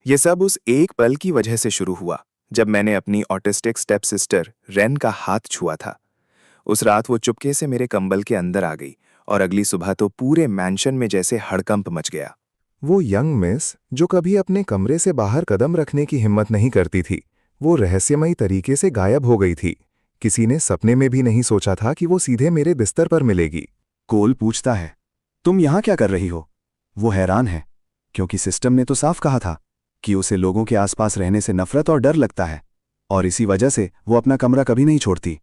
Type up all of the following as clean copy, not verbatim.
ये सब उस एक पल की वजह से शुरू हुआ जब मैंने अपनी ऑटिस्टिक स्टेप सिस्टर रेन का हाथ छुआ था। उस रात वो चुपके से मेरे कंबल के अंदर आ गई और अगली सुबह तो पूरे मैंशन में जैसे हड़कंप मच गया। वो यंग मिस जो कभी अपने कमरे से बाहर कदम रखने की हिम्मत नहीं करती थी, वो रहस्यमयी तरीके से गायब हो गई थी। किसी ने सपने में भी नहीं सोचा था कि वो सीधे मेरे बिस्तर पर मिलेगी। कोल पूछता है, तुम यहां क्या कर रही हो? वो हैरान है, क्योंकि सिस्टम ने तो साफ कहा था कि उसे लोगों के आसपास रहने से नफरत और डर लगता है, और इसी वजह से वो अपना कमरा कभी नहीं छोड़ती।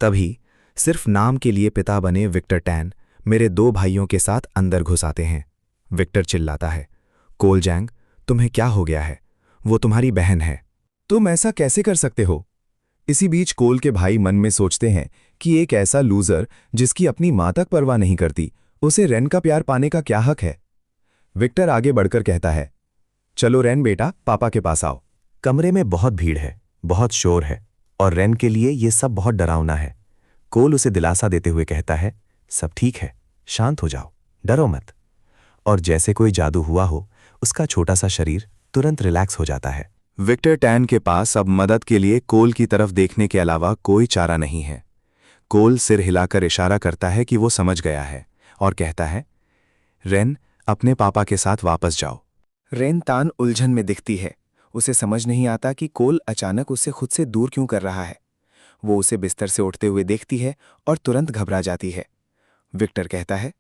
तभी सिर्फ नाम के लिए पिता बने विक्टर टैन मेरे 2 भाइयों के साथ अंदर घुस आते हैं। विक्टर चिल्लाता है, कोल जैंग, तुम्हें क्या हो गया है? वो तुम्हारी बहन है। तुम ऐसा कैसे कर सकते हो? इसी बीच कोल के भाई मन में सोचते हैं कि एक ऐसा लूजर जिसकी अपनी मां तक परवाह नहीं करती, उसे रेन का प्यार पाने का क्या हक है? विक्टर आगे बढ़कर कहता है, चलो रेन बेटा, पापा के पास आओ। कमरे में बहुत भीड़ है, बहुत शोर है, और रेन के लिए ये सब बहुत डरावना है। कोल उसे दिलासा देते हुए कहता है, सब ठीक है, शांत हो जाओ, डरो मत। और जैसे कोई जादू हुआ हो, उसका छोटा सा शरीर तुरंत रिलैक्स हो जाता है। विक्टर टैन के पास अब मदद के लिए कोल की तरफ देखने के अलावा कोई चारा नहीं है। कोल सिर हिलाकर इशारा करता है कि वो समझ गया है और कहता है, रेन, अपने पापा के साथ वापस जाओ। रेन तान उलझन में दिखती है। उसे समझ नहीं आता कि कोल अचानक उसे खुद से दूर क्यों कर रहा है। वो उसे बिस्तर से उठते हुए देखती है और तुरंत घबरा जाती है। विक्टर कहता है,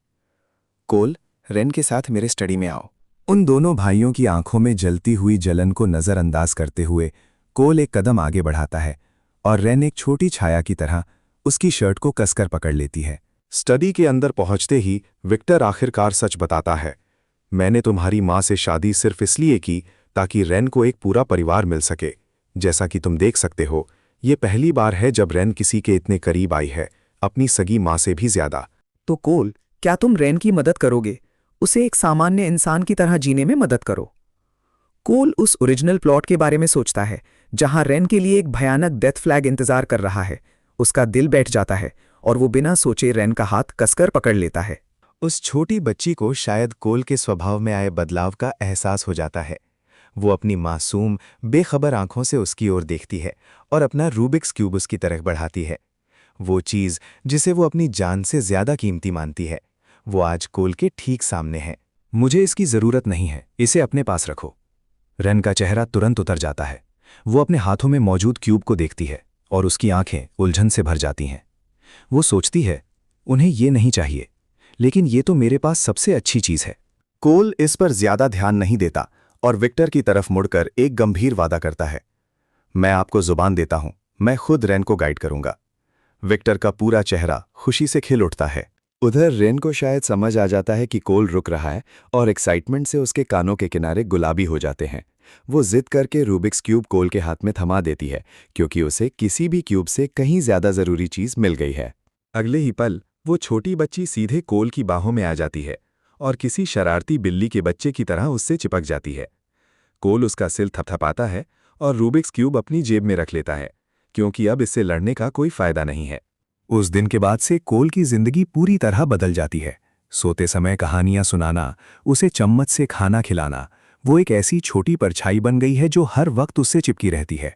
कोल, रेन के साथ मेरे स्टडी में आओ। उन दोनों भाइयों की आंखों में जलती हुई जलन को नजरअंदाज करते हुए कोल एक कदम आगे बढ़ाता है और रेन एक छोटी छाया की तरह उसकी शर्ट को कसकर पकड़ लेती है। स्टडी के अंदर पहुंचते ही विक्टर आखिरकार सच बताता है, मैंने तुम्हारी मां से शादी सिर्फ इसलिए की ताकि रेन को एक पूरा परिवार मिल सके। जैसा कि तुम देख सकते हो, ये पहली बार है जब रेन किसी के इतने करीब आई है, अपनी सगी मां से भी ज्यादा। तो कोल, क्या तुम रेन की मदद करोगे? उसे एक सामान्य इंसान की तरह जीने में मदद करो। कोल उस ओरिजिनल प्लॉट के बारे में सोचता है जहां रेन के लिए एक भयानक डेथ फ्लैग इंतजार कर रहा है। उसका दिल बैठ जाता है और वो बिना सोचे रेन का हाथ कसकर पकड़ लेता है। उस छोटी बच्ची को शायद कोल के स्वभाव में आए बदलाव का एहसास हो जाता है। वो अपनी मासूम, बेखबर आंखों से उसकी ओर देखती है और अपना रूबिक्स क्यूब उसकी तरफ बढ़ाती है। वो चीज़ जिसे वो अपनी जान से ज्यादा कीमती मानती है, वो आज कोल के ठीक सामने है। मुझे इसकी जरूरत नहीं है, इसे अपने पास रखो। रेन का चेहरा तुरंत उतर जाता है। वो अपने हाथों में मौजूद क्यूब को देखती है और उसकी आंखें उलझन से भर जाती हैं। वो सोचती है, उन्हें ये नहीं चाहिए, लेकिन ये तो मेरे पास सबसे अच्छी चीज है। कोल इस पर ज्यादा ध्यान नहीं देता और विक्टर की तरफ मुड़कर एक गंभीर वादा करता है, मैं आपको जुबान देता हूं, मैं खुद रेन को गाइड करूंगा। विक्टर का पूरा चेहरा खुशी से खिल उठता है। उधर रेन को शायद समझ आ जाता है कि कोल रुक रहा है और एक्साइटमेंट से उसके कानों के किनारे गुलाबी हो जाते हैं। वो जिद करके रूबिक्स क्यूब कोल के हाथ में थमा देती है, क्योंकि उसे किसी भी क्यूब से कहीं ज्यादा जरूरी चीज मिल गई है। अगले ही पल वो छोटी बच्ची सीधे कोल की बाहों में आ जाती है और किसी शरारती बिल्ली के बच्चे की तरह उससे चिपक जाती है। कोल उसका सिर थपथपाता है और रूबिक्स क्यूब अपनी जेब में रख लेता है, क्योंकि अब इससे लड़ने का कोई फायदा नहीं है। उस दिन के बाद से कोल की जिंदगी पूरी तरह बदल जाती है। सोते समय कहानियां सुनाना, उसे चम्मच से खाना खिलाना, वो एक ऐसी छोटी परछाई बन गई है जो हर वक्त उससे चिपकी रहती है।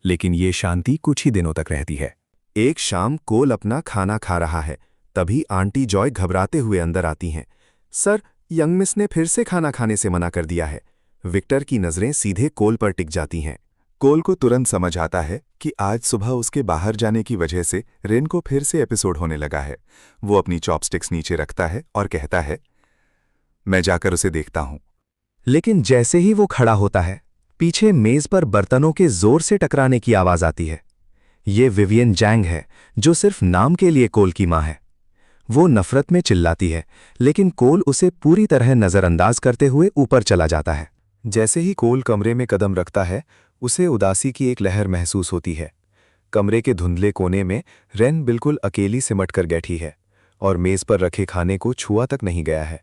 लेकिन ये शांति कुछ ही दिनों तक रहती है। एक शाम कोल अपना खाना खा रहा है, तभी आंटी जॉय घबराते हुए अंदर आती हैं। सर, यंग मिस ने फिर से खाना खाने से मना कर दिया है। विक्टर की नजरें सीधे कोल पर टिक जाती हैं। कोल को तुरंत समझ आता है कि आज सुबह उसके बाहर जाने की वजह से रेन को फिर से एपिसोड होने लगा है। वो अपनी चॉपस्टिक्स नीचे रखता है और कहता है, मैं जाकर उसे देखता हूं। लेकिन जैसे ही वो खड़ा होता है, पीछे मेज पर बर्तनों के जोर से टकराने की आवाज आती है। ये विवियन जैंग है, जो सिर्फ नाम के लिए कोल की मां है। वो नफरत में चिल्लाती है, लेकिन कोल उसे पूरी तरह नजरअंदाज करते हुए ऊपर चला जाता है। जैसे ही कोल कमरे में कदम रखता है, उसे उदासी की एक लहर महसूस होती है। कमरे के धुंधले कोने में रेन बिल्कुल अकेली सिमट कर बैठी है और मेज पर रखे खाने को छुआ तक नहीं गया है।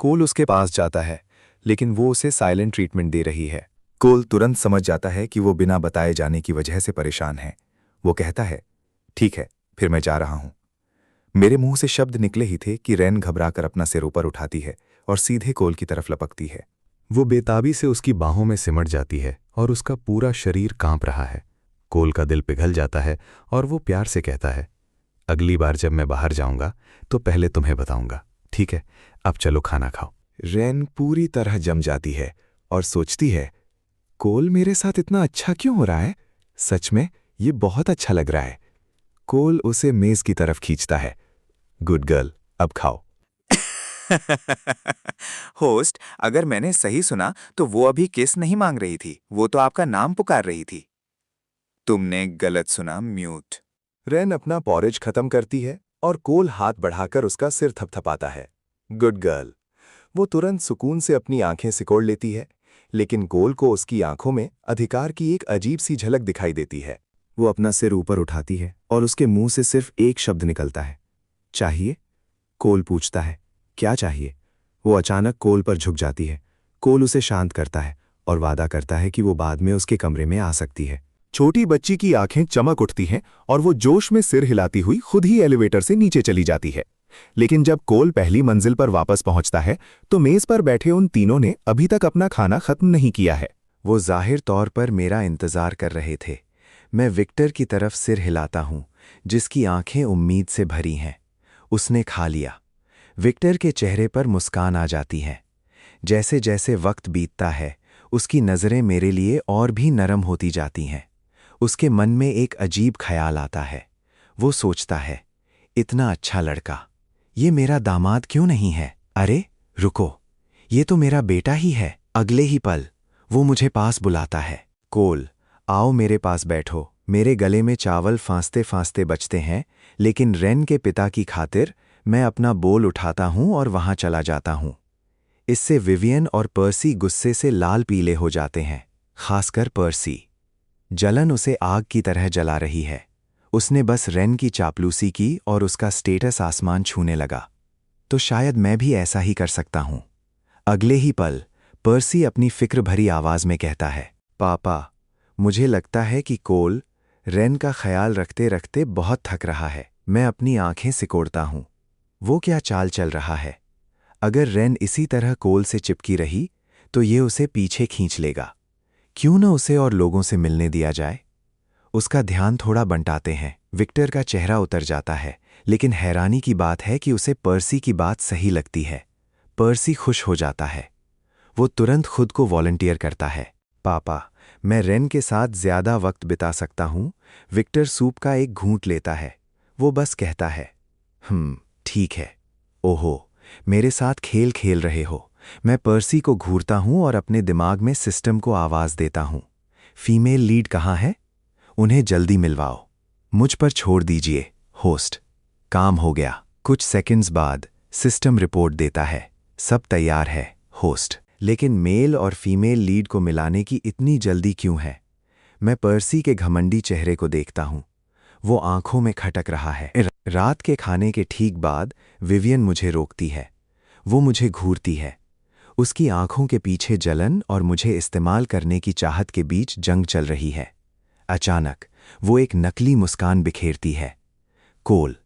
कोल उसके पास जाता है, लेकिन वो उसे साइलेंट ट्रीटमेंट दे रही है। कोल तुरंत समझ जाता है कि वो बिना बताए जाने की वजह से परेशान है। वो कहता है, ठीक है, फिर मैं जा रहा हूं। मेरे मुंह से शब्द निकले ही थे कि रेन घबराकर अपना सिर ऊपर उठाती है और सीधे कोल की तरफ लपकती है। वो बेताबी से उसकी बाहों में सिमट जाती है और उसका पूरा शरीर कांप रहा है। कोल का दिल पिघल जाता है और वो प्यार से कहता है, अगली बार जब मैं बाहर जाऊंगा तो पहले तुम्हें बताऊंगा, ठीक है? अब चलो खाना खाओ। रेन पूरी तरह जम जाती है और सोचती है, कोल मेरे साथ इतना अच्छा क्यों हो रहा है? सच में ये बहुत अच्छा लग रहा है। कोल उसे मेज की तरफ खींचता है। गुड गर्ल, अब खाओ। होस्ट, अगर मैंने सही सुना तो वो अभी किस नहीं मांग रही थी, वो तो आपका नाम पुकार रही थी। तुमने गलत सुना, म्यूट। रेन अपना पॉरेज खत्म करती है और कोल हाथ बढ़ाकर उसका सिर थपथपाता है। Good girl. वो तुरंत सुकून से अपनी आंखें सिकोड़ लेती है, लेकिन कोल को उसकी आंखों में अधिकार की एक अजीब सी झलक दिखाई देती है। वो अपना सिर ऊपर उठाती है और उसके मुंह से सिर्फ एक शब्द निकलता है, चाहिए? कोल पूछता है, क्या चाहिए? वो अचानक कोल पर झुक जाती है। कोल उसे शांत करता है और वादा करता है कि वो बाद में उसके कमरे में आ सकती है। छोटी बच्ची की आंखें चमक उठती हैं और वो जोश में सिर हिलाती हुई खुद ही एलिवेटर से नीचे चली जाती है। लेकिन जब कोल पहली मंजिल पर वापस पहुंचता है तो मेज पर बैठे उन तीनों ने अभी तक अपना खाना खत्म नहीं किया है। वो जाहिर तौर पर मेरा इंतजार कर रहे थे। मैं विक्टर की तरफ सिर हिलाता हूं, जिसकी आंखें उम्मीद से भरी हैं। उसने खा लिया। विक्टर के चेहरे पर मुस्कान आ जाती है। जैसे जैसे वक्त बीतता है, उसकी नज़रें मेरे लिए और भी नरम होती जाती हैं। उसके मन में एक अजीब ख्याल आता है। वो सोचता है, इतना अच्छा लड़का, ये मेरा दामाद क्यों नहीं है? अरे रुको, ये तो मेरा बेटा ही है। अगले ही पल वो मुझे पास बुलाता है। कोल, आओ मेरे पास बैठो। मेरे गले में चावल फांसते फांसते बचते हैं, लेकिन रेन के पिता की खातिर मैं अपना बोल उठाता हूं और वहां चला जाता हूं। इससे विवियन और पर्सी गुस्से से लाल पीले हो जाते हैं, खासकर पर्सी। जलन उसे आग की तरह जला रही है। उसने बस रेन की चापलूसी की और उसका स्टेटस आसमान छूने लगा। तो शायद मैं भी ऐसा ही कर सकता हूं। अगले ही पल पर्सी अपनी फिक्र भरी आवाज में कहता है, पापा, मुझे लगता है कि कोल रेन का ख्याल रखते रखते बहुत थक रहा है। मैं अपनी आंखें सिकोड़ता हूं। वो क्या चाल चल रहा है? अगर रेन इसी तरह कोल से चिपकी रही तो ये उसे पीछे खींच लेगा। क्यों न उसे और लोगों से मिलने दिया जाए? उसका ध्यान थोड़ा बंटाते हैं। विक्टर का चेहरा उतर जाता है, लेकिन हैरानी की बात है कि उसे पर्सी की बात सही लगती है। पर्सी खुश हो जाता है। वो तुरंत खुद को वॉलंटियर करता है। पापा, मैं रेन के साथ ज्यादा वक्त बिता सकता हूं। विक्टर सूप का एक घूंट लेता है। वो बस कहता है, ठीक है। ओहो, मेरे साथ खेल खेल रहे हो। मैं पर्सी को घूरता हूं और अपने दिमाग में सिस्टम को आवाज देता हूं, फीमेल लीड कहाँ है? उन्हें जल्दी मिलवाओ। मुझ पर छोड़ दीजिए, होस्ट। काम हो गया। कुछ सेकंड्स बाद सिस्टम रिपोर्ट देता है, सब तैयार है, होस्ट। लेकिन मेल और फीमेल लीड को मिलाने की इतनी जल्दी क्यों है? मैं पर्सी के घमंडी चेहरे को देखता हूं। वो आंखों में खटक रहा है। रात के खाने के ठीक बाद विवियन मुझे रोकती है। वो मुझे घूरती है। उसकी आंखों के पीछे जलन और मुझे इस्तेमाल करने की चाहत के बीच जंग चल रही है। अचानक वो एक नकली मुस्कान बिखेरती है। कोल,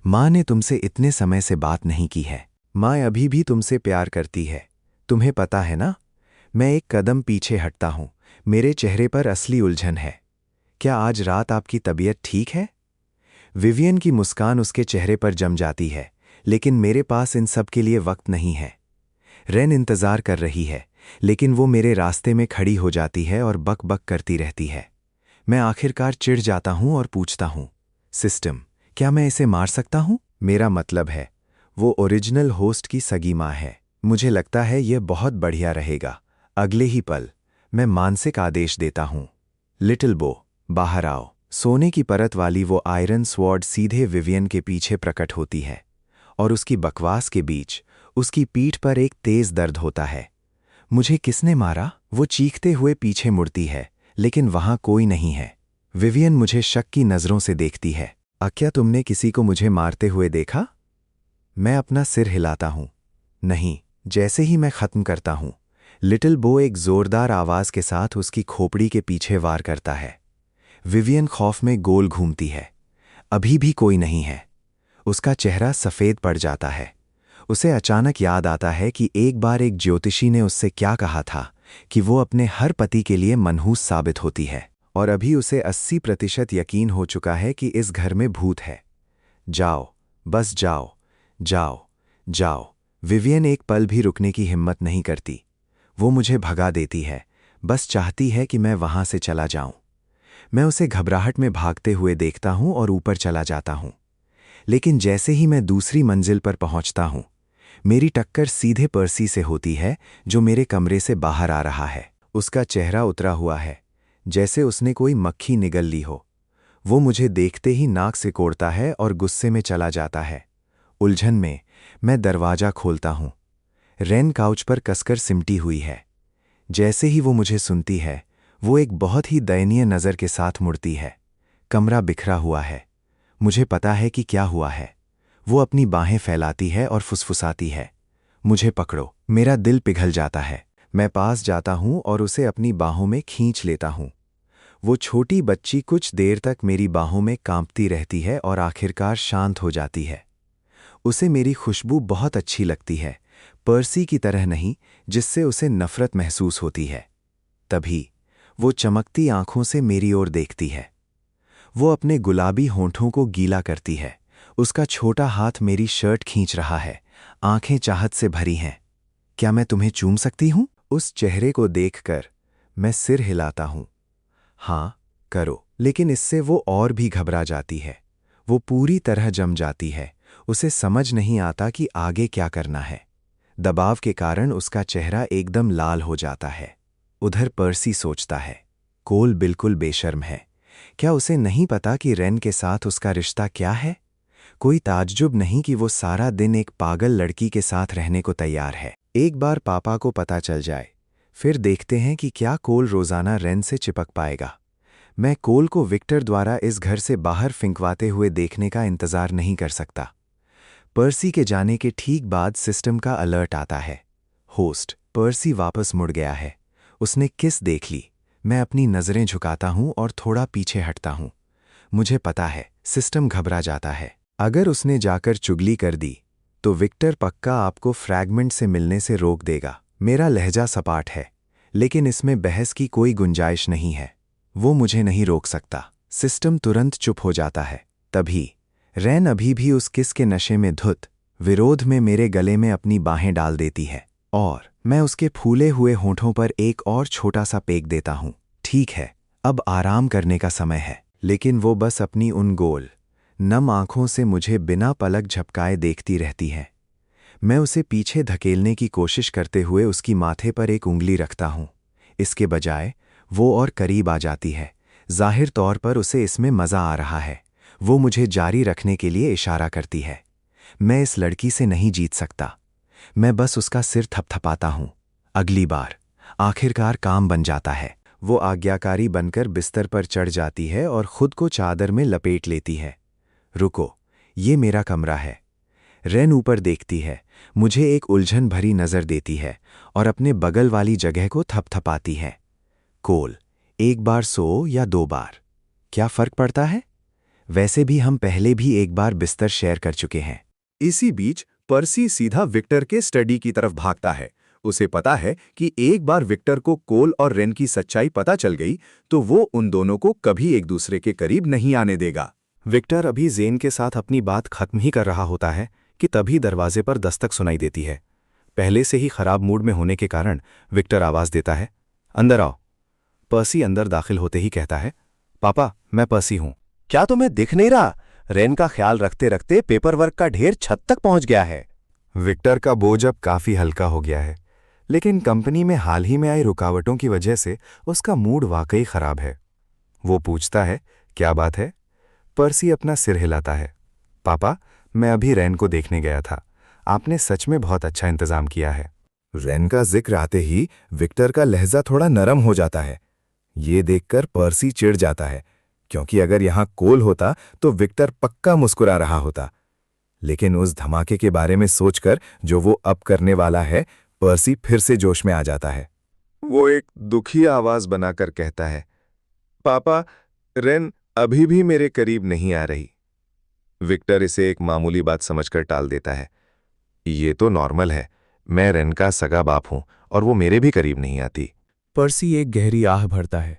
माँ ने तुमसे इतने समय से बात नहीं की है। माँ अभी भी तुमसे प्यार करती है, तुम्हें पता है ना? मैं एक कदम पीछे हटता हूं। मेरे चेहरे पर असली उलझन है। क्या आज रात आपकी तबीयत ठीक है? विवियन की मुस्कान उसके चेहरे पर जम जाती है, लेकिन मेरे पास इन सब के लिए वक्त नहीं है। रेन इंतजार कर रही है, लेकिन वो मेरे रास्ते में खड़ी हो जाती है और बक बक करती रहती है। मैं आखिरकार चिढ़ जाता हूं और पूछता हूं, सिस्टम, क्या मैं इसे मार सकता हूं? मेरा मतलब है, वो ओरिजिनल होस्ट की सगी माँ है। मुझे लगता है यह बहुत बढ़िया रहेगा। अगले ही पल मैं मानसिक आदेश देता हूं, लिटिल बो, बाहर आओ। सोने की परत वाली वो आयरन स्वॉर्ड सीधे विवियन के पीछे प्रकट होती है और उसकी बकवास के बीच उसकी पीठ पर एक तेज दर्द होता है। मुझे किसने मारा? वो चीखते हुए पीछे मुड़ती है, लेकिन वहां कोई नहीं है। विवियन मुझे शक की नजरों से देखती है। क्या तुमने किसी को मुझे मारते हुए देखा? मैं अपना सिर हिलाता हूं। नहीं। जैसे ही मैं खत्म करता हूं, लिटिल बो एक जोरदार आवाज के साथ उसकी खोपड़ी के पीछे वार करता है। विवियन खौफ में गोल घूमती है। अभी भी कोई नहीं है। उसका चेहरा सफेद पड़ जाता है। उसे अचानक याद आता है कि एक बार एक ज्योतिषी ने उससे क्या कहा था कि वो अपने हर पति के लिए मनहूस साबित होती है, और अभी उसे 80% यकीन हो चुका है कि इस घर में भूत है। जाओ, बस जाओ, जाओ, जाओ। विवियन एक पल भी रुकने की हिम्मत नहीं करती। वो मुझे भगा देती है, बस चाहती है कि मैं वहां से चला जाऊं। मैं उसे घबराहट में भागते हुए देखता हूं और ऊपर चला जाता हूं। लेकिन जैसे ही मैं दूसरी मंजिल पर पहुंचता हूं, मेरी टक्कर सीधे पर्सी से होती है, जो मेरे कमरे से बाहर आ रहा है। उसका चेहरा उतरा हुआ है, जैसे उसने कोई मक्खी निगल ली हो। वो मुझे देखते ही नाक सिकोड़ता है और गुस्से में चला जाता है। उलझन में मैं दरवाजा खोलता हूं। रेन काउच पर कसकर सिमटी हुई है। जैसे ही वो मुझे सुनती है, वो एक बहुत ही दयनीय नज़र के साथ मुड़ती है। कमरा बिखरा हुआ है। मुझे पता है कि क्या हुआ है। वो अपनी बाहें फैलाती है और फुसफुसाती है, मुझे पकड़ो। मेरा दिल पिघल जाता है। मैं पास जाता हूं और उसे अपनी बाहों में खींच लेता हूं। वो छोटी बच्ची कुछ देर तक मेरी बाहों में कांपती रहती है और आखिरकार शांत हो जाती है। उसे मेरी खुशबू बहुत अच्छी लगती है, पर्सी की तरह नहीं, जिससे उसे नफरत महसूस होती है। तभी वो चमकती आंखों से मेरी ओर देखती है। वो अपने गुलाबी होंठों को गीला करती है। उसका छोटा हाथ मेरी शर्ट खींच रहा है, आंखें चाहत से भरी हैं। क्या मैं तुम्हें चूम सकती हूं? उस चेहरे को देखकर मैं सिर हिलाता हूं। हाँ, करो। लेकिन इससे वो और भी घबरा जाती है। वो पूरी तरह जम जाती है। उसे समझ नहीं आता कि आगे क्या करना है। दबाव के कारण उसका चेहरा एकदम लाल हो जाता है। उधर पर्सी सोचता है, कोल बिल्कुल बेशर्म है। क्या उसे नहीं पता कि रेन के साथ उसका रिश्ता क्या है? कोई ताज्जुब नहीं कि वो सारा दिन एक पागल लड़की के साथ रहने को तैयार है। एक बार पापा को पता चल जाए, फिर देखते हैं कि क्या कोल रोजाना रेन से चिपक पाएगा। मैं कोल को विक्टर द्वारा इस घर से बाहर फिंकवाते हुए देखने का इंतजार नहीं कर सकता। पर्सी के जाने के ठीक बाद सिस्टम का अलर्ट आता है। होस्ट, पर्सी वापस मुड़ गया है। उसने किस देख ली। मैं अपनी नज़रें झुकाता हूं और थोड़ा पीछे हटता हूं। मुझे पता है, सिस्टम घबरा जाता है। अगर उसने जाकर चुगली कर दी, तो विक्टर पक्का आपको फ्रैगमेंट से मिलने से रोक देगा। मेरा लहजा सपाट है, लेकिन इसमें बहस की कोई गुंजाइश नहीं है। वो मुझे नहीं रोक सकता। सिस्टम तुरंत चुप हो जाता है। तभी रेन अभी भी उस किस के नशे में धुत विरोध में मेरे गले में अपनी बाहें डाल देती है, और मैं उसके फूले हुए होंठों पर एक और छोटा सा पेक देता हूं। ठीक है, अब आराम करने का समय है। लेकिन वो बस अपनी उन गोल, नम आंखों से मुझे बिना पलक झपकाए देखती रहती है। मैं उसे पीछे धकेलने की कोशिश करते हुए उसकी माथे पर एक उंगली रखता हूं। इसके बजाय वो और करीब आ जाती है। जाहिर तौर पर उसे इसमें मज़ा आ रहा है। वो मुझे जारी रखने के लिए इशारा करती है। मैं इस लड़की से नहीं जीत सकता। मैं बस उसका सिर थपथपाता हूं। अगली बार आखिरकार काम बन जाता है। वो आज्ञाकारी बनकर बिस्तर पर चढ़ जाती है और खुद को चादर में लपेट लेती है। रुको, ये मेरा कमरा है। रेन ऊपर देखती है, मुझे एक उलझन भरी नज़र देती है और अपने बगल वाली जगह को थपथपाती है। कोल, एक बार सो या 2 बार, क्या फर्क पड़ता है? वैसे भी हम पहले भी एक बार बिस्तर शेयर कर चुके हैं। इसी बीच पर्सी सीधा विक्टर के स्टडी की तरफ भागता है। उसे पता है कि एक बार विक्टर को कोल और रेन की सच्चाई पता चल गई तो वो उन दोनों को कभी एक दूसरे के करीब नहीं आने देगा। विक्टर अभी जेन के साथ अपनी बात खत्म ही कर रहा होता है कि तभी दरवाजे पर दस्तक सुनाई देती है। पहले से ही खराब मूड में होने के कारण विक्टर आवाज देता है, अंदर आओ। पर्सी अंदर दाखिल होते ही कहता है, पापा, मैं पर्सी हूं। क्या तुम्हें दिख नहीं रहा? रेन का ख्याल रखते रखते पेपर वर्क का ढेर छत तक पहुंच गया है। विक्टर का बोझ अब काफी हल्का हो गया है, लेकिन कंपनी में हाल ही में आई रुकावटों की वजह से उसका मूड वाकई खराब है। वो पूछता है, क्या बात है? पर्सी अपना सिर हिलाता है। पापा, मैं अभी रेन को देखने गया था। आपने सच में बहुत अच्छा इंतजाम किया है। रेन का जिक्र आते ही विक्टर का लहजा थोड़ा नरम हो जाता है। ये देखकर पर्सी चिढ़ जाता है, क्योंकि अगर यहां कोल होता तो विक्टर पक्का मुस्कुरा रहा होता। लेकिन उस धमाके के बारे में सोचकर जो वो अब करने वाला है, पर्सी फिर से जोश में आ जाता है। वो एक दुखी आवाज बनाकर कहता है, पापा, रेन अभी भी मेरे करीब नहीं आ रही। विक्टर इसे एक मामूली बात समझकर टाल देता है। ये तो नॉर्मल है। मैं रेन का सगा बाप हूं और वो मेरे भी करीब नहीं आती। पर्सी एक गहरी आह भरता है।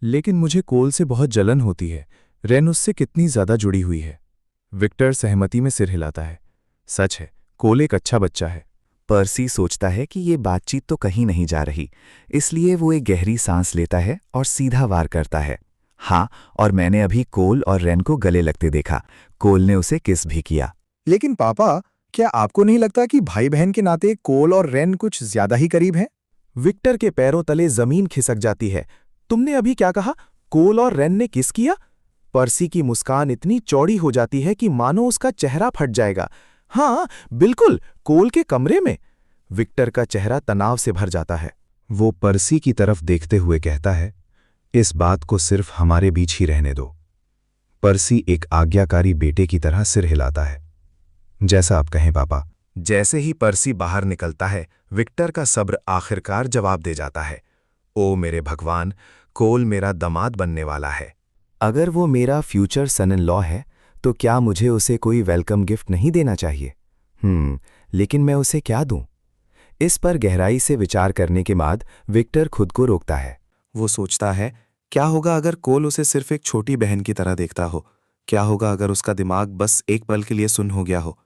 लेकिन मुझे कोल से बहुत जलन होती है। रेन उससे कितनी ज्यादा जुड़ी हुई है। विक्टर सहमति में सिर हिलाता है। सच है, कोल एक अच्छा बच्चा है। पर्सी सोचता है कि ये बातचीत तो कहीं नहीं जा रही, इसलिए वो एक गहरी सांस लेता है और सीधा वार करता है। हाँ, और मैंने अभी कोल और रेन को गले लगते देखा। कोल ने उसे किस भी किया। लेकिन पापा, क्या आपको नहीं लगता कि भाई बहन के नाते कोल और रेन कुछ ज्यादा ही करीब हैं? विक्टर के पैरों तले जमीन खिसक जाती है। तुमने अभी क्या कहा? कोल और रेन ने किस किया? पर्सी की मुस्कान इतनी चौड़ी हो जाती है कि मानो उसका चेहरा फट जाएगा। हाँ, बिल्कुल, कोल के कमरे में। विक्टर का चेहरा तनाव से भर जाता है। वो पर्सी की तरफ देखते हुए कहता है, इस बात को सिर्फ हमारे बीच ही रहने दो। पर्सी एक आज्ञाकारी बेटे की तरह सिर हिलाता है। जैसा आप कहें पापा। जैसे ही पर्सी बाहर निकलता है, विक्टर का सब्र आखिरकार जवाब दे जाता है। ओ मेरे भगवान, कोल मेरा दामाद बनने वाला है। अगर वो मेरा फ्यूचर सन इन लॉ है तो क्या मुझे उसे कोई वेलकम गिफ्ट नहीं देना चाहिए? लेकिन मैं उसे क्या दूं? इस पर गहराई से विचार करने के बाद विक्टर खुद को रोकता है। वो सोचता है, क्या होगा अगर कोल उसे सिर्फ एक छोटी बहन की तरह देखता हो? क्या होगा अगर उसका दिमाग बस एक पल के लिए सुन्न हो गया हो?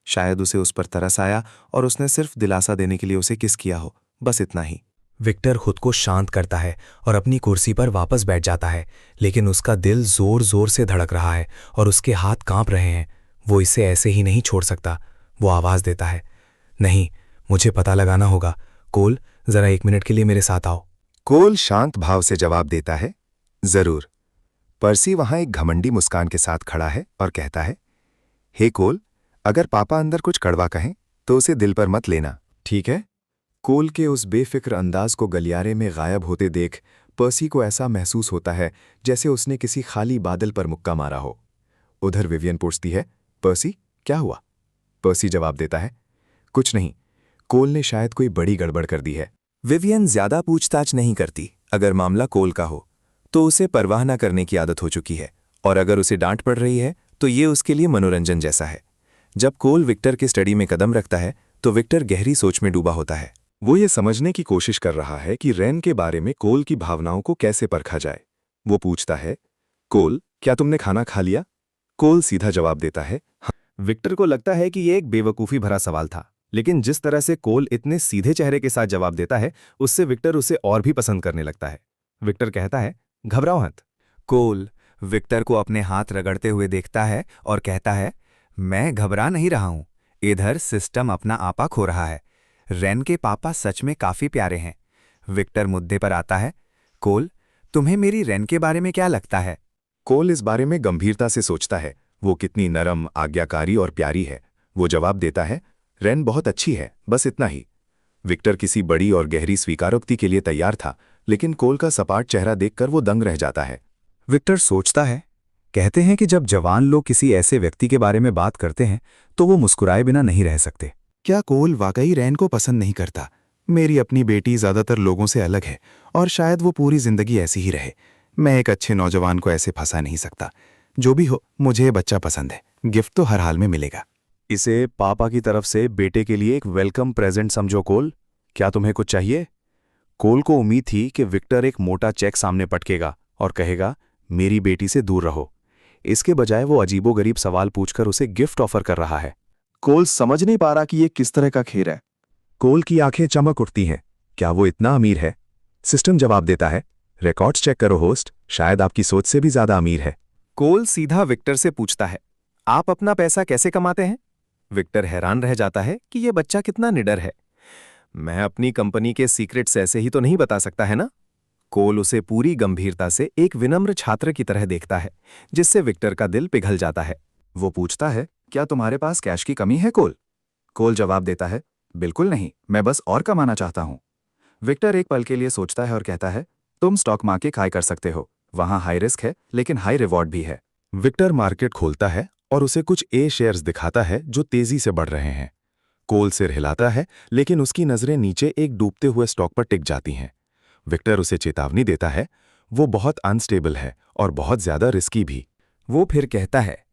शायद उसे उस पर तरस आया और उसने सिर्फ दिलासा देने के लिए उसे किस किया हो, बस इतना ही। विक्टर खुद को शांत करता है और अपनी कुर्सी पर वापस बैठ जाता है, लेकिन उसका दिल जोर जोर से धड़क रहा है और उसके हाथ कांप रहे हैं। वो इसे ऐसे ही नहीं छोड़ सकता। वो आवाज देता है, नहीं, मुझे पता लगाना होगा। कोल, जरा 1 मिनट के लिए मेरे साथ आओ। कोल शांत भाव से जवाब देता है, जरूर। पर्सी वहां एक घमंडी मुस्कान के साथ खड़ा है और कहता है, हे कोल, अगर पापा अंदर कुछ कड़वा कहें तो उसे दिल पर मत लेना, ठीक है? कोल के उस बेफिक्र अंदाज को गलियारे में गायब होते देख पर्सी को ऐसा महसूस होता है जैसे उसने किसी खाली बादल पर मुक्का मारा हो। उधर विवियन पूछती है, पर्सी, क्या हुआ? पर्सी जवाब देता है, कुछ नहीं, कोल ने शायद कोई बड़ी गड़बड़ कर दी है। विवियन ज्यादा पूछताछ नहीं करती। अगर मामला कोल का हो तो उसे परवाह न करने की आदत हो चुकी है, और अगर उसे डांट पड़ रही है तो ये उसके लिए मनोरंजन जैसा है। जब कोल विक्टर के स्टडी में कदम रखता है तो विक्टर गहरी सोच में डूबा होता है। वो ये समझने की कोशिश कर रहा है कि रेन के बारे में कोल की भावनाओं को कैसे परखा जाए। वो पूछता है, कोल, क्या तुमने खाना खा लिया? कोल सीधा जवाब देता है, हाँ। विक्टर को लगता है कि ये एक बेवकूफ़ी भरा सवाल था, लेकिन जिस तरह से कोल इतने सीधे चेहरे के साथ जवाब देता है, उससे विक्टर उसे और भी पसंद करने लगता है। विक्टर कहता है, घबराओ मत। कोल विक्टर को अपने हाथ रगड़ते हुए देखता है और कहता है, मैं घबरा नहीं रहा हूं। इधर सिस्टम अपना आपा खो रहा है। रेन के पापा सच में काफी प्यारे हैं। विक्टर मुद्दे पर आता है, कोल, तुम्हें मेरी रेन के बारे में क्या लगता है? कोल इस बारे में गंभीरता से सोचता है। वो कितनी नरम, आज्ञाकारी और प्यारी है। वो जवाब देता है, रेन बहुत अच्छी है, बस इतना ही। विक्टर किसी बड़ी और गहरी स्वीकारोक्ति के लिए तैयार था, लेकिन कोल का सपाट चेहरा देखकर वो दंग रह जाता है। विक्टर सोचता है, कहते हैं कि जब जवान लोग किसी ऐसे व्यक्ति के बारे में बात करते हैं तो वो मुस्कुराए बिना नहीं रह सकते। क्या कोल वाकई रेन को पसंद नहीं करता? मेरी अपनी बेटी ज्यादातर लोगों से अलग है और शायद वो पूरी जिंदगी ऐसी ही रहे। मैं एक अच्छे नौजवान को ऐसे फंसा नहीं सकता। जो भी हो, मुझे ये बच्चा पसंद है। गिफ्ट तो हर हाल में मिलेगा। इसे पापा की तरफ से बेटे के लिए एक वेलकम प्रेजेंट समझो। कोल, क्या तुम्हें कुछ चाहिए? कोल को उम्मीद थी कि विक्टर एक मोटा चेक सामने पटकेगा और कहेगा, मेरी बेटी से दूर रहो। इसके बजाय वो अजीबोगरीब सवाल पूछकर उसे गिफ्ट ऑफर कर रहा है। कोल समझ नहीं पा रहा कि ये किस तरह का खेल है। कोल की आंखें चमक उठती हैं। क्या वो इतना अमीर है? सिस्टम जवाब देता है, रिकॉर्ड्स चेक करो होस्ट, शायद आपकी सोच से भी ज्यादा अमीर है। कोल सीधा विक्टर से पूछता है, आप अपना पैसा कैसे कमाते हैं? विक्टर हैरान रह जाता है कि यह बच्चा कितना निडर है। मैं अपनी कंपनी के सीक्रेट्स ऐसे ही तो नहीं बता सकता है ना? कोल उसे पूरी गंभीरता से एक विनम्र छात्र की तरह देखता है, जिससे विक्टर का दिल पिघल जाता है। वो पूछता है, क्या तुम्हारे पास कैश की कमी है कोल? कोल जवाब देता है, बिल्कुल नहीं, मैं बस और कमाना चाहता हूं। विक्टर एक पल के लिए सोचता है और कहता है, तुम स्टॉक मार्केट खाई कर सकते हो, वहां हाई रिस्क है लेकिन हाई रिवॉर्ड भी है। विक्टर मार्केट खोलता है और उसे कुछ ए शेयर्स दिखाता है जो तेजी से बढ़ रहे हैं। कोल सिर हिलाता है, लेकिन उसकी नजरें नीचे एक डूबते हुए स्टॉक पर टिक जाती हैं। विक्टर उसे चेतावनी देता है, वो बहुत अनस्टेबल है और बहुत ज्यादा रिस्की भी। वो फिर कहता है,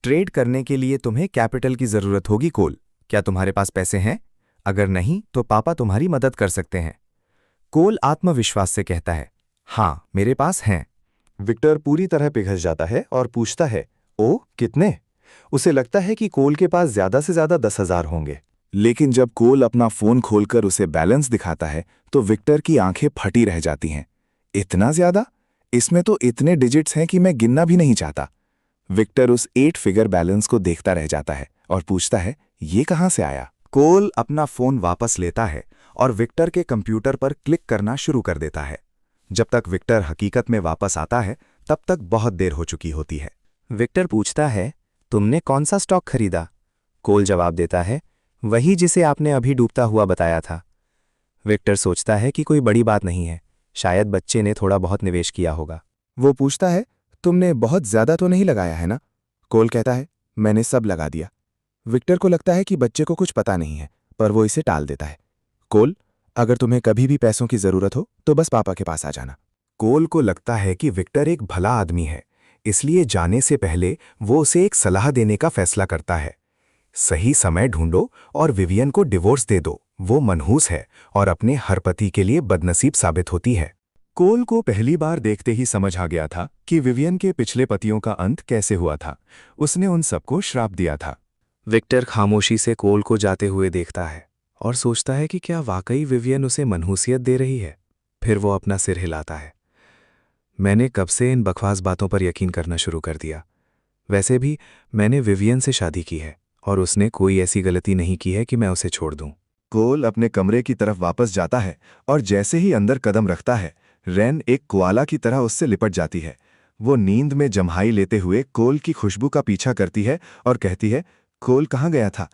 ट्रेड करने के लिए तुम्हें कैपिटल की जरूरत होगी कोल। क्या तुम्हारे पास पैसे हैं? अगर नहीं तो पापा तुम्हारी मदद कर सकते हैं। कोल आत्मविश्वास से कहता है, हाँ मेरे पास हैं। विक्टर पूरी तरह पिघल जाता है और पूछता है, ओ कितने? उसे लगता है कि कोल के पास ज्यादा से ज्यादा 10,000 होंगे। लेकिन जब कोल अपना फोन खोलकर उसे बैलेंस दिखाता है तो विक्टर की आंखें फटी रह जाती हैं। इतना ज्यादा? इसमें तो इतने डिजिट्स हैं कि मैं गिनना भी नहीं चाहता। विक्टर उस 8 फिगर बैलेंस को देखता रह जाता है और पूछता है, ये कहां से आया? कोल अपना फोन वापस लेता है और विक्टर के कंप्यूटर पर क्लिक करना शुरू कर देता है। जब तक विक्टर हकीकत में वापस आता है तब तक बहुत देर हो चुकी होती है। विक्टर पूछता है, तुमने कौन सा स्टॉक खरीदा? कोल जवाब देता है, वही जिसे आपने अभी डूबता हुआ बताया था। विक्टर सोचता है कि कोई बड़ी बात नहीं है, शायद बच्चे ने थोड़ा बहुत निवेश किया होगा। वो पूछता है, तुमने बहुत ज्यादा तो नहीं लगाया है ना? कोल कहता है, मैंने सब लगा दिया। विक्टर को लगता है कि बच्चे को कुछ पता नहीं है, पर वो इसे टाल देता है। कोल, अगर तुम्हें कभी भी पैसों की जरूरत हो तो बस पापा के पास आ जाना। कोल को लगता है कि विक्टर एक भला आदमी है, इसलिए जाने से पहले वो उसे एक सलाह देने का फैसला करता है। सही समय ढूंढो और विवियन को डिवोर्स दे दो। वो मनहूस है और अपने हर पति के लिए बदनसीब साबित होती है। कोल को पहली बार देखते ही समझ आ गया था कि विवियन के पिछले पतियों का अंत कैसे हुआ था। उसने उन सबको श्राप दिया था। विक्टर खामोशी से कोल को जाते हुए देखता है और सोचता है कि क्या वाकई विवियन उसे मनहूसियत दे रही है। फिर वो अपना सिर हिलाता है। मैंने कब से इन बकवास बातों पर यकीन करना शुरू कर दिया। वैसे भी मैंने विवियन से शादी की है और उसने कोई ऐसी गलती नहीं की है कि मैं उसे छोड़ दूं। कोल अपने कमरे की तरफ वापस जाता है और जैसे ही अंदर कदम रखता है, रेन एक कोआला की तरह उससे लिपट जाती है। वो नींद में जम्हाई लेते हुए कोल की खुशबू का पीछा करती है और कहती है, कोल कहाँ गया था?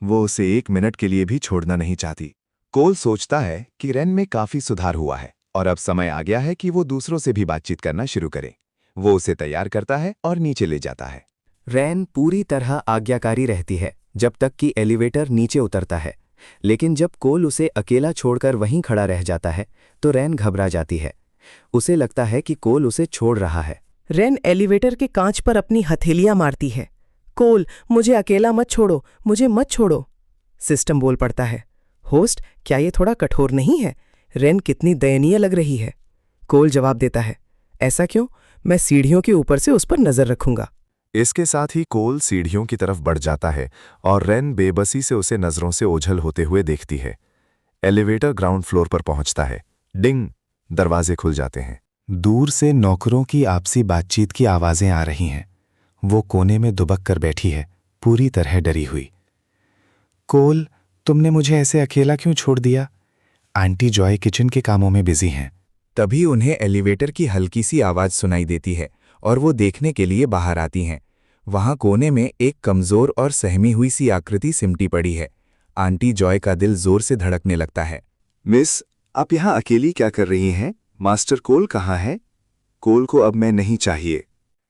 वो उसे 1 मिनट के लिए भी छोड़ना नहीं चाहती। कोल सोचता है कि रेन में काफी सुधार हुआ है और अब समय आ गया है कि वो दूसरों से भी बातचीत करना शुरू करे। वो उसे तैयार करता है और नीचे ले जाता है। रैन पूरी तरह आज्ञाकारी रहती है जब तक कि एलिवेटर नीचे उतरता है, लेकिन जब कोल उसे अकेला छोड़कर वहीं खड़ा रह जाता है तो रैन घबरा जाती है। उसे लगता है कि कोल उसे छोड़ रहा है। रैन एलिवेटर के कांच पर अपनी हथेलियां मारती है। कोल, मुझे अकेला मत छोड़ो, मुझे मत छोड़ो। सिस्टम बोल पड़ता है, होस्ट, क्या ये थोड़ा कठोर नहीं है? रैन कितनी दयनीय लग रही है। कोल जवाब देता है, ऐसा क्यों? मैं सीढ़ियों के ऊपर से उस पर नजर रखूंगा। इसके साथ ही कोल सीढ़ियों की तरफ बढ़ जाता है और रेन बेबसी से उसे नजरों से ओझल होते हुए देखती है। एलिवेटर ग्राउंड फ्लोर पर पहुंचता है। डिंग, दरवाजे खुल जाते हैं। दूर से नौकरों की आपसी बातचीत की आवाजें आ रही हैं। वो कोने में दुबक कर बैठी है, पूरी तरह डरी हुई। कोल, तुमने मुझे ऐसे अकेला क्यों छोड़ दिया? आंटी जॉय किचन के कामों में बिजी हैं। तभी उन्हें एलिवेटर की हल्की सी आवाज सुनाई देती है और वो देखने के लिए बाहर आती हैं। वहां कोने में एक कमजोर और सहमी हुई सी आकृति सिमटी पड़ी है। आंटी जॉय का दिल जोर से धड़कने लगता है। मिस, आप यहाँ अकेली क्या कर रही हैं? मास्टर कोल कहाँ है? कोल को अब मैं नहीं चाहिए।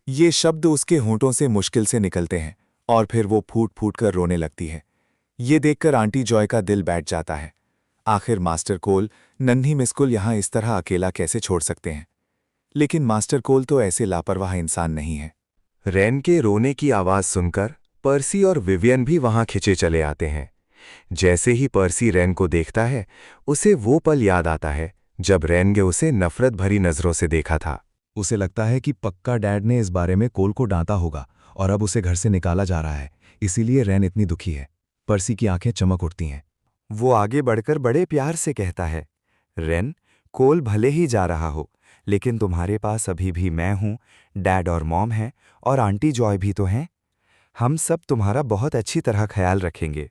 ये शब्द उसके होंठों से मुश्किल से निकलते हैं और फिर वो फूट फूट कर रोने लगती है। ये देखकर आंटी जॉय का दिल बैठ जाता है। आखिर मास्टर कोल नन्ही मिस को यहाँ इस तरह अकेला कैसे छोड़ सकते हैं? लेकिन मास्टर कोल तो ऐसे लापरवाह इंसान नहीं है। रैन के रोने की आवाज सुनकर पर्सी और विवियन भी वहां खिंचे चले आते हैं। जैसे ही पर्सी रैन को देखता है, उसे वो पल याद आता है जब रैन ने उसे नफरत भरी नजरों से देखा था। उसे लगता है कि पक्का डैड ने इस बारे में कोल को डांटा होगा और अब उसे घर से निकाला जा रहा है, इसीलिए रैन इतनी दुखी है। पर्सी की आंखें चमक उठती हैं। वो आगे बढ़कर बड़े प्यार से कहता है, रैन, कोल भले ही जा रहा हो, लेकिन तुम्हारे पास अभी भी मैं हूं, डैड और मॉम हैं और आंटी जॉय भी तो हैं। हम सब तुम्हारा बहुत अच्छी तरह ख्याल रखेंगे।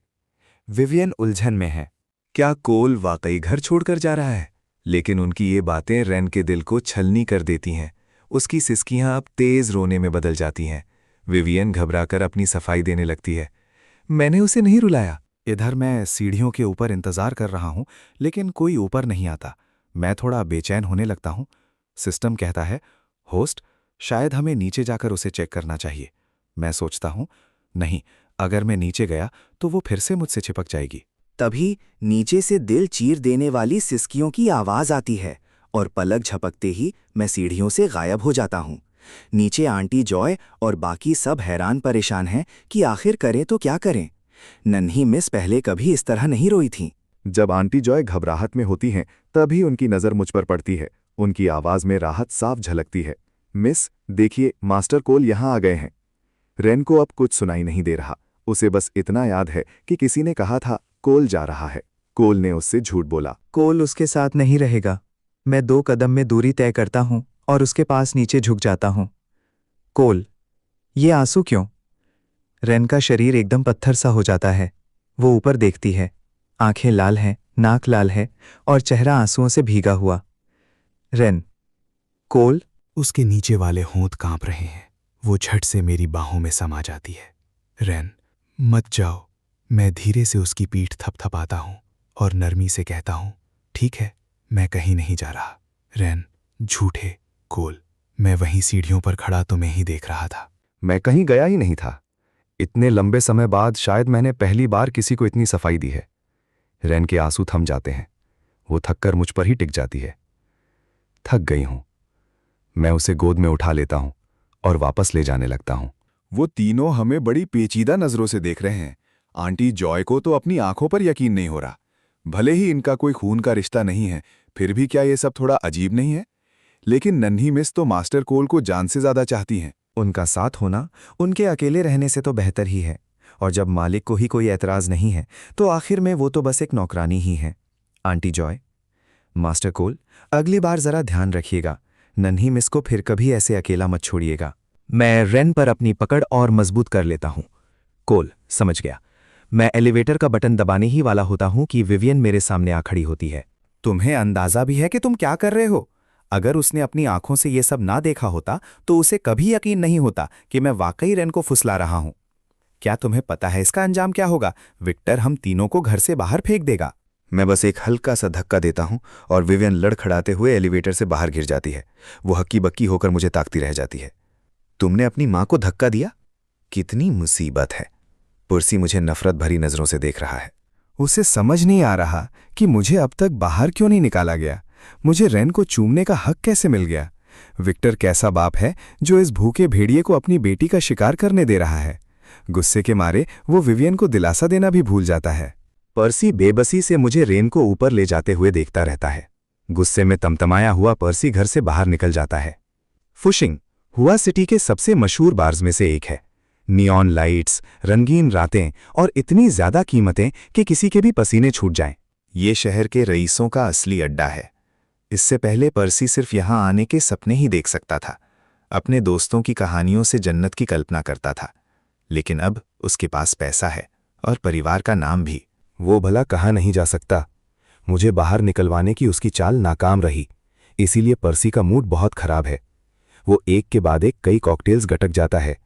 विवियन उलझन में है। क्या कोल वाकई घर छोड़कर जा रहा है? लेकिन उनकी ये बातें रैन के दिल को छलनी कर देती हैं। उसकी सिसकियां अब तेज रोने में बदल जाती हैं। विवियन घबराकर अपनी सफाई देने लगती है। मैंने उसे नहीं रुलाया। इधर मैं सीढ़ियों के ऊपर इंतजार कर रहा हूं, लेकिन कोई ऊपर नहीं आता। मैं थोड़ा बेचैन होने लगता हूं। सिस्टम कहता है, होस्ट, शायद हमें नीचे जाकर उसे चेक करना चाहिए। मैं सोचता हूं, नहीं, अगर मैं नीचे गया तो वो फिर से मुझसे चिपक जाएगी। तभी नीचे से दिल चीर देने वाली सिसकियों की आवाज आती है और पलक झपकते ही मैं सीढ़ियों से गायब हो जाता हूं। नीचे आंटी जॉय और बाकी सब हैरान परेशान हैं कि आखिर करें तो क्या करें। नन्ही मिस पहले कभी इस तरह नहीं रोई थी। जब आंटी जॉय घबराहट में होती हैं तभी उनकी नज़र मुझ पर पड़ती है। उनकी आवाज़ में राहत साफ झलकती है। मिस, देखिए, मास्टर कोल यहाँ आ गए हैं। रेन को अब कुछ सुनाई नहीं दे रहा। उसे बस इतना याद है कि किसी ने कहा था कोल जा रहा है। कोल ने उससे झूठ बोला। कोल उसके साथ नहीं रहेगा। मैं 2 कदम में दूरी तय करता हूं और उसके पास नीचे झुक जाता हूं। कोल, ये आंसू क्यों? रेन का शरीर एकदम पत्थर सा हो जाता है। वो ऊपर देखती है। आंखें लाल हैं, नाक लाल है और चेहरा आंसुओं से भीगा हुआ। रेन, कोल। उसके नीचे वाले होंठ कांप रहे हैं। वो झट से मेरी बाहों में समा जाती है। रेन, मत जाओ। मैं धीरे से उसकी पीठ थपथपाता हूं और नरमी से कहता हूं, ठीक है, मैं कहीं नहीं जा रहा। रेन, झूठे। कोल, मैं वहीं सीढ़ियों पर खड़ा तुम्हें ही देख रहा था। मैं कहीं गया ही नहीं था। इतने लंबे समय बाद शायद मैंने पहली बार किसी को इतनी सफाई दी है। रेन के आंसू थम जाते हैं। वो थककर मुझ पर ही टिक जाती है। थक गई हूं। मैं उसे गोद में उठा लेता हूं और वापस ले जाने लगता हूं। वो तीनों हमें बड़ी पेचीदा नजरों से देख रहे हैं। आंटी जॉय को तो अपनी आंखों पर यकीन नहीं हो रहा। भले ही इनका कोई खून का रिश्ता नहीं है, फिर भी क्या ये सब थोड़ा अजीब नहीं है? लेकिन नन्ही मिस तो मास्टर कोल को जान से ज्यादा चाहती हैं। उनका साथ होना उनके अकेले रहने से तो बेहतर ही है। और जब मालिक को ही कोई ऐतराज नहीं है तो आखिर में वो तो बस एक नौकरानी ही है। आंटी जॉय, मास्टर कोल, अगली बार जरा ध्यान रखिएगा। नन्ही मिस को फिर कभी ऐसे अकेला मत छोड़िएगा। मैं रेन पर अपनी पकड़ और मजबूत कर लेता हूं। कोल, समझ गया। मैं एलिवेटर का बटन दबाने ही वाला होता हूं कि विवियन मेरे सामने आ खड़ी होती है। तुम्हें अंदाजा भी है कि तुम क्या कर रहे हो? अगर उसने अपनी आंखों से ये सब ना देखा होता तो उसे कभी यकीन नहीं होता कि मैं वाकई रेन को फुसला रहा हूं। क्या तुम्हें पता है इसका अंजाम क्या होगा? विक्टर हम तीनों को घर से बाहर फेंक देगा। मैं बस एक हल्का सा धक्का देता हूं और विवियन लड़खड़ाते हुए एलिवेटर से बाहर गिर जाती है। वो हक्की बक्की होकर मुझे ताकती रह जाती है। तुमने अपनी मां को धक्का दिया? कितनी मुसीबत है। पुरसी मुझे नफरत भरी नजरों से देख रहा है। उसे समझ नहीं आ रहा कि मुझे अब तक बाहर क्यों नहीं निकाला गया। मुझे रेन को चूमने का हक कैसे मिल गया? विक्टर कैसा बाप है जो इस भूखे भेड़िए को अपनी बेटी का शिकार करने दे रहा है? गुस्से के मारे वो विवियन को दिलासा देना भी भूल जाता है। पर्सी बेबसी से मुझे रेन को ऊपर ले जाते हुए देखता रहता है। गुस्से में तमतमाया हुआ पर्सी घर से बाहर निकल जाता है। फुशिंग हुआ सिटी के सबसे मशहूर बार्स में से एक है। नियॉन लाइट्स, रंगीन रातें और इतनी ज्यादा कीमतें कि किसी के भी पसीने छूट जाएं। ये शहर के रईसों का असली अड्डा है। इससे पहले पर्सी सिर्फ यहां आने के सपने ही देख सकता था। अपने दोस्तों की कहानियों से जन्नत की कल्पना करता था। लेकिन अब उसके पास पैसा है और परिवार का नाम भी। वो भला कहाँ नहीं जा सकता। मुझे बाहर निकलवाने की उसकी चाल नाकाम रही। इसीलिए पर्सी का मूड बहुत खराब है। वो एक के बाद एक कई कॉकटेल्स गटक जाता है।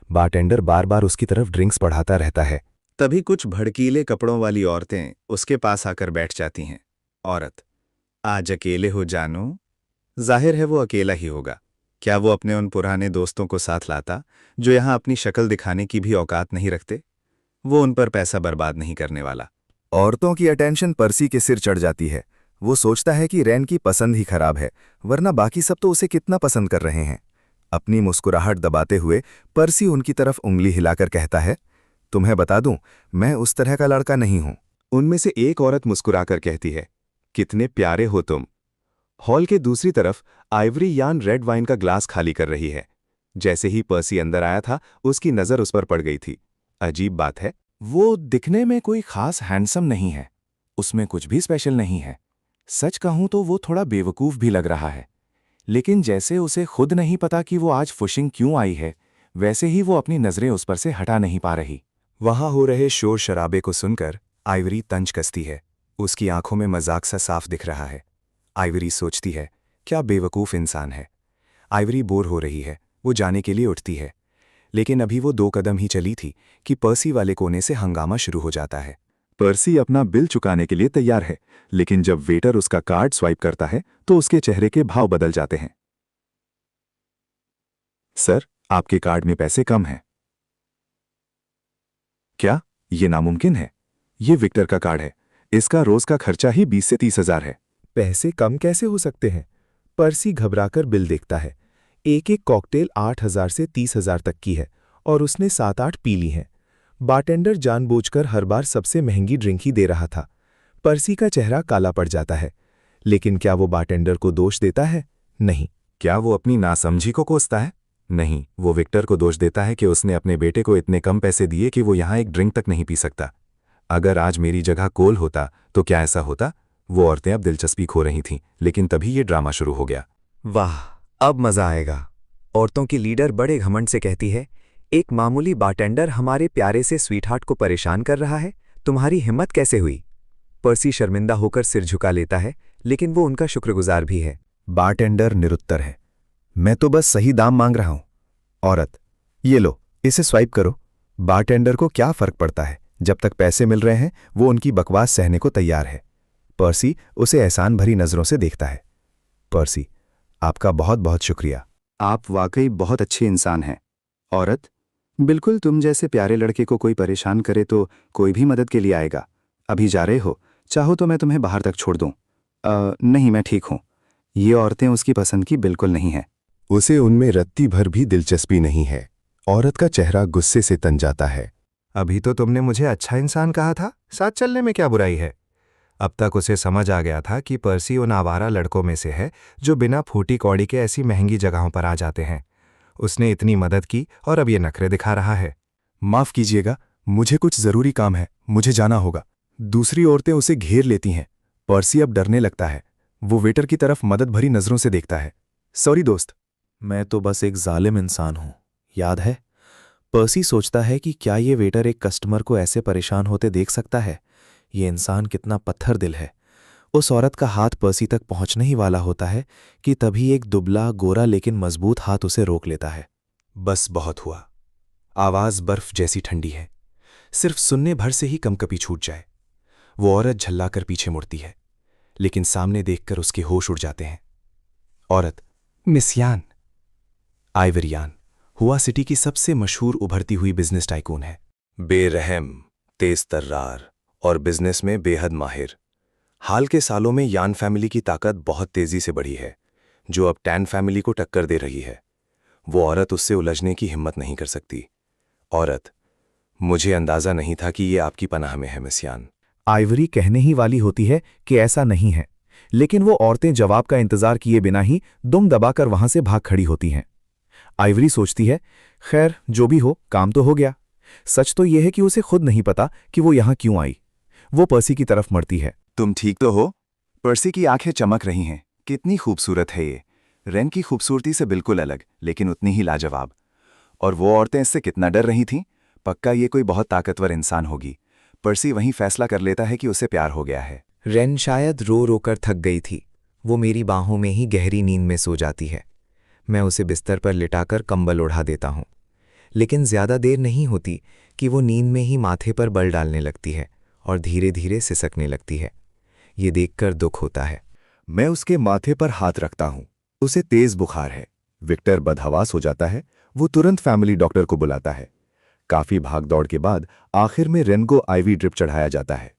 बारटेंडर बार बार उसकी तरफ ड्रिंक्स बढ़ाता रहता है। तभी कुछ भड़कीले कपड़ों वाली औरतें उसके पास आकर बैठ जाती हैं। औरत, आज अकेले हो जानू? जाहिर है वो अकेला ही होगा। क्या वो अपने उन पुराने दोस्तों को साथ लाता जो यहां अपनी शक्ल दिखाने की भी औकात नहीं रखते? वो उन पर पैसा बर्बाद नहीं करने वाला। औरतों की अटेंशन पर्सी के सिर चढ़ जाती है। वो सोचता है कि रेन की पसंद ही खराब है, वरना बाकी सब तो उसे कितना पसंद कर रहे हैं। अपनी मुस्कुराहट दबाते हुए पर्सी उनकी तरफ उंगली हिलाकर कहता है, तुम्हें बता दूं, मैं उस तरह का लड़का नहीं हूं। उनमें से एक औरत मुस्कुराकर कहती है, कितने प्यारे हो तुम। हॉल के दूसरी तरफ आइवरी यान रेड वाइन का ग्लास खाली कर रही है। जैसे ही पर्सी अंदर आया था उसकी नजर उस पर पड़ गई थी। अजीब बात है, वो दिखने में कोई खास हैंडसम नहीं है। उसमें कुछ भी स्पेशल नहीं है। सच कहूं तो वो थोड़ा बेवकूफ भी लग रहा है। लेकिन जैसे उसे खुद नहीं पता कि वो आज फुशिंग क्यों आई है, वैसे ही वो अपनी नजरें उस पर से हटा नहीं पा रही। वहां हो रहे शोर शराबे को सुनकर आइवरी तंज कसती है। उसकी आंखों में मजाक सा साफ दिख रहा है। आइवरी सोचती है, क्या बेवकूफ इंसान है। आइवरी बोर हो रही है। वो जाने के लिए उठती है। लेकिन अभी वो 2 कदम ही चली थी कि पर्सी वाले कोने से हंगामा शुरू हो जाता है। पर्सी अपना बिल चुकाने के लिए तैयार है, लेकिन जब वेटर उसका कार्ड स्वाइप करता है तो उसके चेहरे के भाव बदल जाते हैं। सर, आपके कार्ड में पैसे कम हैं। क्या ये नामुमकिन है? ये विक्टर का कार्ड है। इसका रोज का खर्चा ही 20 से 30 हजार है। पैसे कम कैसे हो सकते हैं? पर्सी घबराकर बिल देखता है। एक एक कॉकटेल 8,000 से 30,000 तक की है और उसने 7-8 पी ली हैं। बारटेंडर जानबूझकर हर बार सबसे महंगी ड्रिंक ही दे रहा था। पर्सी का चेहरा काला पड़ जाता है। लेकिन क्या वो बारटेंडर को दोष देता है? नहीं। क्या वो अपनी नासमझी को कोसता है? नहीं, वो विक्टर को दोष देता है कि उसने अपने बेटे को इतने कम पैसे दिए कि वो यहाँ एक ड्रिंक तक नहीं पी सकता। अगर आज मेरी जगह कोल होता तो क्या ऐसा होता? वो औरतें अब दिलचस्पी खो रही थीं, लेकिन तभी ये ड्रामा शुरू हो गया। वाह, अब मजा आएगा। औरतों की लीडर बड़े घमंड से कहती है, एक मामूली बारटेंडर हमारे प्यारे से स्वीटहार्ट को परेशान कर रहा है, तुम्हारी हिम्मत कैसे हुई? पर्सी शर्मिंदा होकर सिर झुका लेता है, लेकिन वो उनका शुक्रगुजार भी है। बारटेंडर निरुत्तर है। मैं तो बस सही दाम मांग रहा हूं। औरत, ये लो, इसे स्वाइप करो। बारटेंडर को क्या फर्क पड़ता है? जब तक पैसे मिल रहे हैं वो उनकी बकवास सहने को तैयार है। पर्सी उसे एहसान भरी नजरों से देखता है। पर्सी, आपका बहुत बहुत शुक्रिया। आप वाकई बहुत अच्छे इंसान हैं। औरत, बिल्कुल तुम जैसे प्यारे लड़के को कोई परेशान करे तो कोई भी मदद के लिए आएगा। अभी जा रहे हो? चाहो तो मैं तुम्हें बाहर तक छोड़ दूं। नहीं, मैं ठीक हूं। ये औरतें उसकी पसंद की बिल्कुल नहीं हैं। उसे उनमें रत्ती भर भी दिलचस्पी नहीं है। औरत का चेहरा गुस्से से तन जाता है। अभी तो तुमने मुझे अच्छा इंसान कहा था, साथ चलने में क्या बुराई है? अब तक उसे समझ आ गया था कि पर्सी उन आवारा लड़कों में से है जो बिना फूटी कौड़ी के ऐसी महंगी जगहों पर आ जाते हैं। उसने इतनी मदद की और अब ये नखरे दिखा रहा है। माफ कीजिएगा, मुझे कुछ जरूरी काम है, मुझे जाना होगा। दूसरी औरतें उसे घेर लेती हैं। पर्सी अब डरने लगता है। वो वेटर की तरफ मदद भरी नजरों से देखता है। सॉरी दोस्त। मैं तो बस एक जालिम इंसान हूं, याद है? पर्सी सोचता है कि क्या ये वेटर एक कस्टमर को ऐसे परेशान होते देख सकता है? ये इंसान कितना पत्थर दिल है। उस औरत का हाथ पर्सी तक पहुंचने ही वाला होता है कि तभी एक दुबला, गोरा लेकिन मजबूत हाथ उसे रोक लेता है। बस बहुत हुआ। आवाज बर्फ जैसी ठंडी है। सिर्फ सुनने भर से ही कंपकपी छूट जाए। वो औरत झल्लाकर पीछे मुड़ती है, लेकिन सामने देखकर उसके होश उड़ जाते हैं। औरत, मिस यान। आइवरी यान हुआ सिटी की सबसे मशहूर उभरती हुई बिजनेस टाइकून है। बेरहम, तेज तर्रार और बिजनेस में बेहद माहिर। हाल के सालों में यान फैमिली की ताकत बहुत तेजी से बढ़ी है, जो अब टैन फैमिली को टक्कर दे रही है। वो औरत उससे उलझने की हिम्मत नहीं कर सकती। औरत, मुझे अंदाजा नहीं था कि ये आपकी पनाह में है मिस यान। आइवरी कहने ही वाली होती है कि ऐसा नहीं है, लेकिन वो औरतें जवाब का इंतजार किए बिना ही दुम दबाकर वहां से भाग खड़ी होती हैं। आइवरी सोचती है, खैर जो भी हो, काम तो हो गया। सच तो यह है कि उसे खुद नहीं पता कि वो यहां क्यों आई। वो पर्सी की तरफ मड़ती है। तुम ठीक तो हो? पर्सी की आंखें चमक रही हैं। कितनी खूबसूरत है ये। रेन की खूबसूरती से बिल्कुल अलग, लेकिन उतनी ही लाजवाब। और वो औरतें इससे कितना डर रही थीं। पक्का ये कोई बहुत ताकतवर इंसान होगी। पर्सी वहीं फैसला कर लेता है कि उसे प्यार हो गया है। रेन शायद रो रोकर थक गई थी। वो मेरी बाहों में ही गहरी नींद में सो जाती है। मैं उसे बिस्तर पर लिटाकर कंबल ओढ़ा देता हूं। लेकिन ज्यादा देर नहीं होती कि वो नींद में ही माथे पर बल डालने लगती है और धीरे धीरे सिसकने लगती है। ये देखकर दुख होता है। मैं उसके माथे पर हाथ रखता हूं। उसे तेज बुखार है। विक्टर बदहवास हो जाता है। वो तुरंत फैमिली डॉक्टर को बुलाता है। काफी भागदौड़ के बाद आखिर में रेन को आईवी ड्रिप चढ़ाया जाता है।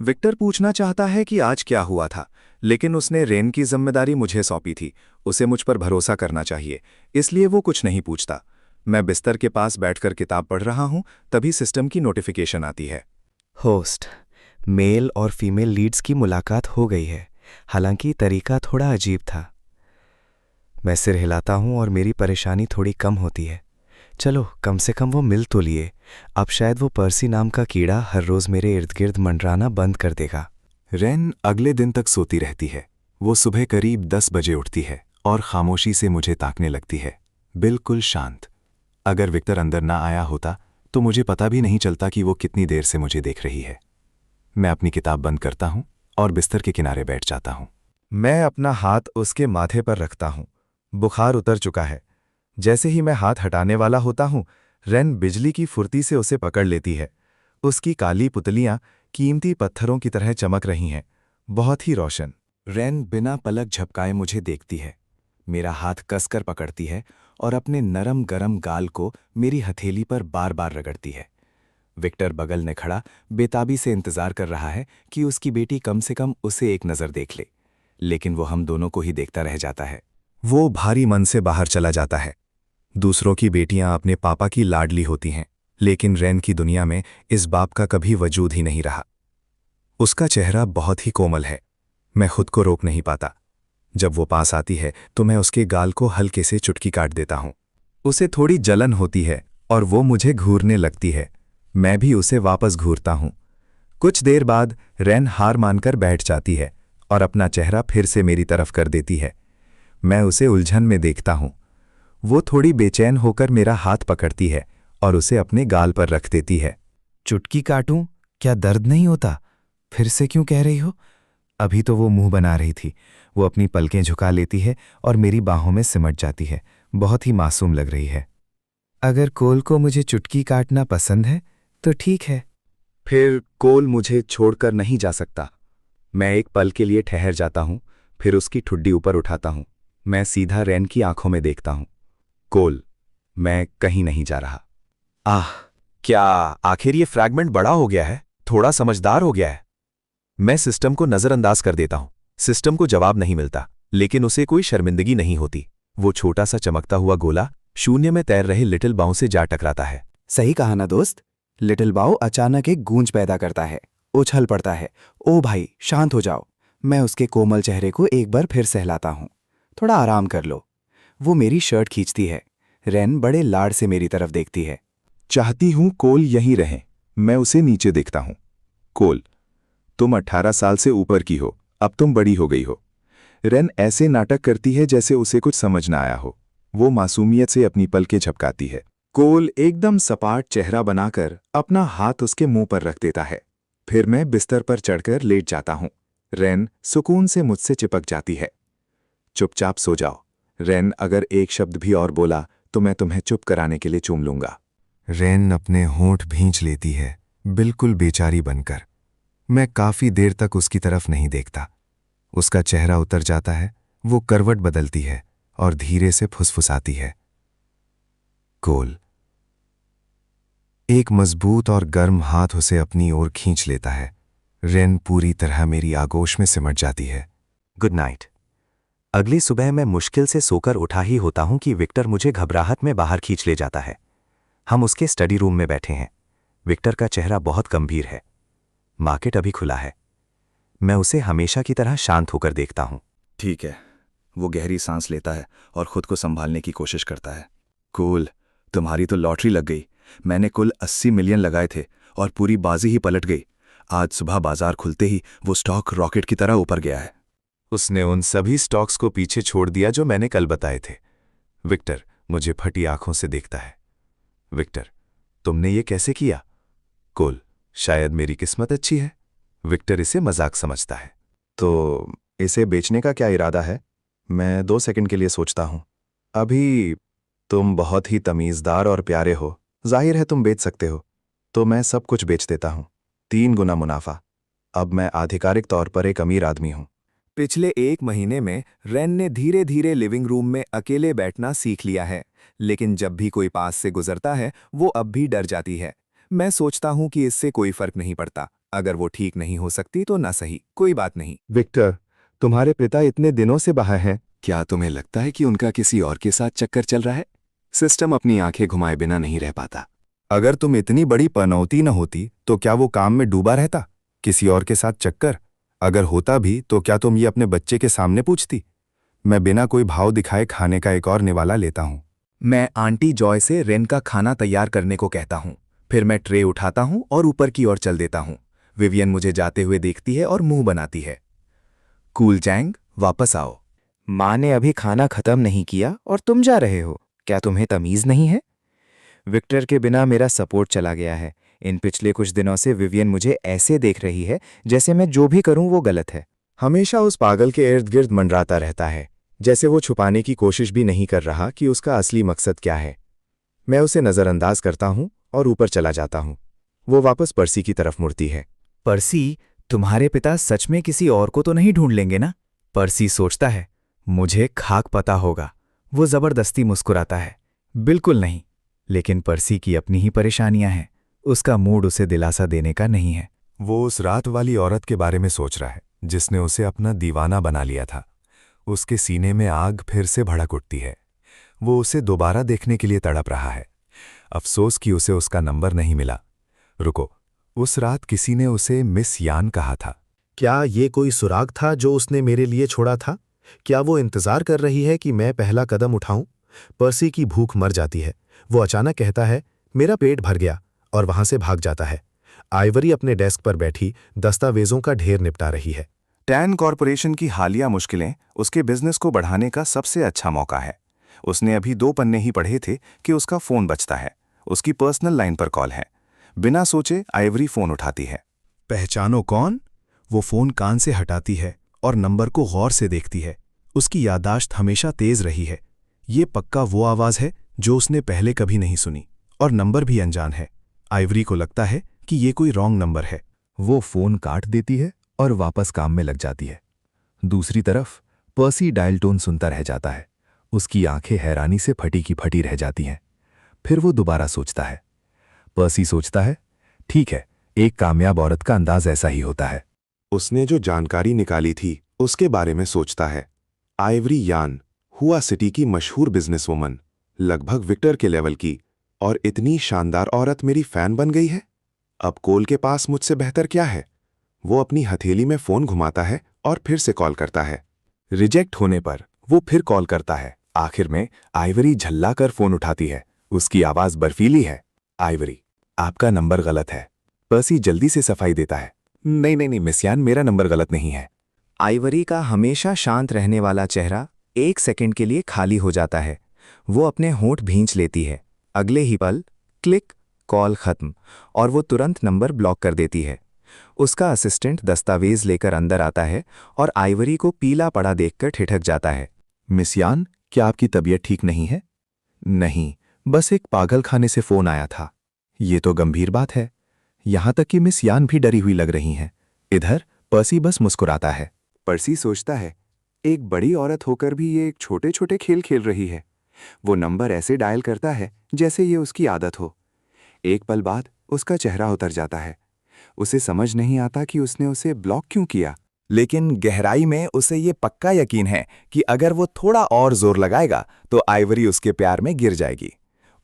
विक्टर पूछना चाहता है कि आज क्या हुआ था, लेकिन उसने रेन की जिम्मेदारी मुझे सौंपी थी। उसे मुझ पर भरोसा करना चाहिए, इसलिए वो कुछ नहीं पूछता। मैं बिस्तर के पास बैठकर किताब पढ़ रहा हूं, तभी सिस्टम की नोटिफिकेशन आती है। होस्ट, मेल और फीमेल लीड्स की मुलाकात हो गई है। हालांकि तरीका थोड़ा अजीब था। मैं सिर हिलाता हूं और मेरी परेशानी थोड़ी कम होती है। चलो, कम से कम वो मिल तो लिए। अब शायद वो पर्सी नाम का कीड़ा हर रोज मेरे इर्द गिर्द मंडराना बंद कर देगा। रेन अगले दिन तक सोती रहती है। वो सुबह करीब 10 बजे उठती है और खामोशी से मुझे ताकने लगती है, बिल्कुल शांत। अगर विक्टर अंदर ना आया होता तो मुझे पता भी नहीं चलता कि वो कितनी देर से मुझे देख रही है। मैं अपनी किताब बंद करता हूं और बिस्तर के किनारे बैठ जाता हूं। मैं अपना हाथ उसके माथे पर रखता हूं। बुखार उतर चुका है। जैसे ही मैं हाथ हटाने वाला होता हूं, रेन बिजली की फुर्ती से उसे पकड़ लेती है। उसकी काली पुतलियां कीमती पत्थरों की तरह चमक रही हैं, बहुत ही रोशन। रेन बिना पलक झपकाए मुझे देखती है, मेरा हाथ कसकर पकड़ती है और अपने नरम गरम गाल को मेरी हथेली पर बार बार रगड़ती है। विक्टर बगल में खड़ा बेताबी से इंतजार कर रहा है कि उसकी बेटी कम से कम उसे एक नज़र देख ले, लेकिन वो हम दोनों को ही देखता रह जाता है। वो भारी मन से बाहर चला जाता है। दूसरों की बेटियां अपने पापा की लाडली होती हैं, लेकिन रैन की दुनिया में इस बाप का कभी वजूद ही नहीं रहा। उसका चेहरा बहुत ही कोमल है, मैं खुद को रोक नहीं पाता। जब वो पास आती है तो मैं उसके गाल को हल्के से चुटकी काट देता हूं। उसे थोड़ी जलन होती है और वो मुझे घूरने लगती है। मैं भी उसे वापस घूरता हूं। कुछ देर बाद रैन हार मानकर बैठ जाती है और अपना चेहरा फिर से मेरी तरफ कर देती है। मैं उसे उलझन में देखता हूं। वो थोड़ी बेचैन होकर मेरा हाथ पकड़ती है और उसे अपने गाल पर रख देती है। चुटकी काटूं? क्या दर्द नहीं होता? फिर से क्यों कह रही हो? अभी तो वो मुंह बना रही थी। वो अपनी पलकें झुका लेती है और मेरी बाहों में सिमट जाती है। बहुत ही मासूम लग रही है। अगर कोल को मुझे चुटकी काटना पसंद है तो ठीक है। फिर कोल मुझे छोड़कर नहीं जा सकता। मैं एक पल के लिए ठहर जाता हूं, फिर उसकी ठुड्डी ऊपर उठाता हूं। मैं सीधा रैन की आंखों में देखता हूं। कोल, मैं कहीं नहीं जा रहा। क्या आखिर ये फ्रैगमेंट बड़ा हो गया है? थोड़ा समझदार हो गया है? मैं सिस्टम को नजरअंदाज कर देता हूं। सिस्टम को जवाब नहीं मिलता, लेकिन उसे कोई शर्मिंदगी नहीं होती। वो छोटा सा चमकता हुआ गोला शून्य में तैर रहे लिटिल बाउ से जा टकराता है। सही कहा ना दोस्त। लिटिल बाउ अचानक एक गूंज पैदा करता है, उछल पड़ता है। ओ भाई, शांत हो जाओ। मैं उसके कोमल चेहरे को एक बार फिर सहलाता हूं। थोड़ा आराम कर लो। वो मेरी शर्ट खींचती है। रैन बड़े लाड से मेरी तरफ देखती है। चाहती हूं कोल यहीं रहे। मैं उसे नीचे देखता हूं। कोल, तुम 18 साल से ऊपर की हो, अब तुम बड़ी हो गई हो। रैन ऐसे नाटक करती है जैसे उसे कुछ समझ ना आया हो। वो मासूमियत से अपनी पलकें झपकाती है। कोल एकदम सपाट चेहरा बनाकर अपना हाथ उसके मुंह पर रख देता है। फिर मैं बिस्तर पर चढ़कर लेट जाता हूं। रैन सुकून से मुझसे चिपक जाती है। चुपचाप सो जाओ। रैन अगर एक शब्द भी और बोला तो मैं तुम्हें चुप कराने के लिए चूम लूंगा। रैन अपने होंठ भींच लेती है, बिल्कुल बेचारी बनकर। मैं काफी देर तक उसकी तरफ नहीं देखता। उसका चेहरा उतर जाता है, वो करवट बदलती है और धीरे से फुसफुसाती है। कोल। एक मजबूत और गर्म हाथ उसे अपनी ओर खींच लेता है। रैन पूरी तरह मेरी आगोश में सिमट जाती है। Good night. अगली सुबह मैं मुश्किल से सोकर उठा ही होता हूं कि विक्टर मुझे घबराहट में बाहर खींच ले जाता है। हम उसके स्टडी रूम में बैठे हैं। विक्टर का चेहरा बहुत गंभीर है। मार्केट अभी खुला है। मैं उसे हमेशा की तरह शांत होकर देखता हूं। ठीक है। वो गहरी सांस लेता है और खुद को संभालने की कोशिश करता है। कूल, तुम्हारी तो लॉटरी लग गई। मैंने कुल 80 मिलियन लगाए थे और पूरी बाजी ही पलट गई। आज सुबह बाजार खुलते ही वो स्टॉक रॉकेट की तरह ऊपर गया है। उसने उन सभी स्टॉक्स को पीछे छोड़ दिया जो मैंने कल बताए थे। विक्टर मुझे फटी आंखों से देखता है। विक्टर, तुमने ये कैसे किया? कोल, शायद मेरी किस्मत अच्छी है। विक्टर इसे मजाक समझता है। तो इसे बेचने का क्या इरादा है? मैं 2 सेकंड के लिए सोचता हूं। अभी तुम बहुत ही तमीज़दार और प्यारे हो। जाहिर है तुम बेच सकते हो। तो मैं सब कुछ बेच देता हूं। 3 गुना मुनाफा। अब मैं आधिकारिक तौर पर एक अमीर आदमी हूं। पिछले 1 महीने में रैन ने धीरे धीरे लिविंग रूम में अकेले बैठना सीख लिया है, लेकिन जब भी कोई पास से गुजरता है वो अब भी डर जाती है। मैं सोचता हूं कि इससे कोई फर्क नहीं पड़ता। अगर वो ठीक नहीं हो सकती तो ना सही, कोई बात नहीं। विक्टर, तुम्हारे पिता इतने दिनों से बाहर हैं। क्या तुम्हें लगता है कि उनका किसी और के साथ चक्कर चल रहा है? सिस्टम अपनी आंखें घुमाए बिना नहीं रह पाता। अगर तुम इतनी बड़ी पनौती न होती तो क्या वो काम में डूबा रहता? किसी और के साथ चक्कर? अगर होता भी तो क्या तुम ये अपने बच्चे के सामने पूछती? मैं बिना कोई भाव दिखाए खाने का एक और निवाला लेता हूं। मैं आंटी जॉय से रैन का खाना तैयार करने को कहता हूं। फिर मैं ट्रे उठाता हूं और ऊपर की ओर चल देता हूं। विवियन मुझे जाते हुए देखती है और मुंह बनाती है। कूल चैंग, वापस आओ। माँ ने अभी खाना खत्म नहीं किया और तुम जा रहे हो? क्या तुम्हें तमीज नहीं है? विक्टर के बिना मेरा सपोर्ट चला गया है। इन पिछले कुछ दिनों से विवियन मुझे ऐसे देख रही है जैसे मैं जो भी करूं वो गलत है। हमेशा उस पागल के इर्द गिर्द मंडराता रहता है, जैसे वो छुपाने की कोशिश भी नहीं कर रहा कि उसका असली मकसद क्या है। मैं उसे नज़रअंदाज करता हूं और ऊपर चला जाता हूं। वो वापस पर्सी की तरफ मुड़ती है। पर्सी, तुम्हारे पिता सच में किसी और को तो नहीं ढूंढ लेंगे ना? पर्सी सोचता है, मुझे खाक पता होगा। वो जबरदस्ती मुस्कुराता है, बिल्कुल नहीं। लेकिन पर्सी की अपनी ही परेशानियां हैं। उसका मूड उसे दिलासा देने का नहीं है। वो उस रात वाली औरत के बारे में सोच रहा है जिसने उसे अपना दीवाना बना लिया था। उसके सीने में आग फिर से भड़क उठती है। वो उसे दोबारा देखने के लिए तड़प रहा है, अफसोस कि उसे उसका नंबर नहीं मिला। रुको, उस रात किसी ने उसे मिस यान कहा था। क्या ये कोई सुराग था जो उसने मेरे लिए छोड़ा था? क्या वो इंतजार कर रही है कि मैं पहला कदम उठाऊं? पर्सी की भूख मर जाती है। वो अचानक कहता है, मेरा पेट भर गया, और वहां से भाग जाता है। आइवरी अपने डेस्क पर बैठी दस्तावेजों का ढेर निपटा रही है। टैन कॉरपोरेशन की हालिया मुश्किलें उसके बिजनेस को बढ़ाने का सबसे अच्छा मौका है। उसने अभी 2 पन्ने ही पढ़े थे कि उसका फोन बजता है। उसकी पर्सनल लाइन पर कॉल है। बिना सोचे आइवरी फोन उठाती है। पहचानो कौन? वो फोन कान से हटाती है और नंबर को गौर से देखती है। उसकी याददाश्त हमेशा तेज रही है। ये पक्का वो आवाज है जो उसने पहले कभी नहीं सुनी, और नंबर भी अनजान है। आइवरी को लगता है कि ये कोई रॉन्ग नंबर है। वो फोन काट देती है और वापस काम में लग जाती है। दूसरी तरफ पर्सी डायल टोन सुनता रह जाता है। उसकी आंखें हैरानी से फटी की फटी रह जाती हैं। फिर वो दोबारा सोचता है। पर्सी सोचता है, ठीक है, एक कामयाब औरत का अंदाज ऐसा ही होता है। उसने जो जानकारी निकाली थी उसके बारे में सोचता है। आइवरी यान हुआ सिटी की मशहूर बिजनेसवुमन, लगभग विक्टर के लेवल की, और इतनी शानदार औरत मेरी फैन बन गई है। अब कोल के पास मुझसे बेहतर क्या है? वो अपनी हथेली में फोन घुमाता है और फिर से कॉल करता है। रिजेक्ट होने पर वो फिर कॉल करता है। आखिर में आइवरी झल्ला कर फोन उठाती है। उसकी आवाज बर्फीली है। आइवरी, आपका नंबर गलत है। पर्सी जल्दी से सफाई देता है। नहीं नहीं नहीं मिस यान, मेरा नंबर गलत नहीं है। आइवरी का हमेशा शांत रहने वाला चेहरा 1 सेकंड के लिए खाली हो जाता है। वो अपने होंठ भींच लेती है। अगले ही पल क्लिक, कॉल खत्म, और वो तुरंत नंबर ब्लॉक कर देती है। उसका असिस्टेंट दस्तावेज लेकर अंदर आता है और आइवरी को पीला पड़ा देखकर ठिठक जाता है। मिस यान, क्या आपकी तबीयत ठीक नहीं है? नहीं, बस एक पागल खाने से फोन आया था। ये तो गंभीर बात है। यहां तक कि मिस यान भी डरी हुई लग रही हैं। इधर पर्सी बस मुस्कुराता है। पर्सी सोचता है, एक बड़ी औरत होकर भी ये एक छोटे छोटे खेल खेल रही है। वो नंबर ऐसे डायल करता है जैसे ये उसकी आदत हो। एक पल बाद उसका चेहरा उतर जाता है। उसे समझ नहीं आता कि उसने उसे ब्लॉक क्यों किया, लेकिन गहराई में उसे ये पक्का यकीन है कि अगर वो थोड़ा और जोर लगाएगा तो आइवरी उसके प्यार में गिर जाएगी।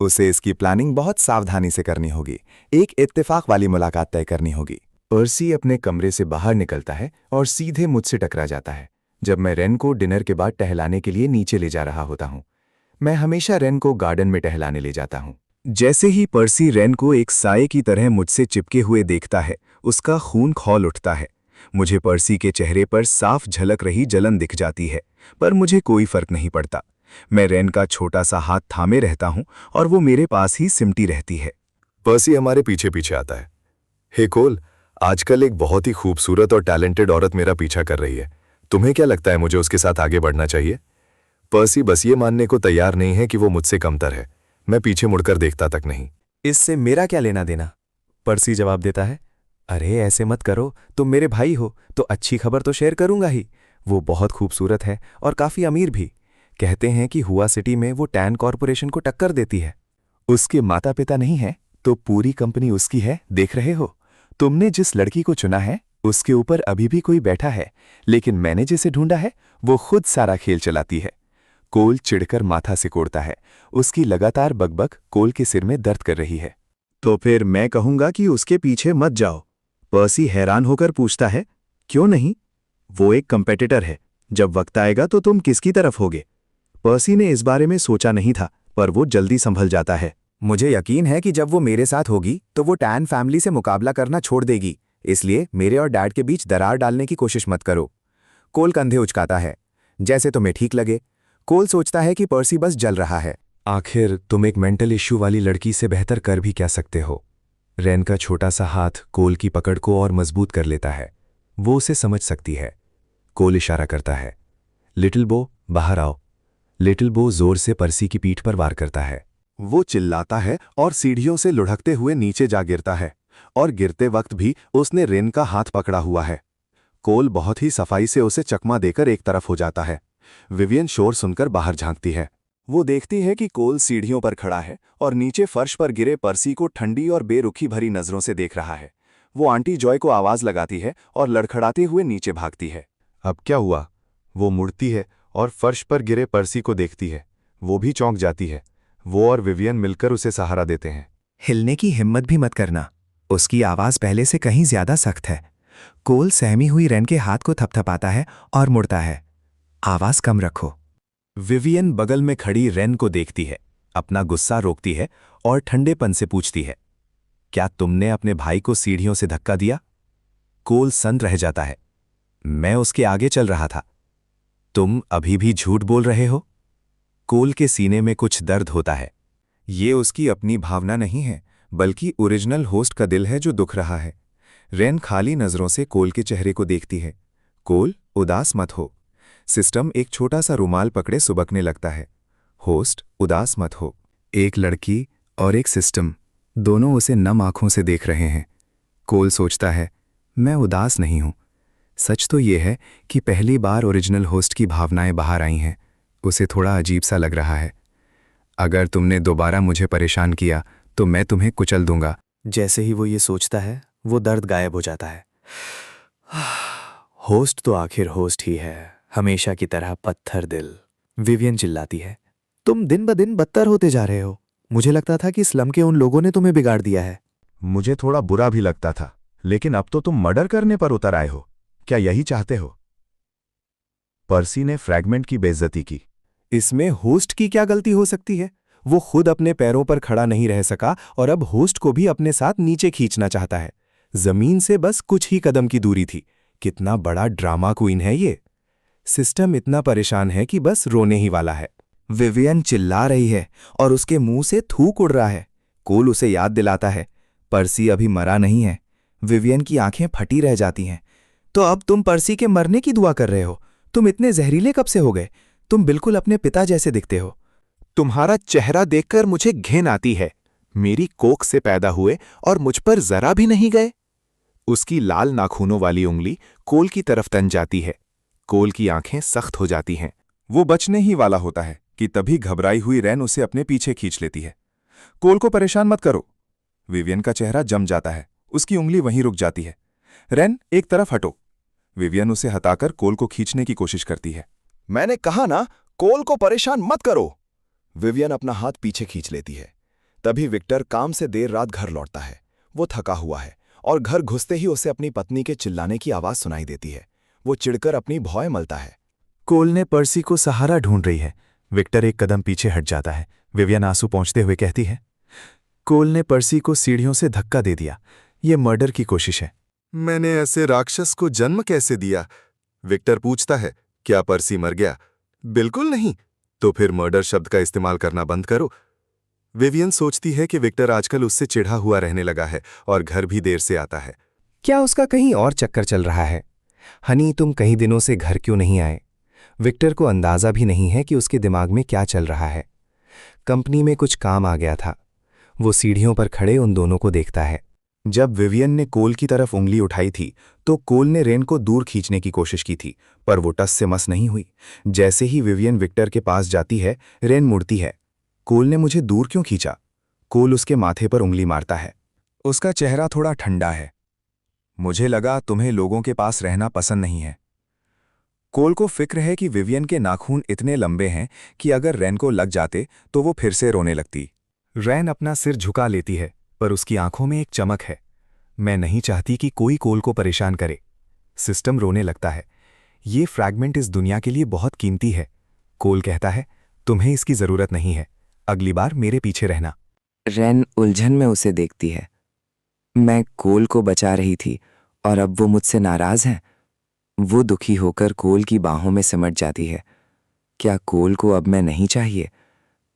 उसे इसकी प्लानिंग बहुत सावधानी से करनी होगी। एक इत्तेफाक वाली मुलाकात तय करनी होगी। पर्सी अपने कमरे से बाहर निकलता है और सीधे मुझसे टकरा जाता है। जब मैं रेन को डिनर के बाद टहलाने के लिए नीचे ले जा रहा होता हूँ। मैं हमेशा रेन को गार्डन में टहलाने ले जाता हूँ। जैसे ही पर्सी रेन को एक साये की तरह मुझसे चिपके हुए देखता है, उसका खून खौल उठता है। मुझे पर्सी के चेहरे पर साफ झलक रही जलन दिख जाती है, पर मुझे कोई फर्क नहीं पड़ता। मैं रेन का छोटा सा हाथ थामे रहता हूं और वो मेरे पास ही सिमटी रहती है। पर्सी हमारे पीछे पीछे आता है। हे कोल, आजकल एक बहुत ही खूबसूरत और टैलेंटेड औरत मेरा पीछा कर रही है। तुम्हें क्या लगता है मुझे उसके साथ आगे बढ़ना चाहिए? पर्सी बस ये मानने को तैयार नहीं है कि वो मुझसे कमतर है। मैं पीछे मुड़कर देखता तक नहीं। इससे मेरा क्या लेना देना? पर्सी जवाब देता है, अरे ऐसे मत करो, तुम मेरे भाई हो तो अच्छी खबर तो शेयर करूंगा ही। वो बहुत खूबसूरत है और काफी अमीर भी। कहते हैं कि हुआ सिटी में वो टैन कॉरपोरेशन को टक्कर देती है। उसके माता पिता नहीं है तो पूरी कंपनी उसकी है, देख रहे हो? तुमने जिस लड़की को चुना है उसके ऊपर अभी भी कोई बैठा है, लेकिन मैंने जिसे ढूंढा है वो खुद सारा खेल चलाती है। कोल चिढ़कर माथा सिकोड़ता है। उसकी लगातार बकबक कोल के सिर में दर्द कर रही है। तो फिर मैं कहूंगा कि उसके पीछे मत जाओ। पर्सी हैरान होकर पूछता है, क्यों नहीं? वो एक कंपेटिटर है। जब वक्त आएगा तो तुम किसकी तरफ होगे? पर्सी ने इस बारे में सोचा नहीं था, पर वो जल्दी संभल जाता है। मुझे यकीन है कि जब वो मेरे साथ होगी तो वो टैन फैमिली से मुकाबला करना छोड़ देगी। इसलिए मेरे और डैड के बीच दरार डालने की कोशिश मत करो। कोल कंधे उचकाता है। जैसे तुम्हें ठीक लगे। कोल सोचता है कि पर्सी बस जल रहा है। आखिर तुम एक मेंटल इश्यू वाली लड़की से बेहतर कर भी क्या सकते हो? रेन का छोटा सा हाथ कोल की पकड़ को और मजबूत कर लेता है। वो उसे समझ सकती है। कोल इशारा करता है, लिटिल बो बाहर आओ। लिटिल बो जोर से पर्सी की पीठ पर वार करता है। वो चिल्लाता है और सीढ़ियों से लुढ़कते हुए नीचे जा गिरता है, और गिरते वक्त भी उसने रेन का हाथ पकड़ा हुआ है। कोल बहुत ही सफाई से उसे चकमा देकर एक तरफ हो जाता है। विवियन शोर सुनकर बाहर झांकती है। वो देखती है कि कोल सीढ़ियों पर खड़ा है और नीचे फर्श पर गिरे पर्सी को ठंडी और बेरुखी भरी नजरों से देख रहा है। वो आंटी जॉय को आवाज लगाती है और लड़खड़ाते हुए नीचे भागती है। अब क्या हुआ? वो मुड़ती है और फर्श पर गिरे पर्सी को देखती है। वो भी चौंक जाती है। वो और विवियन मिलकर उसे सहारा देते हैं। हिलने की हिम्मत भी मत करना, उसकी आवाज पहले से कहीं ज्यादा सख्त है। कोल सहमी हुई रेन के हाथ को थपथपाता है और मुड़ता है। आवाज कम रखो। विवियन बगल में खड़ी रेन को देखती है, अपना गुस्सा रोकती है और ठंडेपन से पूछती है, क्या तुमने अपने भाई को सीढ़ियों से धक्का दिया? कोल सन्न रह जाता है। मैं उसके आगे चल रहा था। तुम अभी भी झूठ बोल रहे हो? कोल के सीने में कुछ दर्द होता है। ये उसकी अपनी भावना नहीं है, बल्कि ओरिजिनल होस्ट का दिल है जो दुख रहा है। रेन खाली नजरों से कोल के चेहरे को देखती है। कोल, उदास मत हो। सिस्टम एक छोटा सा रुमाल पकड़े सुबकने लगता है। होस्ट, उदास मत हो। एक लड़की और एक सिस्टम, दोनों उसे नम आंखों से देख रहे हैं। कोल सोचता है, मैं उदास नहीं हूं। सच तो ये है कि पहली बार ओरिजिनल होस्ट की भावनाएं बाहर आई हैं। उसे थोड़ा अजीब सा लग रहा है। अगर तुमने दोबारा मुझे परेशान किया तो मैं तुम्हें कुचल दूंगा। जैसे ही वो ये सोचता है, वो दर्द गायब हो जाता है। होस्ट तो आखिर होस्ट ही है, हमेशा की तरह पत्थर दिल। विवियन चिल्लाती है, तुम दिन ब दिन बदतर होते जा रहे हो। मुझे लगता था कि स्लम के उन लोगों ने तुम्हें बिगाड़ दिया है। मुझे थोड़ा बुरा भी लगता था, लेकिन अब तो तुम मर्डर करने पर उतर आए हो। क्या यही चाहते हो? पर्सी ने फ्रैगमेंट की बेइज्जती की। इसमें होस्ट की क्या गलती हो सकती है? वो खुद अपने पैरों पर खड़ा नहीं रह सका और अब होस्ट को भी अपने साथ नीचे खींचना चाहता है। जमीन से बस कुछ ही कदम की दूरी थी। कितना बड़ा ड्रामा क्वीन है ये। सिस्टम इतना परेशान है कि बस रोने ही वाला है। विवियन चिल्ला रही है और उसके मुंह से थूक उड़ रहा है। कोल उसे याद दिलाता है, पर्सी अभी मरा नहीं है। विवियन की आंखें फटी रह जाती हैं। तो अब तुम पर्सी के मरने की दुआ कर रहे हो? तुम इतने जहरीले कब से हो गए? तुम बिल्कुल अपने पिता जैसे दिखते हो। तुम्हारा चेहरा देखकर मुझे घिन आती है। मेरी कोख से पैदा हुए और मुझ पर जरा भी नहीं गए। उसकी लाल नाखूनों वाली उंगली कोल की तरफ तन जाती है। कोल की आंखें सख्त हो जाती हैं। वो बचने ही वाला होता है कि तभी घबराई हुई रेन उसे अपने पीछे खींच लेती है। कोल को परेशान मत करो। विवियन का चेहरा जम जाता है, उसकी उंगली वहीं रुक जाती है। रेन, एक तरफ हटो। विवियन उसे हटाकर कोल को खींचने की कोशिश करती है। मैंने कहा ना, कोल को परेशान मत करो। विवियन अपना हाथ पीछे खींच लेती है। तभी विक्टर काम से देर रात घर लौटता है। वो थका हुआ है और घर घुसते ही उसे अपनी पत्नी के चिल्लाने की आवाज सुनाई देती है। वो चिढ़कर अपनी भौएं मलता है। कोल ने पर्सी को सहारा ढूंढ रही है। विक्टर एक कदम पीछे हट जाता है। विवियन आंसू पोंछते हुए कहती है, कोल ने पर्सी को सीढ़ियों से धक्का दे दिया। ये मर्डर की कोशिश है। मैंने ऐसे राक्षस को जन्म कैसे दिया? विक्टर पूछता है, क्या पर्सी मर गया? बिल्कुल नहीं। तो फिर मर्डर शब्द का इस्तेमाल करना बंद करो। विवियन सोचती है कि विक्टर आजकल उससे चिढ़ा हुआ रहने लगा है और घर भी देर से आता है। क्या उसका कहीं और चक्कर चल रहा है? हनी, तुम कई दिनों से घर क्यों नहीं आए? विक्टर को अंदाजा भी नहीं है कि उसके दिमाग में क्या चल रहा है। कंपनी में कुछ काम आ गया था। वो सीढ़ियों पर खड़े उन दोनों को देखता है। जब विवियन ने कोल की तरफ उंगली उठाई थी तो कोल ने रेन को दूर खींचने की कोशिश की थी, पर वो टस से मस नहीं हुई। जैसे ही विवियन विक्टर के पास जाती है, रेन मुड़ती है। कोल ने मुझे दूर क्यों खींचा? कोल उसके माथे पर उंगली मारता है। उसका चेहरा थोड़ा ठंडा है। मुझे लगा तुम्हें लोगों के पास रहना पसंद नहीं है। कोल को फिक्र है कि विवियन के नाखून इतने लंबे हैं कि अगर रेन को लग जाते तो वो फिर से रोने लगती। रेन अपना सिर झुका लेती है, पर उसकी आंखों में एक चमक है। मैं नहीं चाहती कि कोई कोल को परेशान करे। सिस्टम रोने लगता है। ये फ्रैगमेंट इस दुनिया के लिए बहुत कीमती है। कोल कहता है, तुम्हें इसकी जरूरत नहीं है। अगली बार मेरे पीछे रहना। रेन उलझन में उसे देखती है। मैं कोल को बचा रही थी और अब वो मुझसे नाराज हैं। वो दुखी होकर कोल की बाहों में सिमट जाती है। क्या कोल को अब मैं नहीं चाहिए?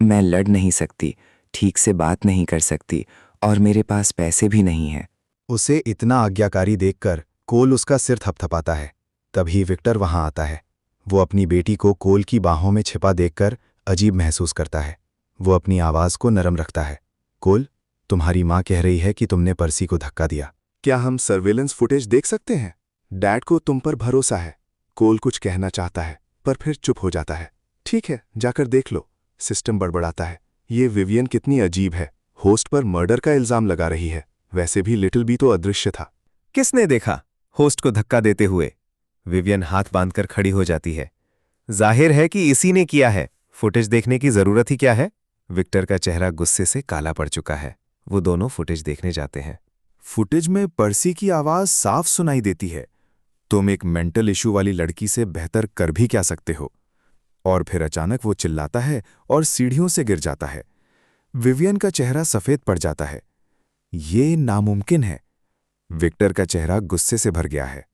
मैं लड़ नहीं सकती, ठीक से बात नहीं कर सकती और मेरे पास पैसे भी नहीं हैं। उसे इतना आज्ञाकारी देखकर कोल उसका सिर थपथपाता है। तभी विक्टर वहां आता है। वो अपनी बेटी को कोल की बाहों में छिपा देखकर अजीब महसूस करता है। वो अपनी आवाज को नरम रखता है। कोल, तुम्हारी माँ कह रही है कि तुमने पर्सी को धक्का दिया। क्या हम सर्वेलेंस फुटेज देख सकते हैं? डैड को तुम पर भरोसा है। कोल कुछ कहना चाहता है, पर फिर चुप हो जाता है। ठीक है, जाकर देख लो। सिस्टम बड़बड़ाता है। ये विवियन कितनी अजीब है। होस्ट पर मर्डर का इल्जाम लगा रही है। वैसे भी लिटिल बी तो अदृश्य था। किसने देखा होस्ट को धक्का देते हुए? विवियन हाथ बांधकर खड़ी हो जाती है। जाहिर है कि इसी ने किया है। फुटेज देखने की जरूरत ही क्या है? विक्टर का चेहरा गुस्से से काला पड़ चुका है। वो दोनों फुटेज देखने जाते हैं। फुटेज में पर्सी की आवाज साफ सुनाई देती है, तुम एक मेंटल इशू वाली लड़की से बेहतर कर भी क्या सकते हो। और फिर अचानक वो चिल्लाता है और सीढ़ियों से गिर जाता है। विवियन का चेहरा सफेद पड़ जाता है। ये नामुमकिन है। विक्टर का चेहरा गुस्से से भर गया है।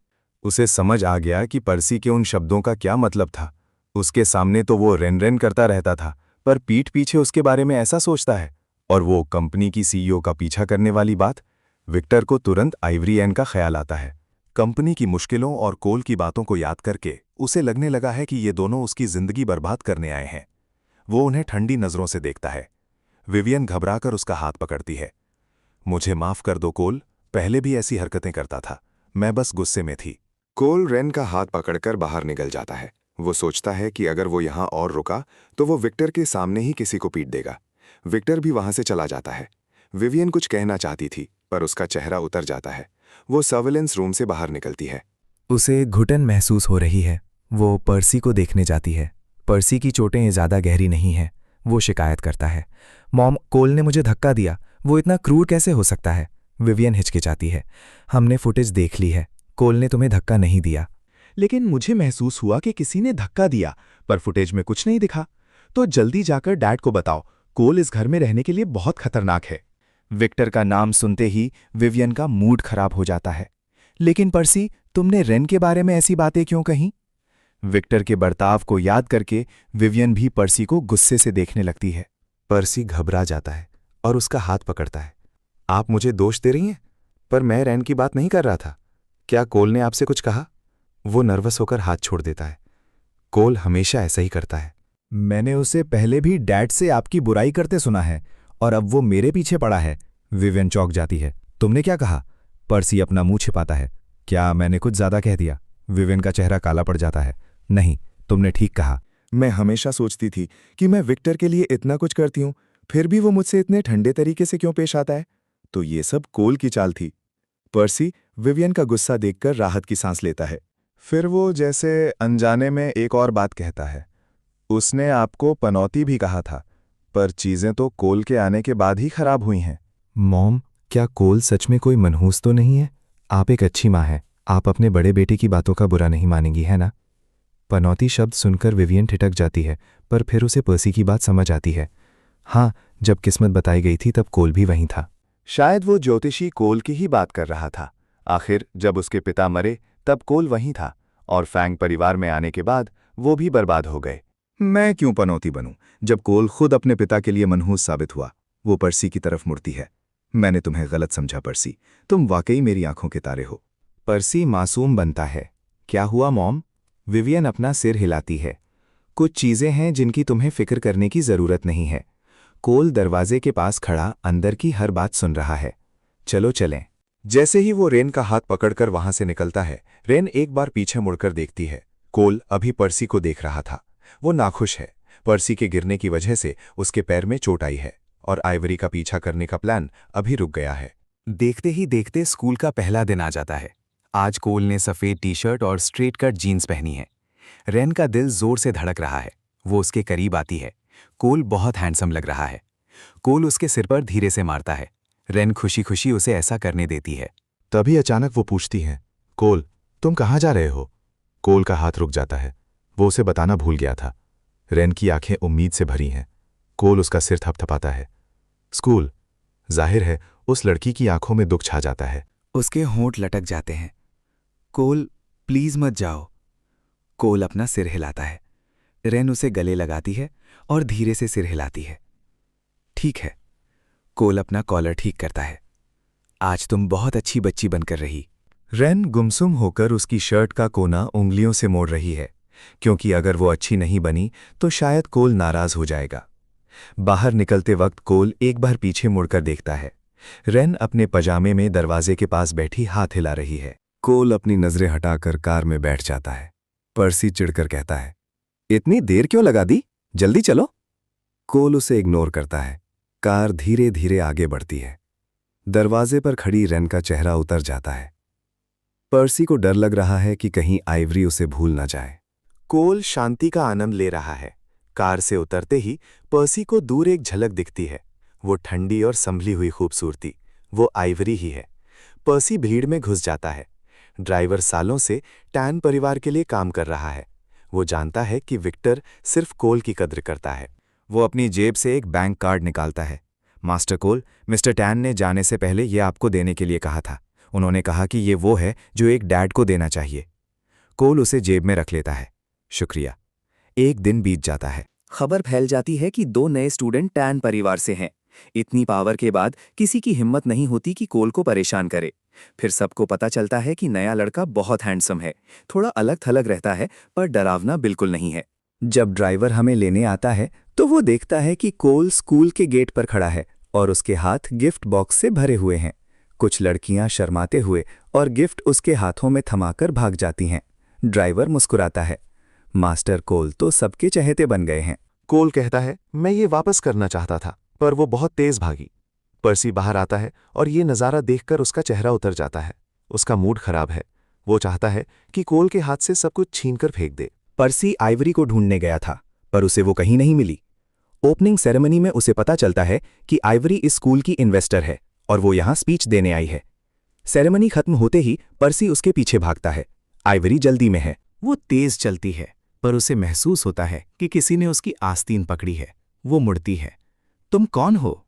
उसे समझ आ गया कि पर्सी के उन शब्दों का क्या मतलब था। उसके सामने तो वो रेन रेन करता रहता था, पर पीठ पीछे उसके बारे में ऐसा सोचता है। और वो कंपनी की सीईओ का पीछा करने वाली बात। विक्टर को तुरंत आइवरी एन का ख्याल आता है। कंपनी की मुश्किलों और कोल की बातों को याद करके उसे लगने लगा है कि ये दोनों उसकी जिंदगी बर्बाद करने आए हैं। वो उन्हें ठंडी नजरों से देखता है। विवियन घबराकर उसका हाथ पकड़ती है। मुझे माफ कर दो कोल, पहले भी ऐसी हरकतें करता था, मैं बस गुस्से में थी। कोल रेन का हाथ पकड़कर बाहर निकल जाता है। वो सोचता है कि अगर वो यहाँ और रुका तो वो विक्टर के सामने ही किसी को पीट देगा। विक्टर भी वहां से चला जाता है। विवियन कुछ कहना चाहती थी, पर उसका चेहरा उतर जाता है। वो सर्विलेंस रूम से बाहर निकलती है। उसे घुटन महसूस हो रही है। वो पर्सी को देखने जाती है। पर्सी की चोटें ज़्यादा गहरी नहीं हैं। वो शिकायत करता है, मॉम, कोल ने मुझे धक्का दिया। वो इतना क्रूर कैसे हो सकता है? विवियन हिचकिचाती है। हमने फुटेज देख ली है, कोल ने तुम्हें धक्का नहीं दिया। लेकिन मुझे महसूस हुआ कि किसी ने धक्का दिया, पर फुटेज में कुछ नहीं दिखा। तो जल्दी जाकर डैड को बताओ, कोल इस घर में रहने के लिए बहुत खतरनाक है। विक्टर का नाम सुनते ही विवियन का मूड खराब हो जाता है। लेकिन पर्सी, तुमने रेन के बारे में ऐसी बातें क्यों कहीं? विक्टर के बर्ताव को याद करके विवियन भी पर्सी को गुस्से से देखने लगती है। पर्सी घबरा जाता है और उसका हाथ पकड़ता है। आप मुझे दोष दे रही हैं? पर मैं रैन की बात नहीं कर रहा था। क्या कोल ने आपसे कुछ कहा? वो नर्वस होकर हाथ छोड़ देता है। कोल हमेशा ऐसा ही करता है। मैंने उसे पहले भी डैड से आपकी बुराई करते सुना है, और अब वो मेरे पीछे पड़ा है। विवियन चौंक जाती है। तुमने क्या कहा? पर्सी अपना मुंह छिपाता है। क्या मैंने कुछ ज्यादा कह दिया? विवियन का चेहरा काला पड़ जाता है। नहीं, तुमने ठीक कहा। मैं हमेशा सोचती थी कि मैं विक्टर के लिए इतना कुछ करती हूँ, फिर भी वो मुझसे इतने ठंडे तरीके से क्यों पेश आता है? तो ये सब कोल की चाल थी। पर्सी विवियन का गुस्सा देखकर राहत की सांस लेता है। फिर वो जैसे अनजाने में एक और बात कहता है। उसने आपको पनौती भी कहा था, पर चीजें तो कोल के आने के बाद ही खराब हुई हैं। मॉम, क्या कोल सच में कोई मनहूस तो नहीं है? आप एक अच्छी माँ हैं। आप अपने बड़े बेटे की बातों का बुरा नहीं मानेंगी, है ना? पनौती शब्द सुनकर विवियन ठिठक जाती है, पर फिर उसे पर्सी की बात समझ आती है। हाँ, जब किस्मत बताई गई थी तब कोल भी वहीं था। शायद वो ज्योतिषी कोल की ही बात कर रहा था। आखिर जब उसके पिता मरे तब कोल वहीं था, और फैंग परिवार में आने के बाद वो भी बर्बाद हो गए। मैं क्यों पनौती बनूं जब कोल खुद अपने पिता के लिए मनहूस साबित हुआ? वो पर्सी की तरफ मुड़ती है। मैंने तुम्हें गलत समझा पर्सी, तुम वाकई मेरी आंखों के तारे हो। पर्सी मासूम बनता है। क्या हुआ मॉम? विवियन अपना सिर हिलाती है। कुछ चीजें हैं जिनकी तुम्हें फिक्र करने की जरूरत नहीं है। कोल दरवाजे के पास खड़ा अंदर की हर बात सुन रहा है। चलो चलें। जैसे ही वो रेन का हाथ पकड़कर वहां से निकलता है, रेन एक बार पीछे मुड़कर देखती है। कोल अभी पर्सी को देख रहा था। वो नाखुश है। पर्सी के गिरने की वजह से उसके पैर में चोट आई है, और आइवरी का पीछा करने का प्लान अभी रुक गया है। देखते ही देखते स्कूल का पहला दिन आ जाता है। आज कोल ने सफेद टी-शर्ट और स्ट्रेट कट जीन्स पहनी है। रेन का दिल जोर से धड़क रहा है। वो उसके करीब आती है। कोल बहुत हैंडसम लग रहा है। कोल उसके सिर पर धीरे से मारता है। रेन खुशी खुशी उसे ऐसा करने देती है। तभी अचानक वो पूछती है, कोल, तुम कहाँ जा रहे हो? कोल का हाथ रुक जाता है। वो उसे बताना भूल गया था। रेन की आंखें उम्मीद से भरी हैं। कोल उसका सिर थपथपाता है। स्कूल। जाहिर है उस लड़की की आंखों में दुख छा जाता है। उसके होंठ लटक जाते हैं। कोल, प्लीज मत जाओ। कोल अपना सिर हिलाता है। रेन उसे गले लगाती है और धीरे से सिर हिलाती है। ठीक है। कोल अपना कॉलर ठीक करता है। आज तुम बहुत अच्छी बच्ची बनकर रही। रेन गुमसुम होकर उसकी शर्ट का कोना उंगलियों से मोड़ रही है, क्योंकि अगर वो अच्छी नहीं बनी तो शायद कोल नाराज हो जाएगा। बाहर निकलते वक्त कोल एक बार पीछे मुड़कर देखता है। रेन अपने पजामे में दरवाजे के पास बैठी हाथ हिला रही है। कोल अपनी नजरें हटाकर कार में बैठ जाता है। पर्सी चिढ़कर कहता है, इतनी देर क्यों लगा दी? जल्दी चलो। कोल उसे इग्नोर करता है। कार धीरे धीरे आगे बढ़ती है। दरवाजे पर खड़ी रेन का चेहरा उतर जाता है। पर्सी को डर लग रहा है कि कहीं आइवरी उसे भूल न जाए। कोल शांति का आनंद ले रहा है। कार से उतरते ही पर्सी को दूर एक झलक दिखती है। वो ठंडी और संभली हुई खूबसूरती, वो आइवरी ही है। पर्सी भीड़ में घुस जाता है। ड्राइवर सालों से टैन परिवार के लिए काम कर रहा है। वो जानता है कि विक्टर सिर्फ कोल की कद्र करता है। वो अपनी जेब से एक बैंक कार्ड निकालता है। मास्टर कोल, मिस्टर टैन ने जाने से पहले ये आपको देने के लिए कहा था। उन्होंने कहा कि ये वो है जो एक डैड को देना चाहिए। कोल उसे जेब में रख लेता है। शुक्रिया। एक दिन बीत जाता है। खबर फैल जाती है कि 2 नए स्टूडेंट टैन परिवार से हैं। इतनी पावर के बाद किसी की हिम्मत नहीं होती कि कोल को परेशान करे। फिर सबको पता चलता है कि नया लड़का बहुत हैंडसम है, थोड़ा अलग थलग रहता है, पर डरावना बिल्कुल नहीं है। जब ड्राइवर हमें लेने आता है तो वो देखता है कि कोल स्कूल के गेट पर खड़ा है और उसके हाथ गिफ्ट बॉक्स से भरे हुए हैं। कुछ लड़कियां शर्माते हुए और गिफ्ट उसके हाथों में थमाकर भाग जाती हैं। ड्राइवर मुस्कुराता है। मास्टर कोल तो सबके चहेते बन गए हैं। कोल कहता है, मैं ये वापस करना चाहता था, पर वो बहुत तेज भागी। पर्सी बाहर आता है और ये नज़ारा देखकर उसका चेहरा उतर जाता है। उसका मूड खराब है। वो चाहता है कि कोल के हाथ से सब कुछ छीनकर फेंक दे। पर्सी आइवरी को ढूंढने गया था, पर उसे वो कहीं नहीं मिली। ओपनिंग सेरेमनी में उसे पता चलता है कि आइवरी इस स्कूल की इन्वेस्टर है और वो यहाँ स्पीच देने आई है। सेरेमनी खत्म होते ही पर्सी उसके पीछे भागता है। आइवरी जल्दी में है। वो तेज चलती है, पर उसे महसूस होता है कि किसी ने उसकी आस्तीन पकड़ी है। वो मुड़ती है। तुम कौन हो?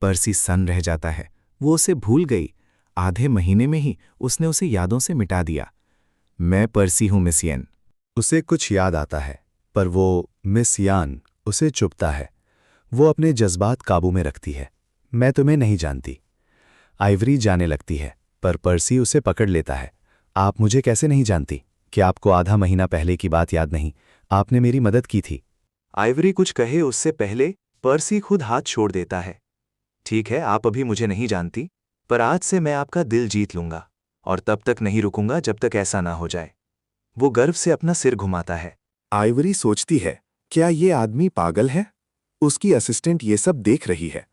पर्सी सन्न रह जाता है। वो उसे भूल गई। आधे महीने में ही उसने उसे यादों से मिटा दिया। मैं पर्सी हूं, मिस येन। उसे कुछ याद आता है, पर वो मिस यान उसे चुभता है। वो अपने जज्बात काबू में रखती है। मैं तुम्हें नहीं जानती। आइवरी जाने लगती है, पर पर्सी उसे पकड़ लेता है। आप मुझे कैसे नहीं जानती? क्या आपको आधा महीना पहले की बात याद नहीं? आपने मेरी मदद की थी। आइवरी कुछ कहे उससे पहले पर्सी खुद हाथ छोड़ देता है। ठीक है, आप अभी मुझे नहीं जानती, पर आज से मैं आपका दिल जीत लूंगा और तब तक नहीं रुकूंगा जब तक ऐसा ना हो जाए। वो गर्व से अपना सिर घुमाता है। आइवरी सोचती है, क्या ये आदमी पागल है? उसकी असिस्टेंट ये सब देख रही है।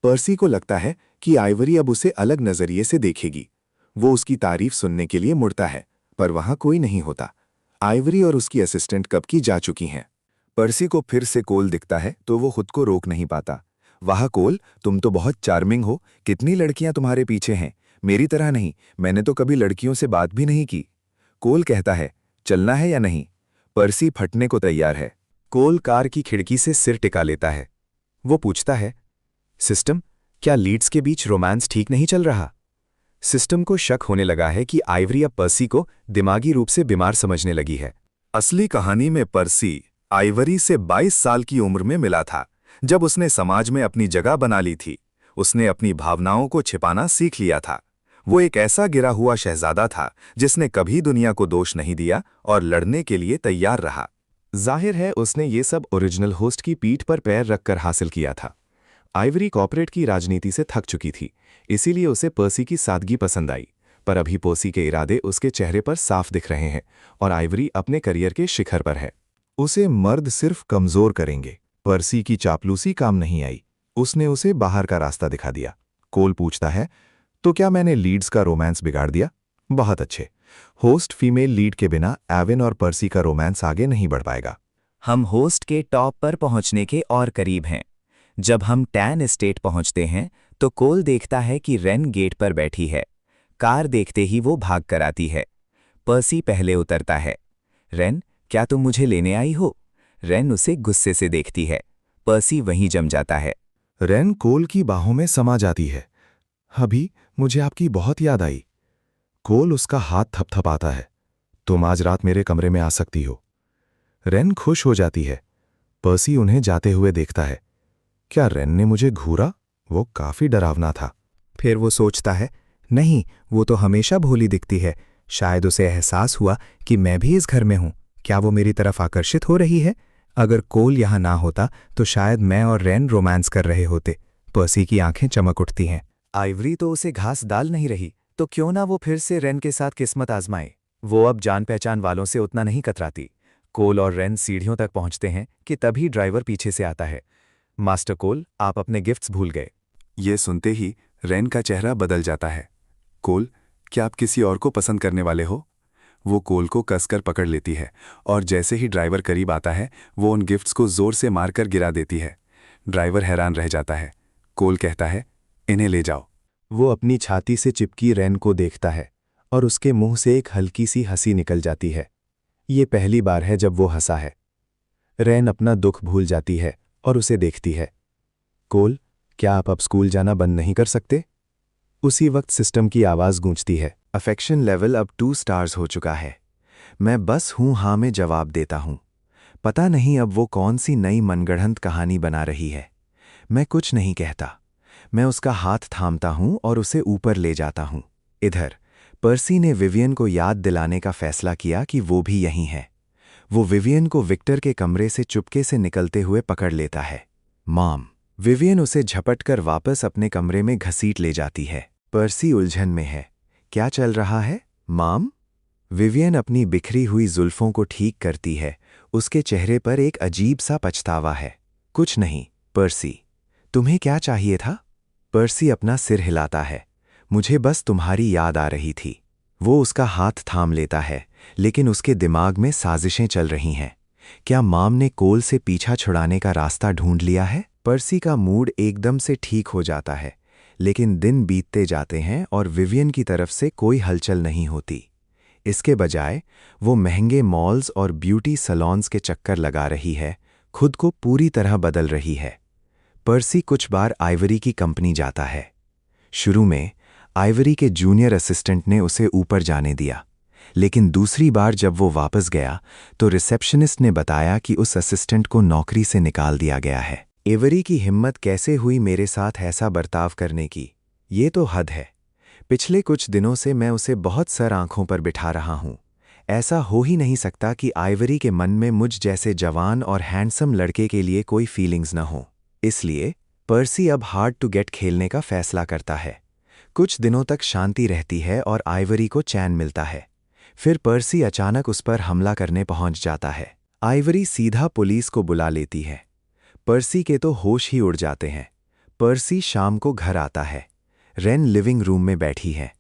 पर्सी को लगता है कि आइवरी अब उसे अलग नजरिए से देखेगी। वो उसकी तारीफ सुनने के लिए मुड़ता है, पर वहां कोई नहीं होता। आइवरी और उसकी असिस्टेंट कब की जा चुकी हैं। पर्सी को फिर से कोल दिखता है तो वो खुद को रोक नहीं पाता। वाह कोल, तुम तो बहुत चार्मिंग हो। कितनी लड़कियां तुम्हारे पीछे हैं। मेरी तरह नहीं, मैंने तो कभी लड़कियों से बात भी नहीं की। कोल कहता है, चलना है या नहीं? पर्सी फटने को तैयार है। कोल कार की खिड़की से सिर टिका लेता है। वो पूछता है, सिस्टम, क्या लीड्स के बीच रोमांस ठीक नहीं चल रहा? सिस्टम को शक होने लगा है कि आइवरी अब पर्सी को दिमागी रूप से बीमार समझने लगी है। असली कहानी में पर्सी आइवरी से 22 साल की उम्र में मिला था, जब उसने समाज में अपनी जगह बना ली थी। उसने अपनी भावनाओं को छिपाना सीख लिया था। वो एक ऐसा गिरा हुआ शहजादा था जिसने कभी दुनिया को दोष नहीं दिया और लड़ने के लिए तैयार रहा। जाहिर है उसने ये सब ओरिजिनल होस्ट की पीठ पर पैर रखकर हासिल किया था। आइवरी कॉर्पोरेट की राजनीति से थक चुकी थी, इसीलिए उसे पर्सी की सादगी पसंद आई। पर अभी पर्सी के इरादे उसके चेहरे पर साफ दिख रहे हैं और आइवरी अपने करियर के शिखर पर है। उसे मर्द सिर्फ कमजोर करेंगे। पर्सी की चापलूसी काम नहीं आई। उसने उसे बाहर का रास्ता दिखा दिया। कोल पूछता है, तो क्या मैंने लीड्स का रोमांस बिगाड़ दिया? बहुत अच्छे। होस्ट फीमेल लीड के बिना एविन और पर्सी का रोमांस आगे नहीं बढ़ पाएगा। हम होस्ट के टॉप पर पहुंचने के और करीब हैं। जब हम टैन एस्टेट पहुंचते हैं तो कोल देखता है कि रेन गेट पर बैठी है। कार देखते ही वो भाग कर आती है। पर्सी पहले उतरता है। रेन, क्या तुम मुझे लेने आई हो? रेन उसे गुस्से से देखती है। पर्सी वहीं जम जाता है। रेन कोल की बाहों में समा जाती है। अभी मुझे आपकी बहुत याद आई। कोल उसका हाथ थपथपाता है। तुम आज रात मेरे कमरे में आ सकती हो। रेन खुश हो जाती है। पर्सी उन्हें जाते हुए देखता है। क्या रेन ने मुझे घूरा? वो काफी डरावना था। फिर वो सोचता है, नहीं, वो तो हमेशा भोली दिखती है। शायद उसे एहसास हुआ कि मैं भी इस घर में हूं। क्या वो मेरी तरफ आकर्षित हो रही है? अगर कोल यहां ना होता तो शायद मैं और रेन रोमांस कर रहे होते। पर्सी की आंखें चमक उठती हैं। आइवरी तो उसे घास डाल नहीं रही, तो क्यों ना वो फिर से रेन के साथ किस्मत आजमाए। वो अब जान पहचान वालों से उतना नहीं कतराती। कोल और रेन सीढ़ियों तक पहुंचते हैं कि तभी ड्राइवर पीछे से आता है। मास्टर कोल, आप अपने गिफ्ट्स भूल गए। ये सुनते ही रेन का चेहरा बदल जाता है। कोल, क्या आप किसी और को पसंद करने वाले हो? वो कोल को कसकर पकड़ लेती है और जैसे ही ड्राइवर करीब आता है वो उन गिफ्ट्स को जोर से मारकर गिरा देती है। ड्राइवर हैरान रह जाता है। कोल कहता है, इन्हें ले जाओ। वो अपनी छाती से चिपकी रैन को देखता है और उसके मुंह से एक हल्की सी हंसी निकल जाती है। ये पहली बार है जब वो हंसा है। रैन अपना दुख भूल जाती है और उसे देखती है। कोल, क्या आप अब स्कूल जाना बंद नहीं कर सकते? उसी वक्त सिस्टम की आवाज़ गूंजती है। अफेक्शन लेवल अब 2 स्टार्स हो चुका है। मैं बस हूँ हाँ में जवाब देता हूँ। पता नहीं अब वो कौन सी नई मनगढ़ंत कहानी बना रही है। मैं कुछ नहीं कहता। मैं उसका हाथ थामता हूँ और उसे ऊपर ले जाता हूँ। इधर पर्सी ने विवियन को याद दिलाने का फैसला किया कि वो भी यहीं है। वो विवियन को विक्टर के कमरे से चुपके से निकलते हुए पकड़ लेता है। मॉम। विवियन उसे झपटकर वापस अपने कमरे में घसीट ले जाती है। पर्सी उलझन में है। क्या चल रहा है, मॉम? विवियन अपनी बिखरी हुई जुल्फों को ठीक करती है। उसके चेहरे पर एक अजीब सा पछतावा है। कुछ नहीं, पर्सी। तुम्हें क्या चाहिए था? पर्सी अपना सिर हिलाता है। मुझे बस तुम्हारी याद आ रही थी। वो उसका हाथ थाम लेता है, लेकिन उसके दिमाग में साजिशें चल रही हैं। क्या मॉम ने कोल से पीछा छुड़ाने का रास्ता ढूंढ लिया है? पर्सी का मूड एकदम से ठीक हो जाता है, लेकिन दिन बीतते जाते हैं और विवियन की तरफ से कोई हलचल नहीं होती। इसके बजाय वो महंगे मॉल्स और ब्यूटी सैलून्स के चक्कर लगा रही है, खुद को पूरी तरह बदल रही है। पर्सी कुछ बार आइवरी की कंपनी जाता है। शुरू में आइवरी के जूनियर असिस्टेंट ने उसे ऊपर जाने दिया, लेकिन दूसरी बार जब वो वापस गया तो रिसेप्शनिस्ट ने बताया कि उस असिस्टेंट को नौकरी से निकाल दिया गया है। एवरी की हिम्मत कैसे हुई मेरे साथ ऐसा बर्ताव करने की? ये तो हद है। पिछले कुछ दिनों से मैं उसे बहुत सर आंखों पर बिठा रहा हूं। ऐसा हो ही नहीं सकता कि आइवरी के मन में मुझ जैसे जवान और हैंडसम लड़के के लिए कोई फीलिंग्स न हो। इसलिए पर्सी अब हार्ड टू गेट खेलने का फैसला करता है। कुछ दिनों तक शांति रहती है और आइवरी को चैन मिलता है। फिर पर्सी अचानक उस पर हमला करने पहुंच जाता है। आइवरी सीधा पुलिस को बुला लेती है। पर्सी के तो होश ही उड़ जाते हैं। पर्सी शाम को घर आता है। रेन लिविंग रूम में बैठी है।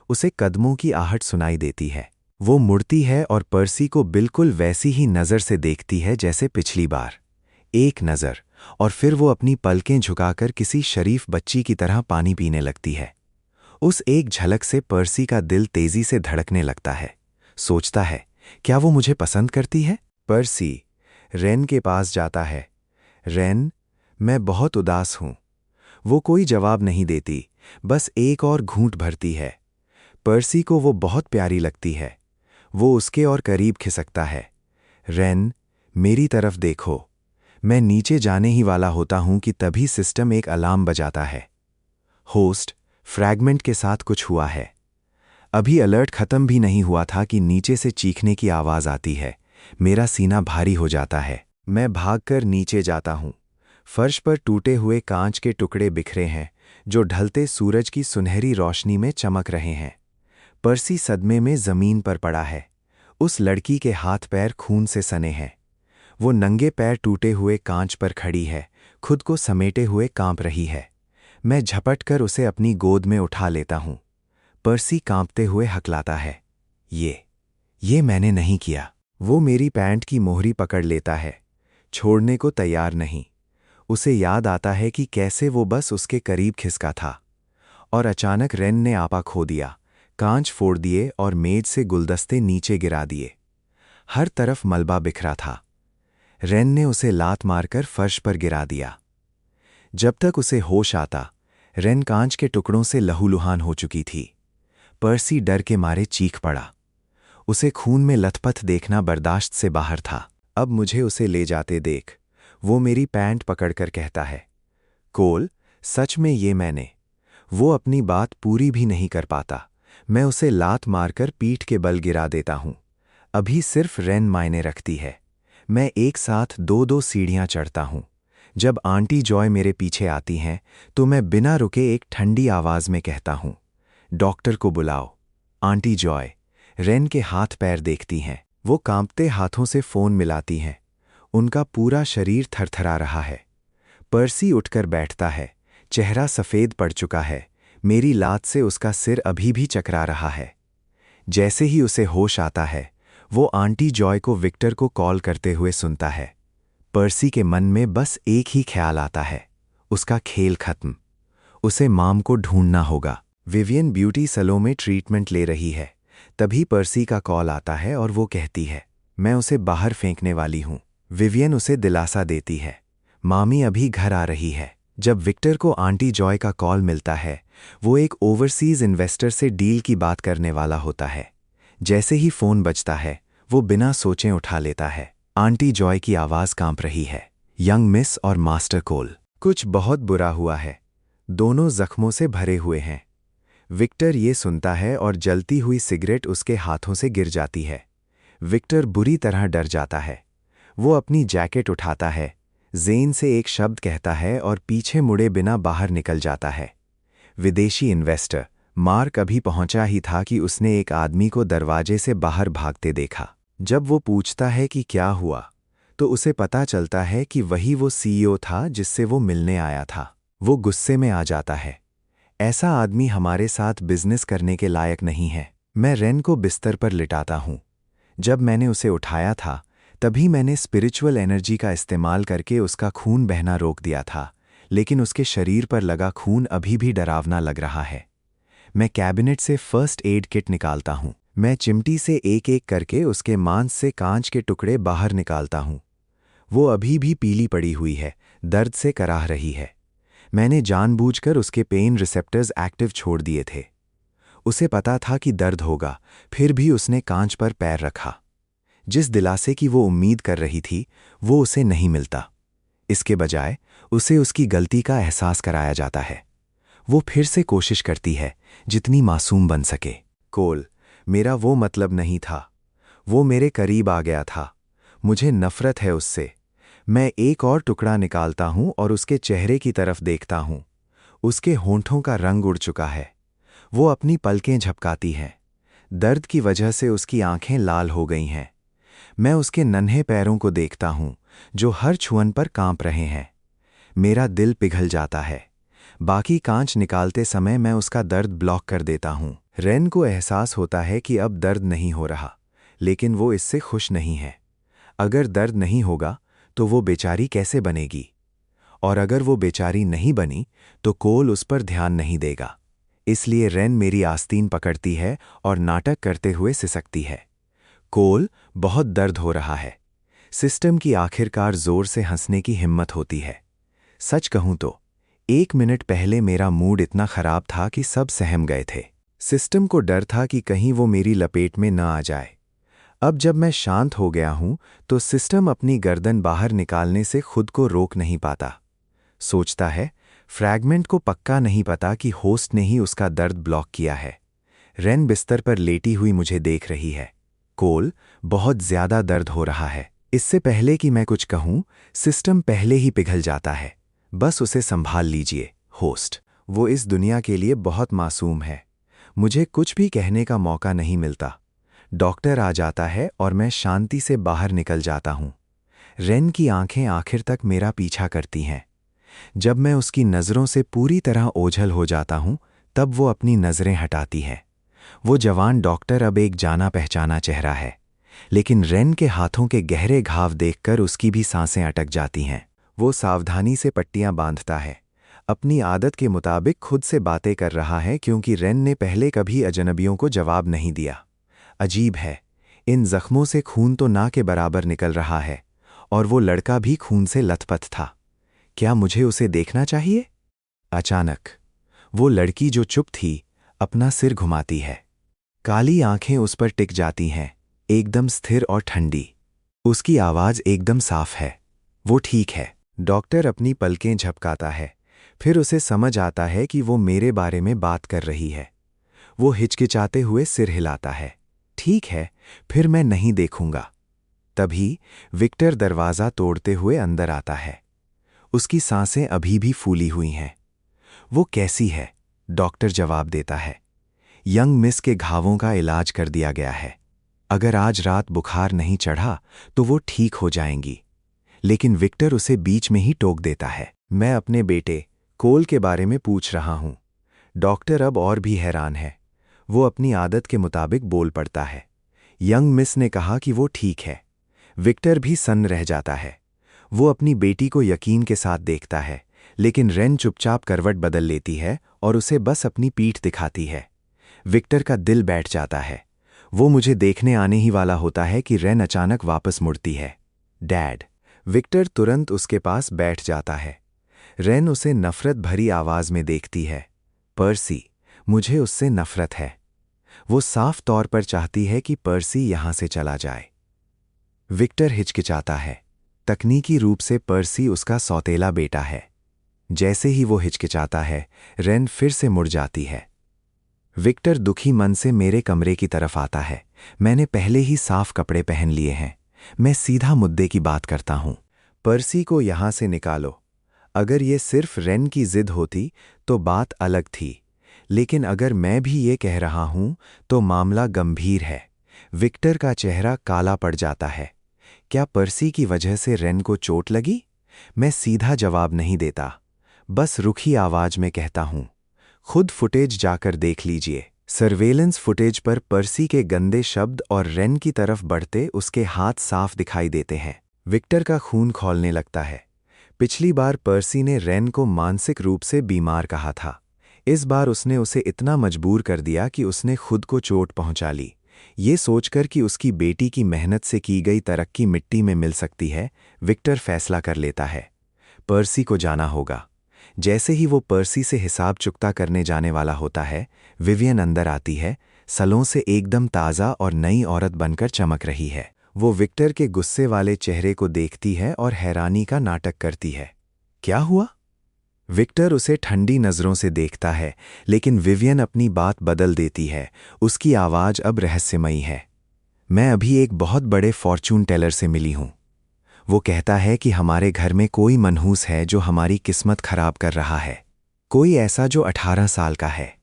उसे कदमों की आहट सुनाई देती है। वो मुड़ती है और पर्सी को बिल्कुल वैसी ही नज़र से देखती है जैसे पिछली बार। एक नज़र, और फिर वो अपनी पलकें झुकाकर किसी शरीफ बच्ची की तरह पानी पीने लगती है। उस एक झलक से पर्सी का दिल तेजी से धड़कने लगता है। सोचता है, क्या वो मुझे पसंद करती है? पर्सी रेन के पास जाता है। रेन, मैं बहुत उदास हूं। वो कोई जवाब नहीं देती, बस एक और घूंट भरती है। पर्सी को वो बहुत प्यारी लगती है। वो उसके और करीब खिसकता है। रेन, मेरी तरफ देखो। मैं नीचे जाने ही वाला होता हूं कि तभी सिस्टम एक अलार्म बजाता है। होस्ट, फ्रैगमेंट के साथ कुछ हुआ है। अभी अलर्ट खत्म भी नहीं हुआ था कि नीचे से चीखने की आवाज आती है। मेरा सीना भारी हो जाता है। मैं भागकर नीचे जाता हूं। फर्श पर टूटे हुए कांच के टुकड़े बिखरे हैं, जो ढलते सूरज की सुनहरी रोशनी में चमक रहे हैं। पर्सी सदमे में जमीन पर पड़ा है। उस लड़की के हाथ पैर खून से सने हैं। वो नंगे पैर टूटे हुए कांच पर खड़ी है, खुद को समेटे हुए कांप रही है। मैं झपटकर उसे अपनी गोद में उठा लेता हूं। पर्सी कांपते हुए हकलाता है। ये मैंने नहीं किया। वो मेरी पैंट की मोहरी पकड़ लेता है, छोड़ने को तैयार नहीं। उसे याद आता है कि कैसे वो बस उसके करीब खिसका था। और अचानक रेन ने आपा खो दिया, कांच फोड़ दिए और मेज से गुलदस्ते नीचे गिरा दिए। हर तरफ मलबा बिखरा था। रेन ने उसे लात मारकर फर्श पर गिरा दिया। जब तक उसे होश आता, रेन कांच के टुकड़ों से लहूलुहान हो चुकी थी। पर्सी डर के मारे चीख पड़ा। उसे खून में लथपथ देखना बर्दाश्त से बाहर था। अब मुझे उसे ले जाते देख, वो मेरी पैंट पकड़कर कहता है। कोल, सच में ये मैंने। वो अपनी बात पूरी भी नहीं कर पाता। मैं उसे लात मारकर पीठ के बल गिरा देता हूं। अभी सिर्फ रेन मायने रखती है। मैं एक साथ 2-2 सीढ़ियां चढ़ता हूं। जब आंटी जॉय मेरे पीछे आती हैं तो मैं बिना रुके एक ठंडी आवाज में कहता हूं, डॉक्टर को बुलाओ। आंटी जॉय रेन के हाथ पैर देखती हैं। वो कांपते हाथों से फोन मिलाती हैं। उनका पूरा शरीर थरथरा रहा है। पर्सी उठकर बैठता है। चेहरा सफ़ेद पड़ चुका है। मेरी लात से उसका सिर अभी भी चकरा रहा है। जैसे ही उसे होश आता है वो आंटी जॉय को विक्टर को कॉल करते हुए सुनता है। पर्सी के मन में बस एक ही ख्याल आता है, उसका खेल खत्म। उसे माम को ढूंढना होगा। विवियन ब्यूटी सैलून में ट्रीटमेंट ले रही है। तभी पर्सी का कॉल आता है और वो कहती है, मैं उसे बाहर फेंकने वाली हूं। विवियन उसे दिलासा देती है, मामी अभी घर आ रही है। जब विक्टर को आंटी जॉय का कॉल मिलता है, वो एक ओवरसीज इन्वेस्टर से डील की बात करने वाला होता है। जैसे ही फोन बजता है, वो बिना सोचे उठा लेता है। आंटी जॉय की आवाज़ कांप रही है, यंग मिस और मास्टर कोल, कुछ बहुत बुरा हुआ है। दोनों जख्मों से भरे हुए हैं। विक्टर ये सुनता है और जलती हुई सिगरेट उसके हाथों से गिर जाती है। विक्टर बुरी तरह डर जाता है। वो अपनी जैकेट उठाता है, जेन से एक शब्द कहता है और पीछे मुड़े बिना बाहर निकल जाता है। विदेशी इन्वेस्टर मार्क अभी पहुंचा ही था कि उसने एक आदमी को दरवाजे से बाहर भागते देखा। जब वो पूछता है कि क्या हुआ, तो उसे पता चलता है कि वही वो सीईओ था जिससे वो मिलने आया था। वो गुस्से में आ जाता है, ऐसा आदमी हमारे साथ बिजनेस करने के लायक नहीं है। मैं रेन को बिस्तर पर लिटाता हूँ। जब मैंने उसे उठाया था तभी मैंने स्पिरिचुअल एनर्जी का इस्तेमाल करके उसका खून बहना रोक दिया था, लेकिन उसके शरीर पर लगा खून अभी भी डरावना लग रहा है। मैं कैबिनेट से फर्स्ट एड किट निकालता हूँ। मैं चिमटी से एक एक करके उसके मांस से कांच के टुकड़े बाहर निकालता हूँ। वो अभी भी पीली पड़ी हुई है, दर्द से कराह रही है। मैंने जानबूझकर उसके पेन रिसेप्टर्स एक्टिव छोड़ दिए थे। उसे पता था कि दर्द होगा, फिर भी उसने कांच पर पैर रखा। जिस दिलासे की वो उम्मीद कर रही थी वो उसे नहीं मिलता। इसके बजाय उसे उसकी गलती का एहसास कराया जाता है। वो फिर से कोशिश करती है जितनी मासूम बन सके। कोल, मेरा वो मतलब नहीं था। वो मेरे करीब आ गया था। मुझे नफरत है उससे। मैं एक और टुकड़ा निकालता हूं और उसके चेहरे की तरफ देखता हूं। उसके होंठों का रंग उड़ चुका है। वो अपनी पलकें झपकाती हैं। दर्द की वजह से उसकी आंखें लाल हो गई हैं। मैं उसके नन्हे पैरों को देखता हूं जो हर छुअन पर कांप रहे हैं। मेरा दिल पिघल जाता है। बाकी कांच निकालते समय मैं उसका दर्द ब्लॉक कर देता हूं। रेन को एहसास होता है कि अब दर्द नहीं हो रहा, लेकिन वो इससे खुश नहीं है। अगर दर्द नहीं होगा तो वो बेचारी कैसे बनेगी? और अगर वो बेचारी नहीं बनी तो कोल उस पर ध्यान नहीं देगा। इसलिए रेन मेरी आस्तीन पकड़ती है और नाटक करते हुए सिसकती है। कोल, बहुत दर्द हो रहा है। सिस्टम की आखिरकार जोर से हंसने की हिम्मत होती है। सच कहूं तो 1 मिनट पहले मेरा मूड इतना खराब था कि सब सहम गए थे। सिस्टम को डर था कि कहीं वो मेरी लपेट में न आ जाए। अब जब मैं शांत हो गया हूं तो सिस्टम अपनी गर्दन बाहर निकालने से खुद को रोक नहीं पाता। सोचता है, फ्रैगमेंट को पक्का नहीं पता कि होस्ट ने ही उसका दर्द ब्लॉक किया है। रेन बिस्तर पर लेटी हुई मुझे देख रही है। कोल, बहुत ज्यादा दर्द हो रहा है। इससे पहले कि मैं कुछ कहूं, सिस्टम पहले ही पिघल जाता है। बस उसे संभाल लीजिए, होस्ट। वो इस दुनिया के लिए बहुत मासूम है। मुझे कुछ भी कहने का मौका नहीं मिलता। डॉक्टर आ जाता है और मैं शांति से बाहर निकल जाता हूं। रेन की आंखें आखिर तक मेरा पीछा करती हैं। जब मैं उसकी नज़रों से पूरी तरह ओझल हो जाता हूं, तब वो अपनी नज़रें हटाती है। वो जवान डॉक्टर अब एक जाना पहचाना चेहरा है, लेकिन रेन के हाथों के गहरे घाव देखकर उसकी भी सांसें अटक जाती हैं। वो सावधानी से पट्टियां बांधता है। अपनी आदत के मुताबिक खुद से बातें कर रहा है, क्योंकि रेन ने पहले कभी अजनबियों को जवाब नहीं दिया। अजीब है, इन जख्मों से खून तो ना के बराबर निकल रहा है, और वो लड़का भी खून से लथपथ था। क्या मुझे उसे देखना चाहिए? अचानक वो लड़की जो चुप थी अपना सिर घुमाती है। काली आंखें उस पर टिक जाती हैं, एकदम स्थिर और ठंडी। उसकी आवाज़ एकदम साफ है। वो ठीक है। डॉक्टर अपनी पलकें झपकाता है। फिर उसे समझ आता है कि वो मेरे बारे में बात कर रही है। वो हिचकिचाते हुए सिर हिलाता है। ठीक है, फिर मैं नहीं देखूंगा। तभी विक्टर दरवाज़ा तोड़ते हुए अंदर आता है। उसकी सांसें अभी भी फूली हुई हैं। वो कैसी है? डॉक्टर जवाब देता है। यंग मिस के घावों का इलाज कर दिया गया है। अगर आज रात बुखार नहीं चढ़ा तो वो ठीक हो जाएंगी। लेकिन विक्टर उसे बीच में ही टोक देता है। मैं अपने बेटे कोल के बारे में पूछ रहा हूं। डॉक्टर अब और भी हैरान है। वो अपनी आदत के मुताबिक बोल पड़ता है, यंग मिस ने कहा कि वो ठीक है। विक्टर भी सन्न रह जाता है। वो अपनी बेटी को यकीन के साथ देखता है, लेकिन रेन चुपचाप करवट बदल लेती है और उसे बस अपनी पीठ दिखाती है। विक्टर का दिल बैठ जाता है। वो मुझे देखने आने ही वाला होता है कि रेन अचानक वापस मुड़ती है। डैड। विक्टर तुरंत उसके पास बैठ जाता है। रेन उसे नफरत भरी आवाज में देखती है। पर्सी, मुझे उससे नफरत है। वो साफ तौर पर चाहती है कि पर्सी यहां से चला जाए। विक्टर हिचकिचाता है। तकनीकी रूप से पर्सी उसका सौतेला बेटा है। जैसे ही वो हिचकिचाता है, रेन फिर से मुड़ जाती है। विक्टर दुखी मन से मेरे कमरे की तरफ आता है। मैंने पहले ही साफ कपड़े पहन लिए हैं। मैं सीधा मुद्दे की बात करता हूं। पर्सी को यहां से निकालो। अगर ये सिर्फ रेन की जिद होती तो बात अलग थी, लेकिन अगर मैं भी ये कह रहा हूं तो मामला गंभीर है। विक्टर का चेहरा काला पड़ जाता है। क्या पर्सी की वजह से रेन को चोट लगी? मैं सीधा जवाब नहीं देता, बस रुखी आवाज में कहता हूं, खुद फुटेज जाकर देख लीजिए। सर्वेलेंस फुटेज पर पर्सी के गंदे शब्द और रेन की तरफ बढ़ते उसके हाथ साफ दिखाई देते हैं। विक्टर का खून खौलने लगता है। पिछली बार पर्सी ने रेन को मानसिक रूप से बीमार कहा था। इस बार उसने उसे इतना मजबूर कर दिया कि उसने खुद को चोट पहुंचा ली। ये सोचकर कि उसकी बेटी की मेहनत से की गई तरक्की मिट्टी में मिल सकती है, विक्टर फैसला कर लेता है, पर्सी को जाना होगा। जैसे ही वो पर्सी से हिसाब चुकता करने जाने वाला होता है, विवियन अंदर आती है, सलों से एकदम ताज़ा और नई औरत बनकर चमक रही है। वो विक्टर के गुस्से वाले चेहरे को देखती है और हैरानी का नाटक करती है। क्या हुआ? विक्टर उसे ठंडी नज़रों से देखता है, लेकिन विवियन अपनी बात बदल देती है। उसकी आवाज़ अब रहस्यमयी है। मैं अभी एक बहुत बड़े फॉर्चून टेलर से मिली हूं। वो कहता है कि हमारे घर में कोई मनहूस है जो हमारी किस्मत खराब कर रहा है। कोई ऐसा जो 18 साल का है।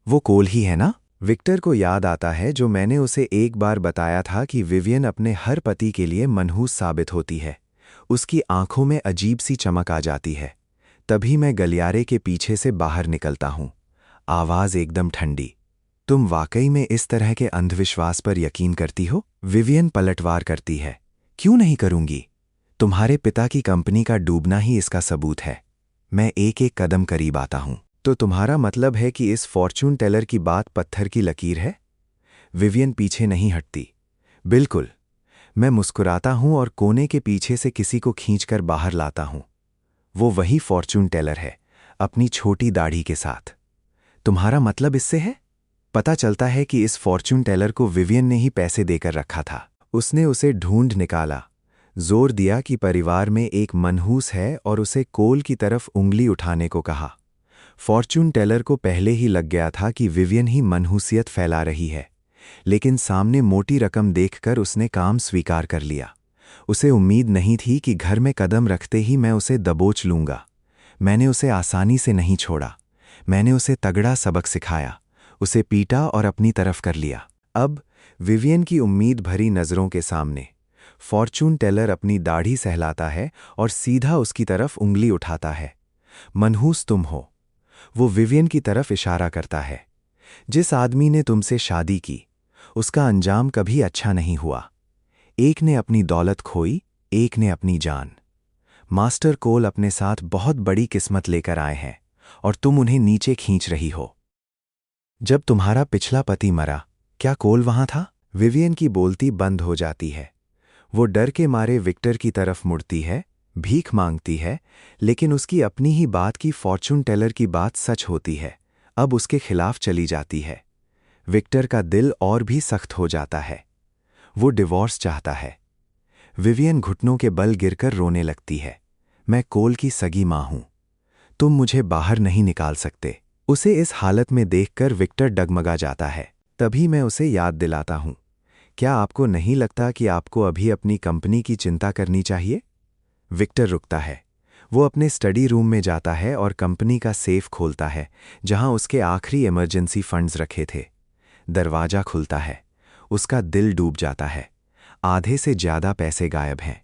वो कोल ही है ना? विक्टर को याद आता है जो मैंने उसे एक बार बताया था कि विवियन अपने हर पति के लिए मनहूस साबित होती है। उसकी आंखों में अजीब सी चमक आ जाती है। तभी मैं गलियारे के पीछे से बाहर निकलता हूं। आवाज एकदम ठंडी। तुम वाकई में इस तरह के अंधविश्वास पर यकीन करती हो? विवियन पलटवार करती है। क्यों नहीं करूंगी? तुम्हारे पिता की कंपनी का डूबना ही इसका सबूत है। मैं एक एक कदम करीब आता हूं। तो तुम्हारा मतलब है कि इस फॉर्चून टेलर की बात पत्थर की लकीर है? विवियन पीछे नहीं हटती। बिल्कुल। मैं मुस्कुराता हूं और कोने के पीछे से किसी को खींचकर बाहर लाता हूं। वो वही फॉर्चून टेलर है, अपनी छोटी दाढ़ी के साथ। तुम्हारा मतलब इससे है? पता चलता है कि इस फॉर्चून टेलर को विवियन ने ही पैसे देकर रखा था। उसने उसे ढूंढ निकाला, जोर दिया कि परिवार में एक मनहूस है और उसे कोल की तरफ उंगली उठाने को कहा। फॉर्चून टेलर को पहले ही लग गया था कि विवियन ही मनहूसियत फैला रही है, लेकिन सामने मोटी रकम देखकर उसने काम स्वीकार कर लिया। उसे उम्मीद नहीं थी कि घर में कदम रखते ही मैं उसे दबोच लूंगा। मैंने उसे आसानी से नहीं छोड़ा। मैंने उसे तगड़ा सबक सिखाया, उसे पीटा और अपनी तरफ कर लिया। अब विवियन की उम्मीद भरी नज़रों के सामने फॉर्चून टेलर अपनी दाढ़ी सहलाता है और सीधा उसकी तरफ उंगली उठाता है। मनहूस तुम हो। वो विवियन की तरफ इशारा करता है। जिस आदमी ने तुमसे शादी की, उसका अंजाम कभी अच्छा नहीं हुआ। एक ने अपनी दौलत खोई, एक ने अपनी जान। मास्टर कोल अपने साथ बहुत बड़ी किस्मत लेकर आए हैं और तुम उन्हें नीचे खींच रही हो। जब तुम्हारा पिछला पति मरा, क्या कोल वहां था? विवियन की बोलती बंद हो जाती है। वो डर के मारे विक्टर की तरफ मुड़ती है, भीख मांगती है, लेकिन उसकी अपनी ही बात की फॉर्चून टेलर की बात सच होती है। अब उसके खिलाफ चली जाती है। विक्टर का दिल और भी सख्त हो जाता है। वो डिवोर्स चाहता है। विवियन घुटनों के बल गिरकर रोने लगती है। मैं कोल की सगी मां हूं। तुम मुझे बाहर नहीं निकाल सकते। उसे इस हालत में देखकर विक्टर डगमगा जाता है। तभी मैं उसे याद दिलाता हूं, क्या आपको नहीं लगता कि आपको अभी अपनी कंपनी की चिंता करनी चाहिए? विक्टर रुकता है। वो अपने स्टडी रूम में जाता है और कंपनी का सेफ खोलता है, जहां उसके आखिरी इमरजेंसी फंड्स रखे थे। दरवाजा खुलता है। उसका दिल डूब जाता है। आधे से ज्यादा पैसे गायब हैं।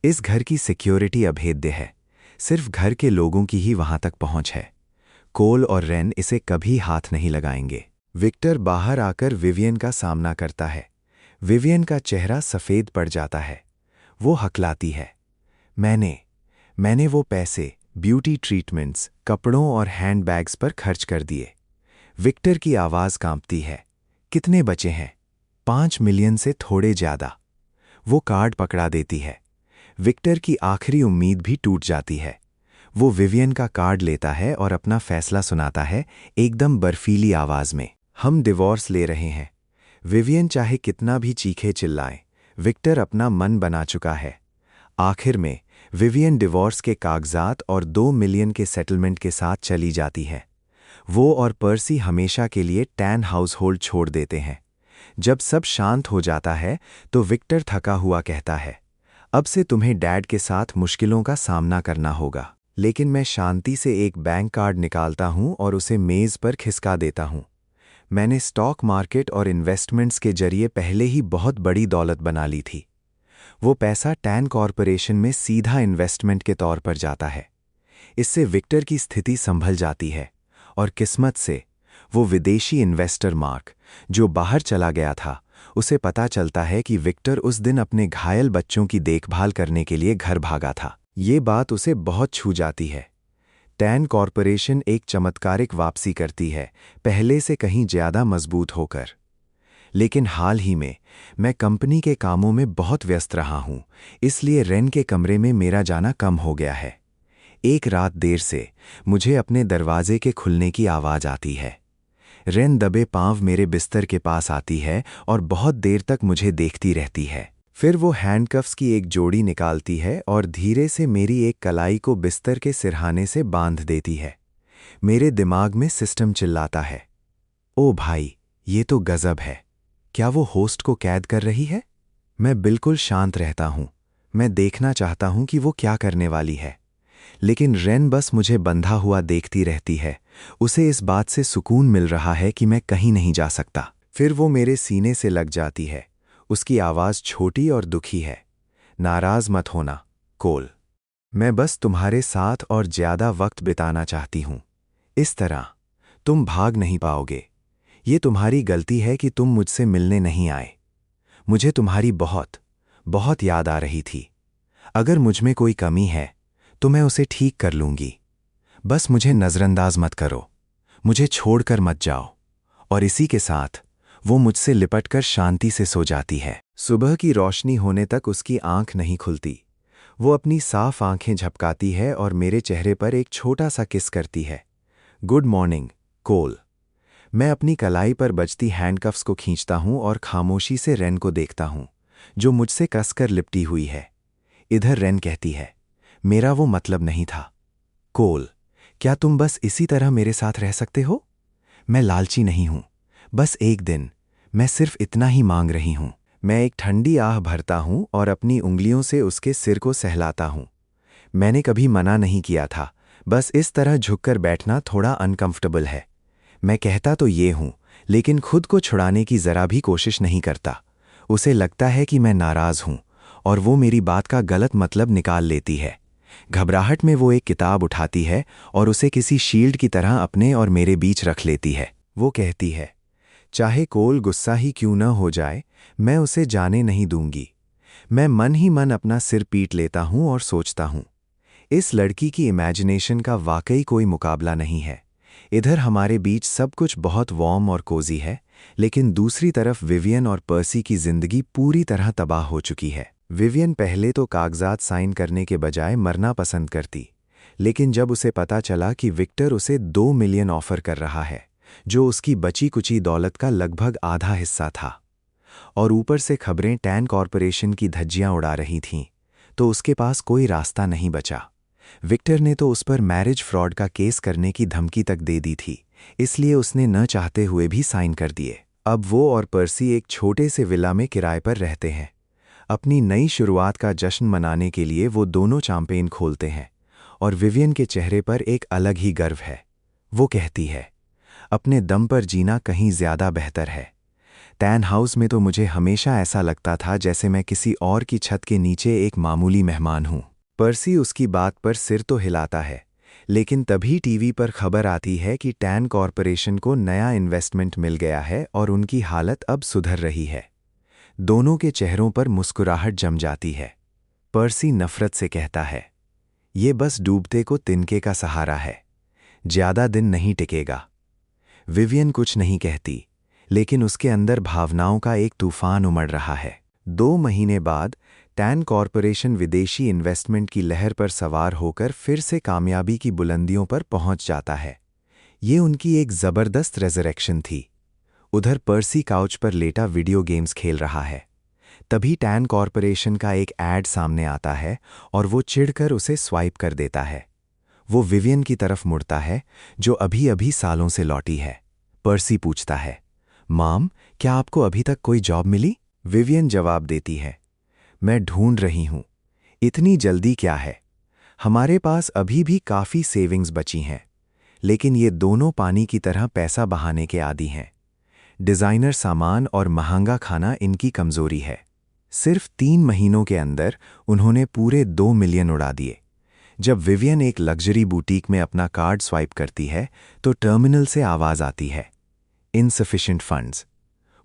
इस घर की सिक्योरिटी अभेद्य है। सिर्फ घर के लोगों की ही वहां तक पहुंच है। कोल और रेन इसे कभी हाथ नहीं लगाएंगे। विक्टर बाहर आकर विवियन का सामना करता है। विवियन का चेहरा सफ़ेद पड़ जाता है। वो हकलाती है, मैंने वो पैसे ब्यूटी ट्रीटमेंट्स, कपड़ों और हैंडबैग्स पर खर्च कर दिए। विक्टर की आवाज़ कांपती है। कितने बचे हैं? 5 मिलियन से थोड़े ज़्यादा। वो कार्ड पकड़ा देती है। विक्टर की आखिरी उम्मीद भी टूट जाती है। वो विवियन का कार्ड लेता है और अपना फैसला सुनाता है एकदम बर्फीली आवाज़ में। हम डिवोर्स ले रहे हैं। विवियन चाहे कितना भी चीखे चिल्लाए, विक्टर अपना मन बना चुका है। आखिर में विवियन डिवोर्स के कागजात और 2 मिलियन के सेटलमेंट के साथ चली जाती है। वो और पर्सी हमेशा के लिए टैन हाउसहोल्ड छोड़ देते हैं। जब सब शांत हो जाता है तो विक्टर थका हुआ कहता है, अब से तुम्हें डैड के साथ मुश्किलों का सामना करना होगा। लेकिन मैं शांति से एक बैंक कार्ड निकालता हूं और उसे मेज़ पर खिसका देता हूं। मैंने स्टॉक मार्केट और इन्वेस्टमेंट्स के जरिए पहले ही बहुत बड़ी दौलत बना ली थी। वो पैसा टैन कॉरपोरेशन में सीधा इन्वेस्टमेंट के तौर पर जाता है। इससे विक्टर की स्थिति संभल जाती है और किस्मत से वो विदेशी इन्वेस्टर मार्क, जो बाहर चला गया था, उसे पता चलता है कि विक्टर उस दिन अपने घायल बच्चों की देखभाल करने के लिए घर भागा था। ये बात उसे बहुत छू जाती है। टैन कॉरपोरेशन एक चमत्कारिक वापसी करती है, पहले से कहीं ज़्यादा मजबूत होकर। लेकिन हाल ही में मैं कंपनी के कामों में बहुत व्यस्त रहा हूँ, इसलिए रेन के कमरे में मेरा जाना कम हो गया है। एक रात देर से मुझे अपने दरवाजे के खुलने की आवाज़ आती है। रेन दबे पांव मेरे बिस्तर के पास आती है और बहुत देर तक मुझे देखती रहती है। फिर वो हैंडकफ्स की एक जोड़ी निकालती है और धीरे से मेरी एक कलाई को बिस्तर के सिरहाने से बांध देती है। मेरे दिमाग में सिस्टम चिल्लाता है, ओ भाई, ये तो गजब है। क्या वो होस्ट को कैद कर रही है? मैं बिल्कुल शांत रहता हूँ। मैं देखना चाहता हूँ कि वो क्या करने वाली है। लेकिन रेन बस मुझे बंधा हुआ देखती रहती है। उसे इस बात से सुकून मिल रहा है कि मैं कहीं नहीं जा सकता। फिर वो मेरे सीने से लग जाती है। उसकी आवाज़ छोटी और दुखी है, नाराज़ मत होना, कोल। मैं बस तुम्हारे साथ और ज़्यादा वक्त बिताना चाहती हूँ। इस तरह तुम भाग नहीं पाओगे। ये तुम्हारी गलती है कि तुम मुझसे मिलने नहीं आए। मुझे तुम्हारी बहुत, बहुत याद आ रही थी। अगर मुझ में कोई कमी है तो मैं उसे ठीक कर लूँगी। बस मुझे नज़रअंदाज मत करो, मुझे छोड़कर मत जाओ। और इसी के साथ वो मुझसे लिपटकर शांति से सो जाती है। सुबह की रोशनी होने तक उसकी आंख नहीं खुलती। वो अपनी साफ आंखें झपकाती है और मेरे चेहरे पर एक छोटा सा किस करती है। गुड मॉर्निंग, कोल। मैं अपनी कलाई पर बजती हैंडकफ्स को खींचता हूँ और खामोशी से रेन को देखता हूँ, जो मुझसे कसकर लिपटी हुई है। इधर रेन कहती है, मेरा वो मतलब नहीं था। कोल, क्या तुम बस इसी तरह मेरे साथ रह सकते हो? मैं लालची नहीं हूँ, बस एक दिन, मैं सिर्फ इतना ही मांग रही हूँ। मैं एक ठंडी आह भरता हूँ और अपनी उंगलियों से उसके सिर को सहलाता हूँ। मैंने कभी मना नहीं किया था, बस इस तरह झुककर बैठना थोड़ा अनकंफर्टेबल है। मैं कहता तो ये हूँ, लेकिन खुद को छुड़ाने की ज़रा भी कोशिश नहीं करता। उसे लगता है कि मैं नाराज़ हूँ और वो मेरी बात का गलत मतलब निकाल लेती है। घबराहट में वो एक किताब उठाती है और उसे किसी शील्ड की तरह अपने और मेरे बीच रख लेती है। वो कहती है, चाहे कोल गुस्सा ही क्यों न हो जाए, मैं उसे जाने नहीं दूंगी। मैं मन ही मन अपना सिर पीट लेता हूँ और सोचता हूँ, इस लड़की की इमेजिनेशन का वाकई कोई मुकाबला नहीं है। इधर हमारे बीच सब कुछ बहुत वार्म और कोजी है, लेकिन दूसरी तरफ विवियन और पर्सी की जिंदगी पूरी तरह तबाह हो चुकी है। विवियन पहले तो कागजात साइन करने के बजाय मरना पसंद करती, लेकिन जब उसे पता चला कि विक्टर उसे 2 मिलियन ऑफर कर रहा है, जो उसकी बची कुची दौलत का लगभग आधा हिस्सा था, और ऊपर से खबरें टैन कॉरपोरेशन की धज्जियां उड़ा रही थीं, तो उसके पास कोई रास्ता नहीं बचा। विक्टर ने तो उस पर मैरिज फ्रॉड का केस करने की धमकी तक दे दी थी, इसलिए उसने न चाहते हुए भी साइन कर दिए। अब वो और पर्सी एक छोटे से विला में किराए पर रहते हैं। अपनी नई शुरुआत का जश्न मनाने के लिए वो दोनों शैंपेन खोलते हैं और विवियन के चेहरे पर एक अलग ही गर्व है। वो कहती है, अपने दम पर जीना कहीं ज़्यादा बेहतर है। टैन हाउस में तो मुझे हमेशा ऐसा लगता था जैसे मैं किसी और की छत के नीचे एक मामूली मेहमान हूँ। पर्सी उसकी बात पर सिर तो हिलाता है, लेकिन तभी टीवी पर खबर आती है कि टैन कॉरपोरेशन को नया इन्वेस्टमेंट मिल गया है और उनकी हालत अब सुधर रही है। दोनों के चेहरों पर मुस्कुराहट जम जाती है। पर्सी नफरत से कहता है, ये बस डूबते को तिनके का सहारा है, ज्यादा दिन नहीं टिकेगा। विवियन कुछ नहीं कहती, लेकिन उसके अंदर भावनाओं का एक तूफान उमड़ रहा है। 2 महीने बाद टैन कॉरपोरेशन विदेशी इन्वेस्टमेंट की लहर पर सवार होकर फिर से कामयाबी की बुलंदियों पर पहुंच जाता है। ये उनकी एक जबरदस्त रेजरेक्शन थी। उधर पर्सी काउच पर लेटा वीडियो गेम्स खेल रहा है। तभी टैन कॉरपोरेशन का एक ऐड सामने आता है और वो चिढ़कर उसे स्वाइप कर देता है। वो विवियन की तरफ मुड़ता है, जो अभी अभी सालों से लौटी है। पर्सी पूछता है, माम, क्या आपको अभी तक कोई जॉब मिली? विवियन जवाब देती है, मैं ढूंढ रही हूं। इतनी जल्दी क्या है? हमारे पास अभी भी काफ़ी सेविंग्स बची हैं, लेकिन ये दोनों पानी की तरह पैसा बहाने के आदी हैं। डिज़ाइनर सामान और महंगा खाना इनकी कमज़ोरी है। सिर्फ 3 महीनों के अंदर उन्होंने पूरे 2 मिलियन उड़ा दिए। जब विवियन एक लग्जरी बुटीक में अपना कार्ड स्वाइप करती है तो टर्मिनल से आवाज़ आती है, इनसफिशिएंट फंड्स।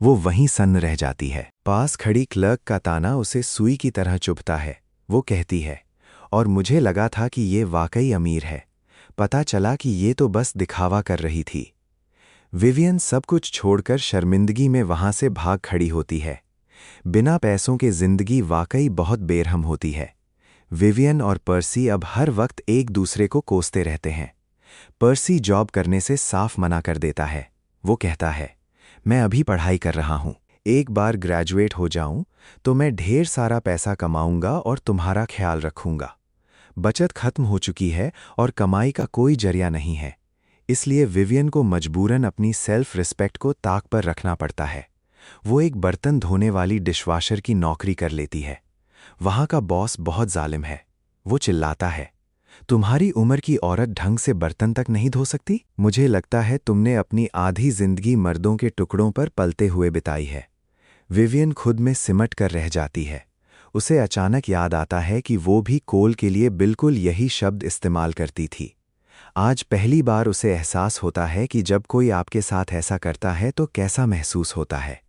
वो वहीं सन्न रह जाती है। पास खड़ी क्लर्क का ताना उसे सुई की तरह चुभता है। वो कहती है, और मुझे लगा था कि ये वाकई अमीर है, पता चला कि ये तो बस दिखावा कर रही थी। विवियन सब कुछ छोड़कर शर्मिंदगी में वहां से भाग खड़ी होती है। बिना पैसों के जिंदगी वाकई बहुत बेरहम होती है। विवियन और पर्सी अब हर वक्त एक दूसरे को कोसते रहते हैं। पर्सी जॉब करने से साफ मना कर देता है। वो कहता है, मैं अभी पढ़ाई कर रहा हूं, एक बार ग्रेजुएट हो जाऊं तो मैं ढेर सारा पैसा कमाऊंगा और तुम्हारा ख्याल रखूंगा। बचत खत्म हो चुकी है और कमाई का कोई जरिया नहीं है, इसलिए विवियन को मजबूरन अपनी सेल्फ रिस्पेक्ट को ताक पर रखना पड़ता है। वो एक बर्तन धोने वाली डिशवाशर की नौकरी कर लेती है। वहां का बॉस बहुत जालिम है। वो चिल्लाता है, तुम्हारी उम्र की औरत ढंग से बर्तन तक नहीं धो सकती? मुझे लगता है तुमने अपनी आधी जिंदगी मर्दों के टुकड़ों पर पलते हुए बिताई है। विवियन खुद में सिमट कर रह जाती है। उसे अचानक याद आता है कि वो भी कोल के लिए बिल्कुल यही शब्द इस्तेमाल करती थी। आज पहली बार उसे एहसास होता है कि जब कोई आपके साथ ऐसा करता है तो कैसा महसूस होता है।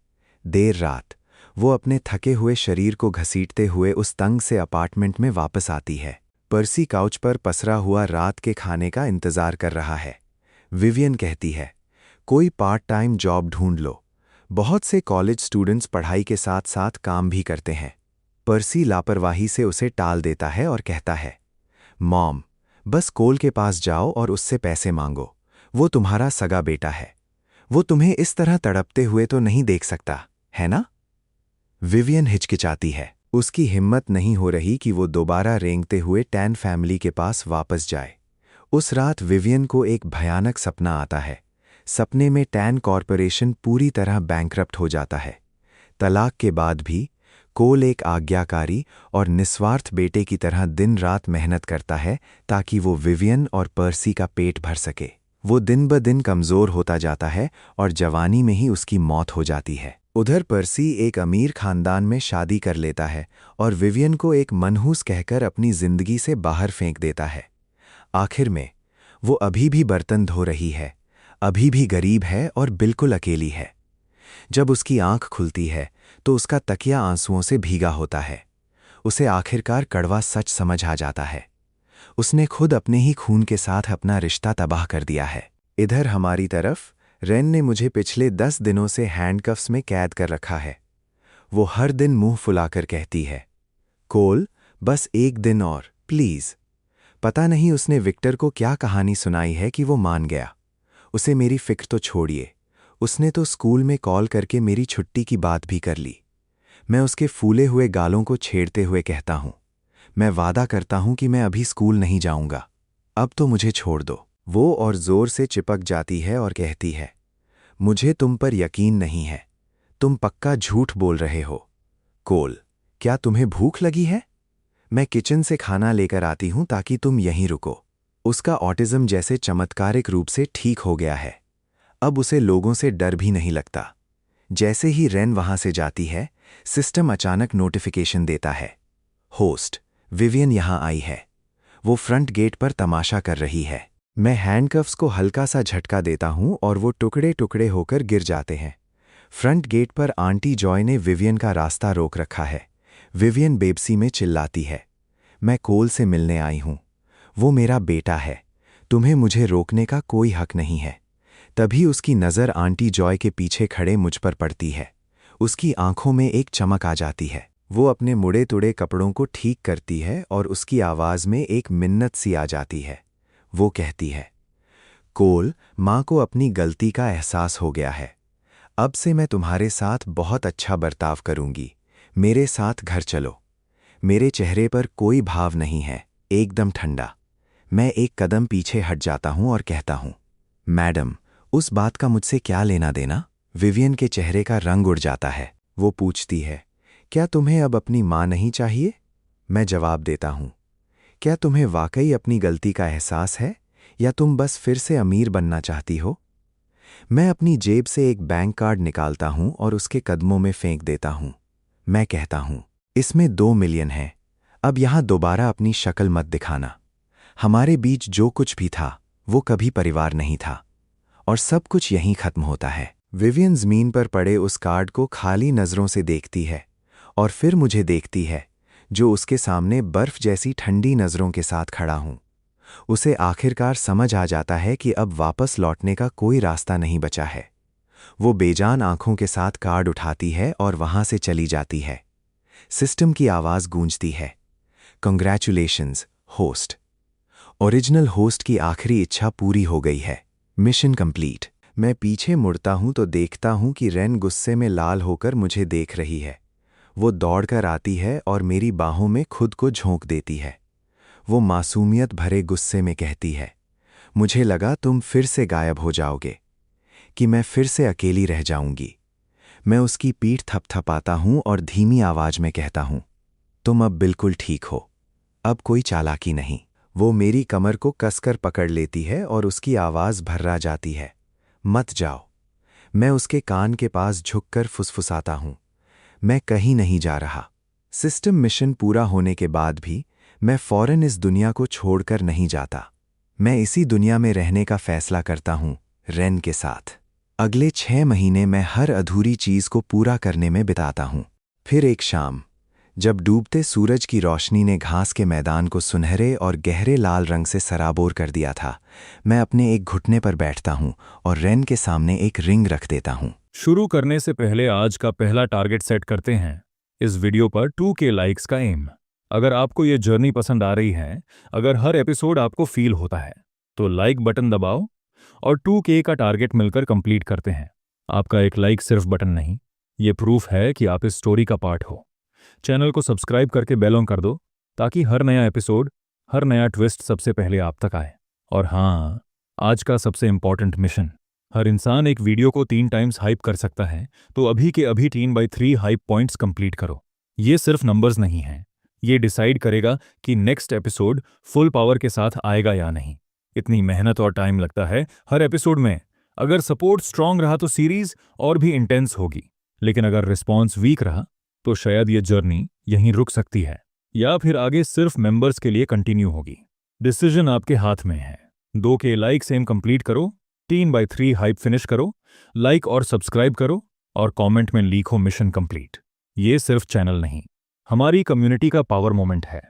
देर रात वो अपने थके हुए शरीर को घसीटते हुए उस तंग से अपार्टमेंट में वापस आती है। पर्सी काउच पर पसरा हुआ रात के खाने का इंतजार कर रहा है। विवियन कहती है, कोई पार्ट टाइम जॉब ढूंढ लो। बहुत से कॉलेज स्टूडेंट्स पढ़ाई के साथ साथ काम भी करते हैं। पर्सी लापरवाही से उसे टाल देता है और कहता है, मॉम, बस कोल के पास जाओ और उससे पैसे मांगो। वो तुम्हारा सगा बेटा है। वो तुम्हें इस तरह तड़पते हुए तो नहीं देख सकता, है ना? विवियन हिचकिचाती है। उसकी हिम्मत नहीं हो रही कि वो दोबारा रेंगते हुए टैन फैमिली के पास वापस जाए। उस रात विवियन को एक भयानक सपना आता है। सपने में टैन कॉरपोरेशन पूरी तरह बैंकरप्ट हो जाता है। तलाक के बाद भी कोल एक आज्ञाकारी और निस्वार्थ बेटे की तरह दिन रात मेहनत करता है ताकि वो विवियन और पर्सी का पेट भर सके। वो दिन ब दिन कमज़ोर होता जाता है और जवानी में ही उसकी मौत हो जाती है। उधर पर्सी एक अमीर खानदान में शादी कर लेता है और विवियन को एक मनहूस कहकर अपनी जिंदगी से बाहर फेंक देता है। आखिर में वो अभी भी बर्तन धो रही है, अभी भी गरीब है और बिल्कुल अकेली है। जब उसकी आंख खुलती है तो उसका तकिया आंसुओं से भीगा होता है। उसे आखिरकार कड़वा सच समझ आ जाता है। उसने खुद अपने ही खून के साथ अपना रिश्ता तबाह कर दिया है। इधर हमारी तरफ रेन ने मुझे पिछले 10 दिनों से हैंडकफ्स में कैद कर रखा है। वो हर दिन मुंह फुलाकर कहती है, कोल, बस एक दिन और प्लीज। पता नहीं उसने विक्टर को क्या कहानी सुनाई है कि वो मान गया। उसे मेरी फिक्र तो छोड़िए, उसने तो स्कूल में कॉल करके मेरी छुट्टी की बात भी कर ली। मैं उसके फूले हुए गालों को छेड़ते हुए कहता हूं, मैं वादा करता हूं कि मैं अभी स्कूल नहीं जाऊंगा, अब तो मुझे छोड़ दो। वो और जोर से चिपक जाती है और कहती है, मुझे तुम पर यकीन नहीं है, तुम पक्का झूठ बोल रहे हो। कोल, क्या तुम्हें भूख लगी है? मैं किचन से खाना लेकर आती हूं ताकि तुम यहीं रुको। उसका ऑटिज्म जैसे चमत्कारिक रूप से ठीक हो गया है। अब उसे लोगों से डर भी नहीं लगता। जैसे ही रेन वहां से जाती है, सिस्टम अचानक नोटिफिकेशन देता है, होस्ट विवियन यहां आई है। वो फ्रंट गेट पर तमाशा कर रही है। मैं हैंडकफ्स को हल्का सा झटका देता हूं और वो टुकड़े टुकड़े होकर गिर जाते हैं। फ्रंट गेट पर आंटी जॉय ने विवियन का रास्ता रोक रखा है। विवियन बेबसी में चिल्लाती है, मैं कोल से मिलने आई हूं। वो मेरा बेटा है। तुम्हें मुझे रोकने का कोई हक नहीं है। तभी उसकी नज़र आंटी जॉय के पीछे खड़े मुझ पर पड़ती है। उसकी आंखों में एक चमक आ जाती है। वो अपने मुड़े तुड़े कपड़ों को ठीक करती है और उसकी आवाज़ में एक मिन्नत सी आ जाती है। वो कहती है, कोल, माँ को अपनी गलती का एहसास हो गया है। अब से मैं तुम्हारे साथ बहुत अच्छा बर्ताव करूंगी। मेरे साथ घर चलो। मेरे चेहरे पर कोई भाव नहीं है, एकदम ठंडा। मैं एक कदम पीछे हट जाता हूं और कहता हूं, मैडम, उस बात का मुझसे क्या लेना देना? विवियन के चेहरे का रंग उड़ जाता है। वो पूछती है, क्या तुम्हें अब अपनी माँ नहीं चाहिए? मैं जवाब देता हूं, क्या तुम्हें वाकई अपनी गलती का एहसास है या तुम बस फिर से अमीर बनना चाहती हो? मैं अपनी जेब से एक बैंक कार्ड निकालता हूं और उसके कदमों में फेंक देता हूं। मैं कहता हूं, इसमें 2 मिलियन है। अब यहां दोबारा अपनी शक्ल मत दिखाना। हमारे बीच जो कुछ भी था वो कभी परिवार नहीं था और सब कुछ यहीं खत्म होता है। विवियन ज़मीन पर पड़े उस कार्ड को खाली नज़रों से देखती है और फिर मुझे देखती है, जो उसके सामने बर्फ जैसी ठंडी नज़रों के साथ खड़ा हूं। उसे आखिरकार समझ आ जाता है कि अब वापस लौटने का कोई रास्ता नहीं बचा है। वो बेजान आंखों के साथ कार्ड उठाती है और वहां से चली जाती है। सिस्टम की आवाज़ गूंजती है, कंग्रेचुलेशंस होस्ट। ओरिजिनल होस्ट की आखिरी इच्छा पूरी हो गई है। Mission complete. मैं पीछे मुड़ता हूं तो देखता हूं कि रेन गुस्से में लाल होकर मुझे देख रही है। वो दौड़कर आती है और मेरी बाहों में खुद को झोंक देती है। वो मासूमियत भरे गुस्से में कहती है, मुझे लगा तुम फिर से गायब हो जाओगे, कि मैं फिर से अकेली रह जाऊंगी। मैं उसकी पीठ थपथपाता हूं और धीमी आवाज में कहता हूं, तुम अब बिल्कुल ठीक हो। अब कोई चालाकी नहीं। वो मेरी कमर को कसकर पकड़ लेती है और उसकी आवाज़ भर्रा जाती है, मत जाओ। मैं उसके कान के पास झुककर फुसफुसाता हूं, मैं कहीं नहीं जा रहा। सिस्टम मिशन पूरा होने के बाद भी मैं फौरन इस दुनिया को छोड़कर नहीं जाता। मैं इसी दुनिया में रहने का फैसला करता हूं, रेन के साथ। अगले 6 महीने मैं हर अधूरी चीज़ को पूरा करने में बिताता हूं। फिर एक शाम, जब डूबते सूरज की रोशनी ने घास के मैदान को सुनहरे और गहरे लाल रंग से सराबोर कर दिया था, मैं अपने एक घुटने पर बैठता हूं और रेन के सामने एक रिंग रख देता हूं। शुरू करने से पहले आज का पहला टारगेट सेट करते हैं। इस वीडियो पर 2K लाइक्स का एम। अगर आपको ये जर्नी पसंद आ रही है, अगर हर एपिसोड आपको फील होता है, तो लाइक बटन दबाओ और 2K का टारगेट मिलकर कंप्लीट करते हैं। आपका एक लाइक सिर्फ बटन नहीं, ये प्रूफ है कि आप इस स्टोरी का पार्ट हो। चैनल को सब्सक्राइब करके बेल ऑन कर दो ताकि हर नया एपिसोड, हर नया ट्विस्ट सबसे पहले आप तक आए। और हाँ, आज का सबसे इंपॉर्टेंट मिशन, हर इंसान एक वीडियो को 3 टाइम्स हाइप कर सकता है, तो अभी के अभी 3/3 हाइप पॉइंट्स कंप्लीट करो। ये सिर्फ नंबर्स नहीं हैं, ये डिसाइड करेगा कि नेक्स्ट एपिसोड फुल पावर के साथ आएगा या नहीं। इतनी मेहनत और टाइम लगता है हर एपिसोड में। अगर सपोर्ट स्ट्रांग रहा तो सीरीज और भी इंटेंस होगी, लेकिन अगर रिस्पॉन्स वीक रहा तो शायद ये जर्नी यहीं रुक सकती है, या फिर आगे सिर्फ मेंबर्स के लिए कंटिन्यू होगी। डिसीजन आपके हाथ में है। 2K लाइक सेम कंप्लीट करो, 3/3 हाइप फिनिश करो, लाइक और सब्सक्राइब करो और कमेंट में लिखो मिशन कंप्लीट। ये सिर्फ चैनल नहीं, हमारी कम्युनिटी का पावर मोमेंट है।